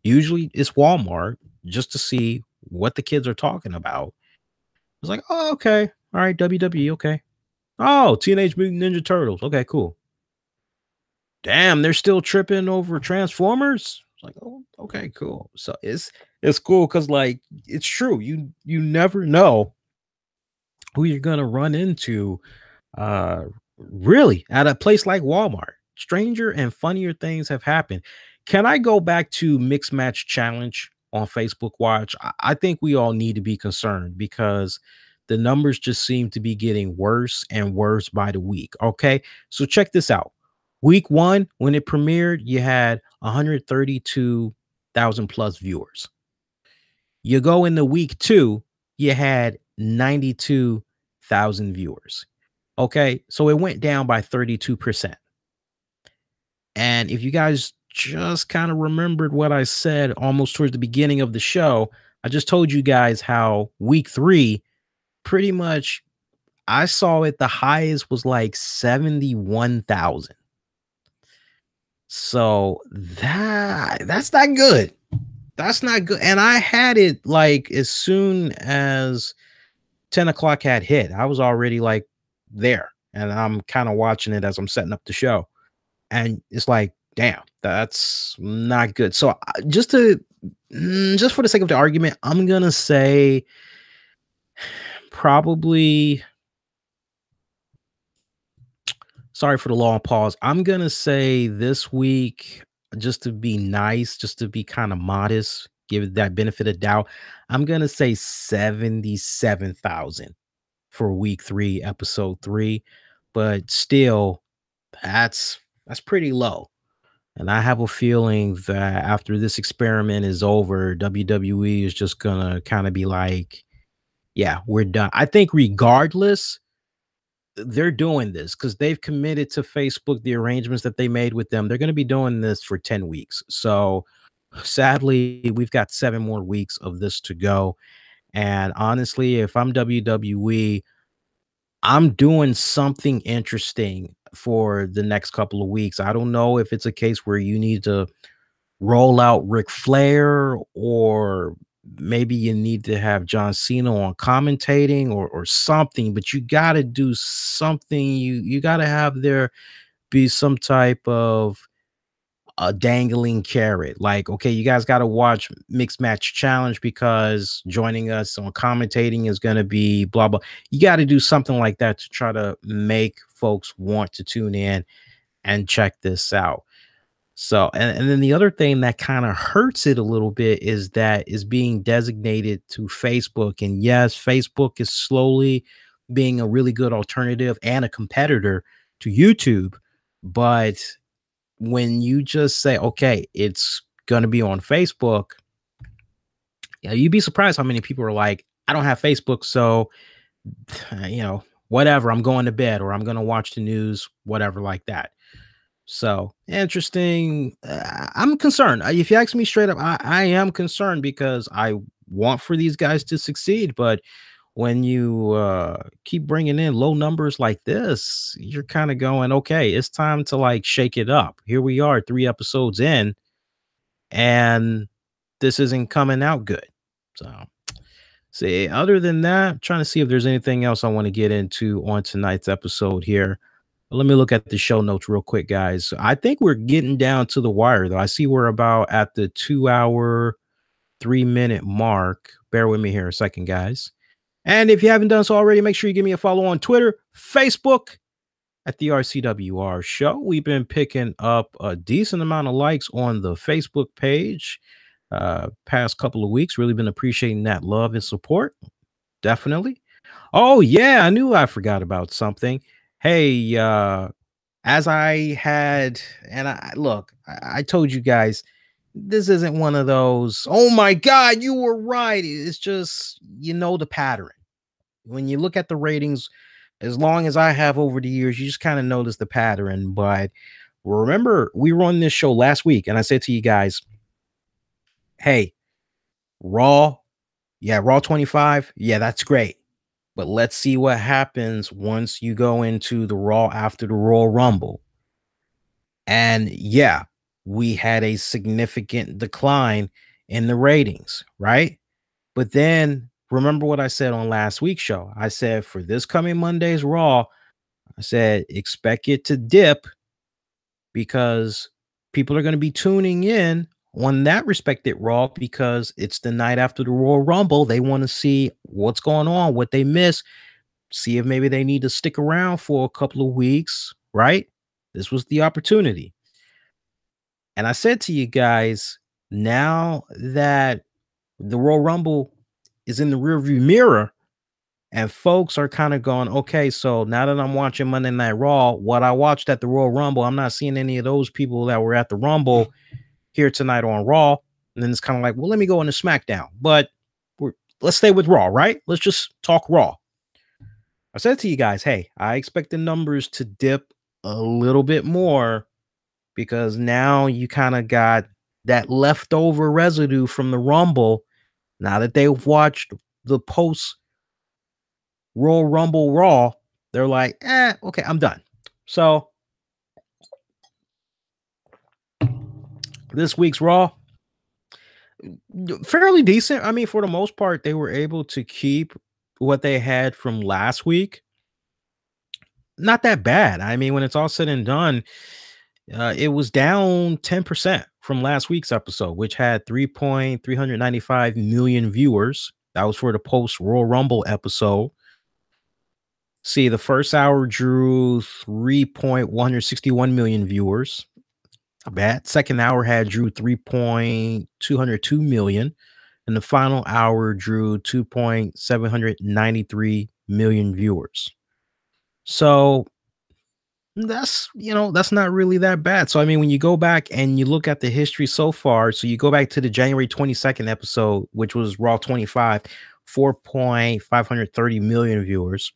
Usually it's Walmart just to see what the kids are talking about. It's like, oh, okay. All right. WWE. Okay. Oh, Teenage Mutant Ninja Turtles. Okay, cool. Damn, they're still tripping over Transformers. It's like, oh, okay, cool. So it's cool because like it's true. You never know who you're gonna run into really at a place like Walmart. Stranger and funnier things have happened. Can I go back to Mixed Match Challenge on Facebook Watch? I think we all need to be concerned because the numbers just seem to be getting worse and worse by the week. Okay. So check this out. Week one, when it premiered, you had 132,000 plus viewers. You go into week two, you had 92,000 viewers. Okay. So it went down by 32%. And if you guys just kind of remembered what I said almost towards the beginning of the show, I just told you guys how week three, pretty much, I saw it. The highest was like 71,000. So that's not good. That's not good. And I had it like as soon as 10 o'clock had hit, I was already like there. And I'm kind of watching it as I'm setting up the show. And it's like, damn, that's not good. So just for the sake of the argument, I'm gonna say probably, sorry for the long pause, I'm gonna say this week, just to be nice, just to be kind of modest, give it that benefit of doubt, I'm gonna say 77,000 for week 3, episode 3. But still, that's pretty low. And I have a feeling that after this experiment is over, WWE is just gonna kind of be like, yeah, we're done. I think regardless, they're doing this because they've committed to Facebook the arrangements that they made with them. They're going to be doing this for 10 weeks. So sadly, we've got 7 more weeks of this to go. And honestly, if I'm WWE, I'm doing something interesting for the next couple of weeks. I don't know if it's a case where you need to roll out Ric Flair, or maybe you need to have John Cena on commentating or something, but you got to do something. You got to have there be some type of a dangling carrot. Like, okay, you guys got to watch Mixed Match Challenge because joining us on commentating is going to be blah, blah. You got to do something like that to try to make folks want to tune in and check this out. So, and then the other thing that kind of hurts it a little bit is that is being designated to Facebook. And yes, Facebook is slowly being a really good alternative and a competitor to YouTube. But when you just say, okay, it's going to be on Facebook, yeah, you'd be surprised how many people are like, I don't have Facebook. So, whatever, I'm going to bed, or I'm going to watch the news, whatever, like that. So interesting. I'm concerned. If you ask me straight up, I am concerned because I want for these guys to succeed. But when you keep bringing in low numbers like this, you're kind of going, okay, it's time to like shake it up. Here we are, 3 episodes in, and this isn't coming out good. So, see, other than that, I'm trying to see if there's anything else I want to get into on tonight's episode here. Let me look at the show notes real quick, guys. I think we're getting down to the wire, though. I see we're about at the 2 hour, 3 minute mark. Bear with me here a second, guys. And if you haven't done so already, make sure you give me a follow on Twitter, Facebook at the RCWR show. We've been picking up a decent amount of likes on the Facebook page past couple of weeks. Really been appreciating that love and support. Definitely. Oh, yeah, I knew I forgot about something. Hey, as I had, and I look, I told you guys, this isn't one of those, oh my God, you were right. It's just, the pattern. When you look at the ratings, as long as I have over the years, you just kind of notice the pattern. But remember, we were on this show last week, and I said to you guys, hey, Raw, yeah, Raw 25, yeah, that's great. But let's see what happens once you go into the Raw after the Royal Rumble. And yeah, we had a significant decline in the ratings, right? But then remember what I said on last week's show. I said for this coming Monday's Raw, I said expect it to dip because people are going to be tuning in on that respected Raw because it's the night after the Royal Rumble. They want to see what's going on, what they miss, see if maybe they need to stick around for a couple of weeks, right? This was the opportunity. And I said to you guys, now that the Royal Rumble is in the rearview mirror, and folks are kind of going, okay, so now that I'm watching Monday Night Raw, what I watched at the Royal Rumble, I'm not seeing any of those people that were at the Rumble here tonight on Raw. And then it's kind of like, well, let me go into SmackDown. But let's stay with Raw, right? Let's just talk Raw. I said to you guys, hey, I expect the numbers to dip a little bit more because now you kind of got that leftover residue from the Rumble. Now that they've watched the post Royal Rumble Raw, they're like, okay, I'm done. So this week's Raw, fairly decent. I mean, for the most part, they were able to keep what they had from last week. Not that bad. I mean, when it's all said and done, it was down 10% from last week's episode, which had 3.395 million viewers. That was for the post Royal Rumble episode. See, the first hour drew 3.161 million viewers. Not bad. Second hour drew 3.202 million. And the final hour drew 2.793 million viewers. So that's not really that bad. So I mean, when you go back and you look at the history so far, so you go back to the January 22nd episode, which was Raw 25, 4.530 million viewers.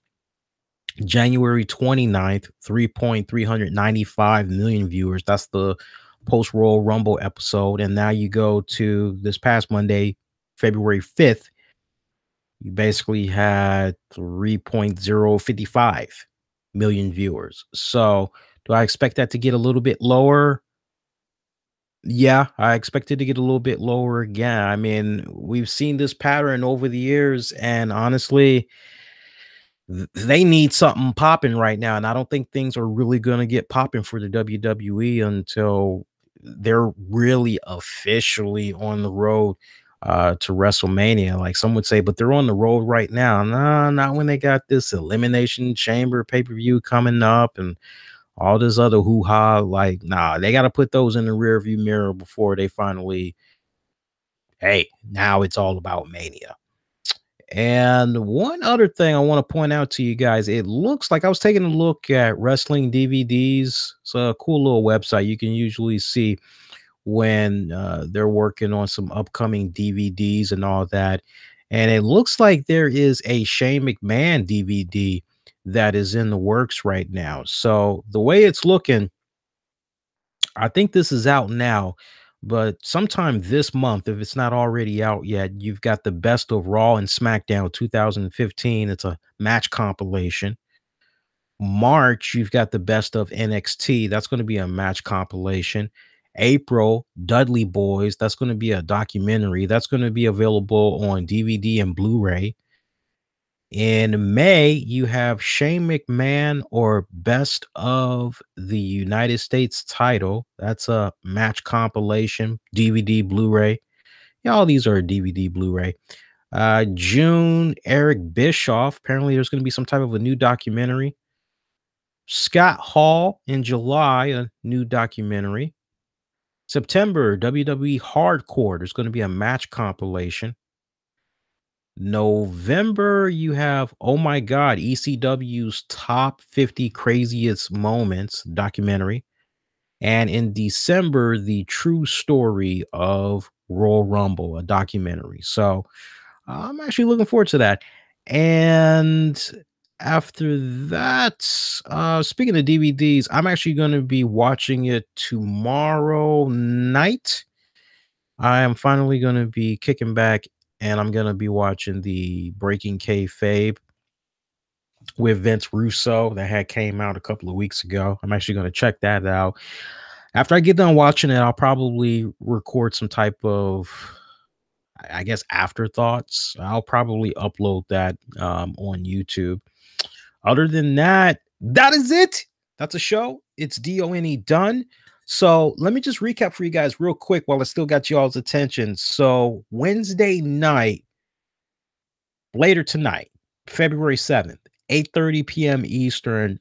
January 29th, 3.395 million viewers. That's the post Royal Rumble episode. And now you go to this past Monday, February 5th, you basically had 3.055 million viewers. So do I expect that to get a little bit lower? Yeah, I expect it to get a little bit lower again. I mean, we've seen this pattern over the years, and honestly, they need something popping right now. And I don't think things are really going to get popping for the WWE until they're really officially on the road to WrestleMania. Like some would say, but they're on the road right now. No, not when they got this Elimination Chamber pay-per-view coming up and all this other hoo-ha. Like, nah, they got to put those in the rearview mirror before they finally, hey, now it's all about Mania. And one other thing I want to point out to you guys, it looks like I was taking a look at wrestling DVDs. It's a cool little website. You can usually see when they're working on some upcoming DVDs and all that. And it looks like there is a Shane McMahon DVD that is in the works right now. So the way it's looking, I think this is out now. But sometime this month, if it's not already out yet, you've got the best of Raw and SmackDown 2015. It's a match compilation. March, you've got the best of NXT. That's going to be a match compilation. April, Dudley Boys. That's going to be a documentary. That's going to be available on DVD and Blu-ray. In May, you have Shane McMahon or Best of the United States title. That's a match compilation, DVD, Blu-ray. Yeah, all these are DVD, Blu-ray. June, Eric Bischoff. Apparently, there's going to be some type of a new documentary. Scott Hall in July, a new documentary. September, WWE Hardcore. There's going to be a match compilation. November, you have, oh my God, ECW's top 50 craziest moments documentary. And in December, the true story of Royal Rumble, a documentary. So I'm actually looking forward to that. And after that, speaking of DVDs, I'm actually going to be watching it tomorrow night. I am finally going to be kicking back and I'm going to be watching the Breaking Kayfabe with Vince Russo that had came out a couple of weeks ago. I'm actually going to check that out. After I get done watching it, I'll probably record some type of, I guess, afterthoughts. I'll probably upload that on YouTube. Other than that, that is it. That's a show. It's DONE done. So let me just recap for you guys real quick while I still got y'all's attention. So Wednesday night, later tonight, February 7th, 8:30 p.m. Eastern,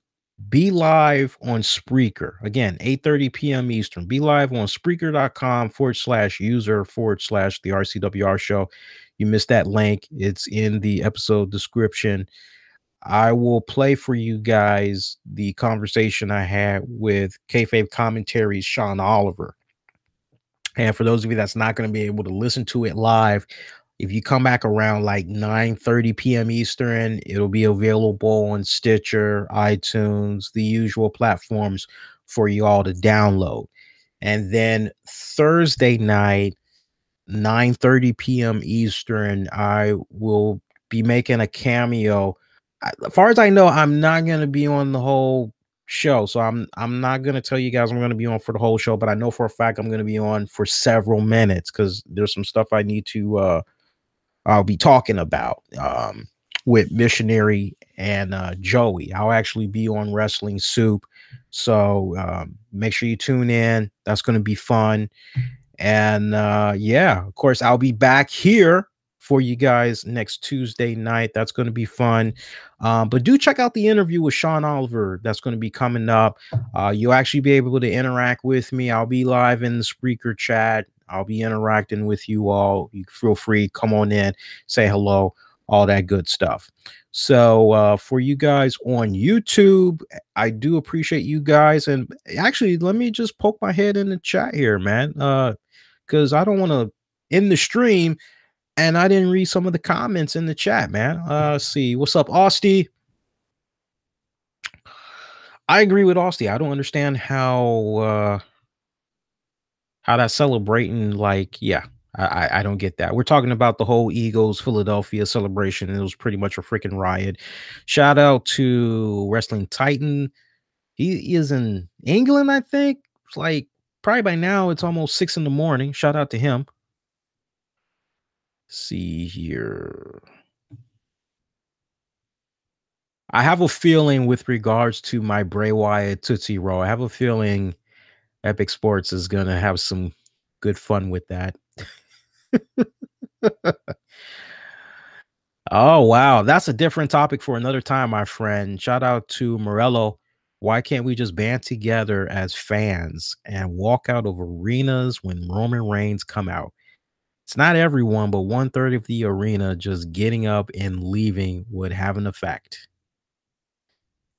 be live on Spreaker. Again, 8:30 p.m. Eastern. Be live on Spreaker.com/user/the RCWR show. You missed that link. It's in the episode description. I will play for you guys the conversation I had with Kayfabe Commentaries Sean Oliver. And for those of you that's not going to be able to listen to it live, if you come back around like 9:30 p.m. Eastern, it'll be available on Stitcher, iTunes, the usual platforms for you all to download. And then Thursday night, 9:30 p.m. Eastern, I will be making a cameo. As far as I know, I'm not going to be on the whole show. So I'm not going to tell you guys I'm going to be on for the whole show, but I know for a fact I'm going to be on for several minutes because there's some stuff I need to I'll be talking about with Missionary and Joey. I'll actually be on Wrestling Soup. So make sure you tune in. That's going to be fun. And yeah, of course, I'll be back here for you guys next Tuesday night. That's going to be fun. But do check out the interview with Sean Oliver. That's going to be coming up. You'll actually be able to interact with me. I'll be live in the Spreaker chat. I'll be interacting with you all. You feel free, come on in, say hello, all that good stuff. So for you guys on YouTube, I do appreciate you guys. And actually, let me just poke my head in the chat here, man, because I don't want to end the stream and I didn't read some of the comments in the chat, man. Let's see. What's up, Austie? I agree with Austie. I don't understand how that's celebrating. Like, yeah, I don't get that. We're talking about the whole Eagles Philadelphia celebration. And it was pretty much a freaking riot. Shout out to Wrestling Titan. He is in England, I think. It's like probably by now it's almost 6 a.m. Shout out to him. See here. I have a feeling with regards to my Bray Wyatt Tootsie Roll. I have a feeling Epic Sports is going to have some good fun with that. Oh, wow. That's a different topic for another time, my friend. Shout out to Morello. Why can't we just band together as fans and walk out of arenas when Roman Reigns come out? It's not everyone, but 1/3 of the arena just getting up and leaving would have an effect.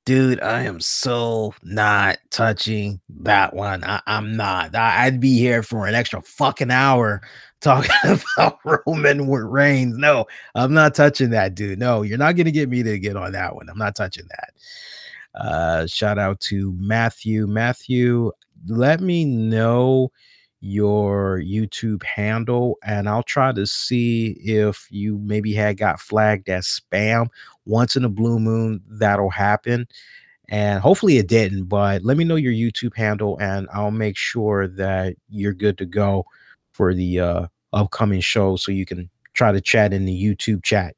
Dude, I am so not touching that one. I'm not. I'd be here for an extra fucking hour talking about Roman Reigns. No, I'm not touching that, dude. No, you're not going to get me to get on that one. I'm not touching that. Shout out to Matthew. Matthew, let me know your YouTube handle, and I'll try to see if you maybe had got flagged as spam. Once in a blue moon, that'll happen. And hopefully it didn't, but let me know your YouTube handle and I'll make sure that you're good to go for the upcoming show so you can try to chat in the YouTube chat.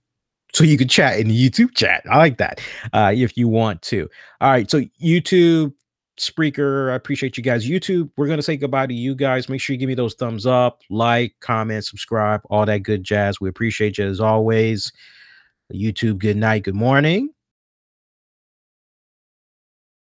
So you can chat in the YouTube chat. I like that. If you want to. All right. So YouTube, Spreaker, I appreciate you guys. YouTube, we're going to say goodbye to you guys. Make sure you give me those thumbs up, like, comment, subscribe, all that good jazz. We appreciate you as always. YouTube, good night, good morning.